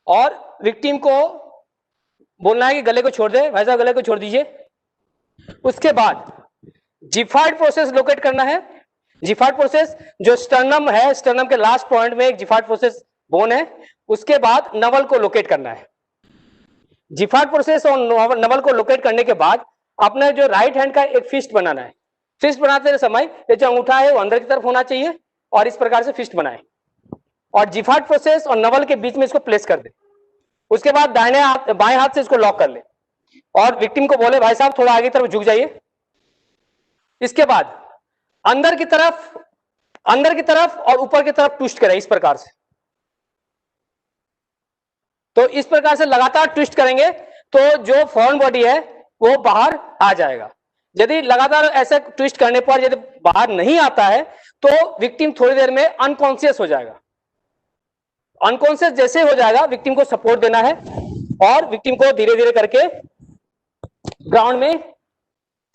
और विक्टिम को बोलना है कि गले को छोड़ दे, भाई साहब गले को छोड़ दीजिए। उसके बाद जिफार्ड प्रोसेस लोकेट करना है। जिफार्ड प्रोसेस जो स्टर्नम है, स्टर्नम के लास्ट पॉइंट में एक जिफार्ड प्रोसेस बोन है, उसके बाद नवल को लोकेट करना है। जिफार्ड प्रोसेस और नवल को लोकेट करने के बाद अपने जो राइट हैंड का एक फिस्ट बनाना है। फिस्ट बनाते समय ये जो अंगूठा है वो अंदर की तरफ होना चाहिए और इस प्रकार से फिस्ट बनाए और जिफार्ड प्रोसेस और नवल के बीच में इसको प्लेस कर दे। उसके बाद दाहिने हाथ बाएं हाथ से इसको लॉक कर ले और विक्टिम को बोले भाई साहब थोड़ा आगे की तरफ झुक जाइए। इसके बाद अंदर की तरफ और ऊपर की तरफ ट्विस्ट करें इस प्रकार से। तो इस प्रकार से लगातार ट्विस्ट करेंगे तो जो फॉरेन बॉडी है वो बाहर आ जाएगा। यदि लगातार ऐसे ट्विस्ट करने पर यदि बाहर नहीं आता है तो विक्टिम थोड़ी देर में अनकॉन्शियस हो जाएगा। अनकॉन्शियस जैसे हो जाएगा विक्टिम को सपोर्ट देना है और विक्टिम को धीरे धीरे करके ग्राउंड में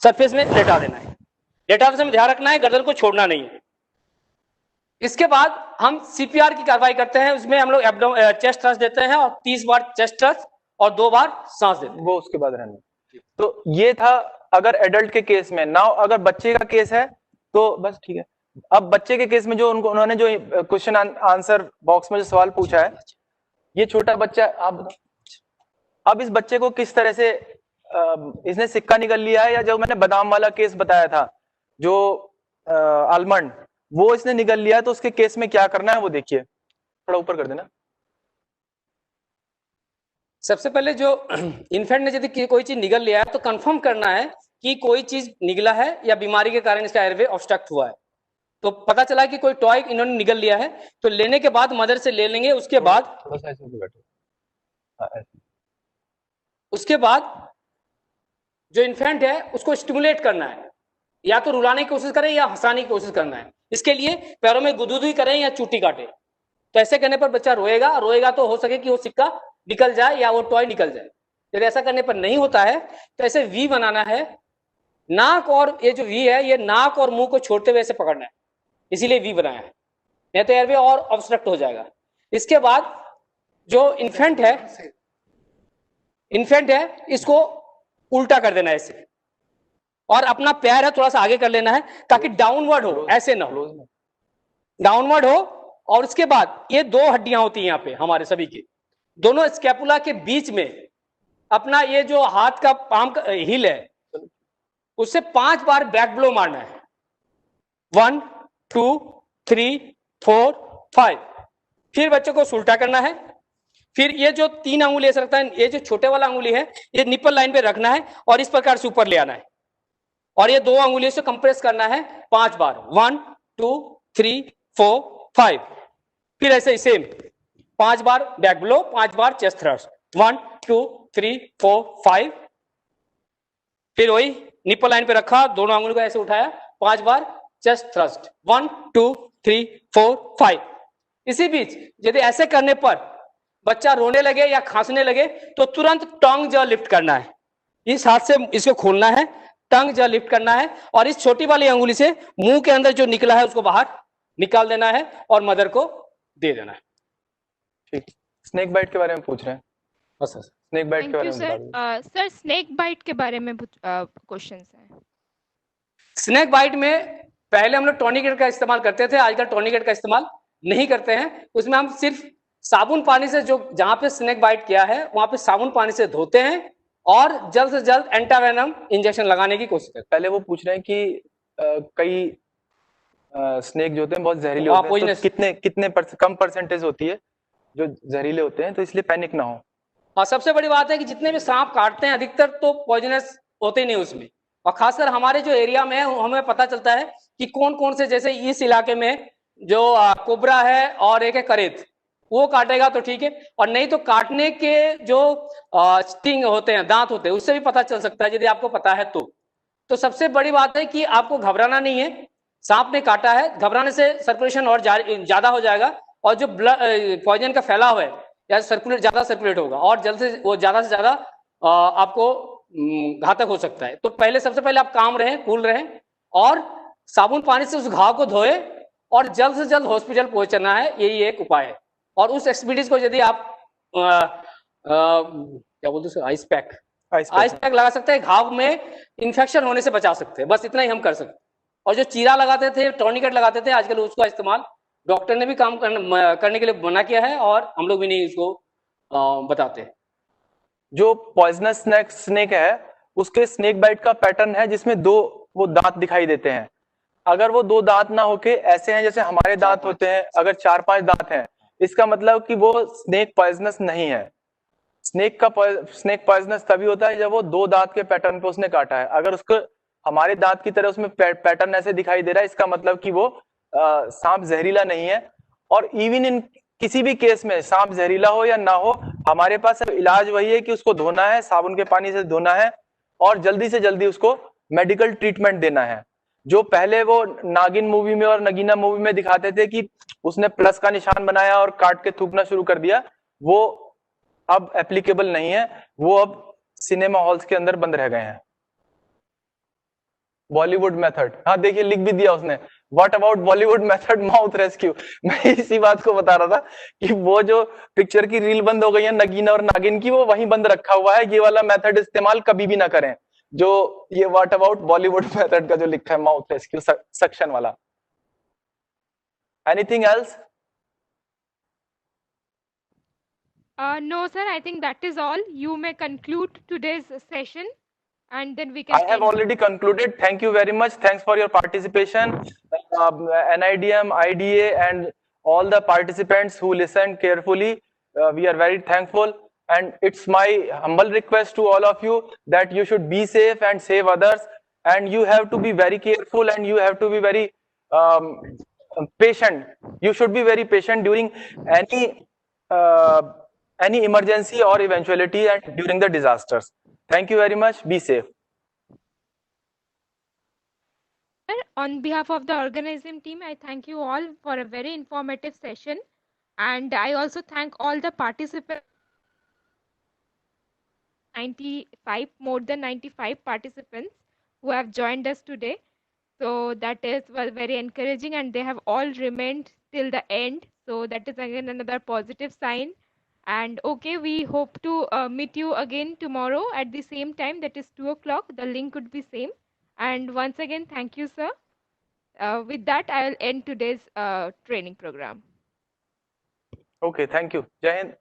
सरफेस में लेटा देना है। लेटाते समय ध्यान रखना है गर्दन को छोड़ना नहीं है। इसके बाद हम सीपीआर की कार्रवाई करते हैं। उसमें हम लोग चेस्ट थ्रस्ट देते हैं और 30 बार चेस्ट थ्रस्ट और 2 बार सांस देते हैं। वो उसके बाद रहने। तो ये था अगर एडल्ट के केस में। नाउ अगर बच्चे का केस है तो बस ठीक है। अब बच्चे के केस में जो उन्होंने जो क्वेश्चन आंसर बॉक्स में जो सवाल पूछा है, ये छोटा बच्चा अब इस बच्चे को किस तरह से इसने सिक्का निकल लिया है, या जो मैंने बादाम वाला केस बताया था जो आलमंड, वो इसने निकल लिया है, तो उसके केस में क्या करना है वो देखिए। थोड़ा ऊपर कर देना। सबसे पहले जो इन्फेंट ने यदि कोई चीज निगल लिया है तो कंफर्म करना है कि कोई चीज निगला है या बीमारी के कारण इसका एयरवे ऑब्स्ट्रक्ट हुआ है। तो पता चला कि कोई टॉय इन्होंने निगल लिया है तो लेने के बाद मदर से ले लेंगे। उसके बाद जो इन्फेंट है उसको स्टिमुलेट करना है, या तो रुलाने की कोशिश करें या हंसाने की कोशिश करना है। इसके लिए पैरों में गुदगुदी करें या चूटी काटें। तो ऐसे करने पर बच्चा रोएगा तो हो सके कि वो सिक्का निकल जाए या वो टॉय निकल जाए। यदि ऐसा करने पर नहीं होता है तो ऐसे वी बनाना है। नाक और ये जो वी है ये नाक और मुंह को छोड़ते हुए ऐसे पकड़ना है, इसीलिए वी बनाया है, नहीं तो एयरवे और ऑब्स्ट्रक्ट हो जाएगा। इसके बाद जो इन्फेंट है इसको उल्टा कर देना है ऐसे, और अपना पैर है थोड़ा सा आगे कर लेना है ताकि डाउनवर्ड हो, ऐसे ना हो, डाउनवर्ड हो। और उसके बाद ये 2 हड्डियां होती हैं यहाँ पे हमारे सभी की, दोनों स्कैपुला के बीच में अपना ये जो हाथ का पाम का हिल है उससे 5 बार बैक ब्लो मारना है। 1 2 3 4 5। फिर बच्चों को उल्टा करना है। फिर ये जो 3 अंगुली ऐसा रखता है, ये जो छोटे वाला अंगुली है ये निप्पल लाइन पे रखना है और इस प्रकार से ऊपर ले आना है और ये 2 अंगुलियों से कंप्रेस करना है 5 बार। 1 2 3 4 5। फिर ऐसे ही सेम 5 बार बैक ब्लो, 5 बार चेस्ट थ्रस्ट। 1 2 3 4 5। फिर वही निप्पल लाइन पे रखा, दोनों अंगुली को ऐसे उठाया, 5 बार चेस्ट थ्रस्ट। 1 2 3 4 5। इसी बीच यदि ऐसे करने पर बच्चा रोने लगे या खांसने लगे तो तुरंत टंग जॉ लिफ्ट करना है। इस हाथ से इसको खोलना है, टंग जॉ लिफ्ट करना है और इस छोटी वाली अंगुली से मुंह के अंदर जो निकला है उसको बाहर निकाल देना है और मदर को दे देना है। ठीक। स्नेक बाइट के बारे में पूछ रहे हैं। बस सर। स्नेक बाइट के थैंक बारे यू में बता सर। दीजिए। सर स्नेक बाइट के बारे में क्वेश्चंस हैं। स्नेक बाइट में पहले हम लोग टॉर्निकेट का इस्तेमाल करते थे, आजकल टॉर्निकेट का इस्तेमाल नहीं करते हैं। उसमें हम सिर्फ साबुन पानी से, जो जहां पे स्नेक बाइट किया है वहां पे साबुन पानी से धोते हैं और जल्द से जल्द एंटावेनम इंजेक्शन लगाने की कोशिश करते हैं। पहले वो पूछ रहे हैं कि कई स्नेक जो होते हैं बहुत जहरीले होते हैं, तो कितने कम परसेंटेज होती है जो जहरीले होते हैं, तो इसलिए पैनिक ना हो। हाँ, सबसे बड़ी बात है कि जितने भी सांप काटते हैं अधिकतर तो पॉइजनस होते नहीं उसमें, और खासकर हमारे जो एरिया में हमें पता चलता है कि कौन कौन से, जैसे इस इलाके में जो कोबरा है और एक है करेत, वो काटेगा तो ठीक है, और नहीं तो काटने के जो स्टिंग होते हैं, दांत होते हैं, उससे भी पता चल सकता है यदि आपको पता है तो सबसे बड़ी बात है कि आपको घबराना नहीं है। सांप ने काटा है, घबराने से सर्कुलेशन और ज्यादा हो जाएगा और जो ब्लड पॉइजन का फैलाव है या ज्यादा सर्कुलेट होगा और जल्द से वो ज्यादा से ज्यादा आपको घातक हो सकता है। तो सबसे पहले आप काम रहें, कूल रहें और साबुन पानी से उस घाव को धोए और जल्द से जल्द हॉस्पिटल पहुंचना है, यही एक उपाय है। और उस एक्सपीडियंस को यदि आप क्या बोलते हैं, आइस पैक लगा सकते हैं, घाव में इन्फेक्शन होने से बचा सकते हैं, बस इतना ही हम कर सकते हैं। और जो चीरा लगाते थे, टॉर्निकेट लगाते थे, आजकल उसका इस्तेमाल डॉक्टर ने भी काम करने के लिए मना किया है, और हम लोग भी नहीं उसको बताते। जो पॉइजनस स्नेक है उसके स्नेक बाइट का पैटर्न है जिसमें दो वो दांत दिखाई देते हैं। अगर वो दो दांत ना होके ऐसे हैं जैसे हमारे दांत होते हैं, अगर 4-5 दांत हैं, इसका मतलब कि वो स्नेक पॉइजनस नहीं है। स्नेक पॉइजनस तभी होता है जब वो दो दांत के पैटर्न पे उसने काटा है। अगर उसको हमारे दांत की तरह उसमें पैटर्न ऐसे दिखाई दे रहा है, इसका मतलब कि वो सांप जहरीला नहीं है। और इवन इन किसी भी केस में सांप जहरीला हो या ना हो, हमारे पास इलाज वही है कि उसको धोना है, साबुन के पानी से धोना है और जल्दी से जल्दी उसको मेडिकल ट्रीटमेंट देना है। जो पहले वो नागिन मूवी में और नगीना मूवी में दिखाते थे कि उसने प्लस का निशान बनाया और काट के थूकना शुरू कर दिया, वो अब एप्लीकेबल नहीं है, वो अब सिनेमा हॉल्स के अंदर बंद रह गए हैं। बॉलीवुड मेथड, हाँ देखिए लिख भी दिया उसने, what about Bollywood method mouth rescue. मैं इसी बात को बता रहा था कि वो जो पिक्चर की रील बंद हो गई है नगीना और नागिन की, वो वहीं बंद रखा हुआ है। ये वाला मेथड इस्तेमाल कभी भी ना करें, जो ये व्हाट अबाउट बॉलीवुड मेथड का जो लिखा है माउथ रेस्क्यू सक्शन वाला। Anything else? No, sir. I think that is all. You may conclude today's session, and then we can. I have already concluded. Thank you very much. Thanks for your participation. NIDM, IDA, and all the participants who listened carefully. We are very thankful. And it's my humble request to all of you that you should be safe and save others. And you have to be very careful and you have to be very patient. You should be very patient during any emergency or eventuality and during the disasters. Thank you very much. Be safe. On behalf of the organizing team, I thank you all for a very informative session, and I also thank all the participants. more than 95 participants who have joined us today. So that was very encouraging, and they have all remained till the end. So that is again another positive sign. And okay, we hope to meet you again tomorrow at the same time. That is 2 o'clock. The link would be same. And once again, thank you, sir. With that, I will end today's training program. Okay, thank you. Jai Hind.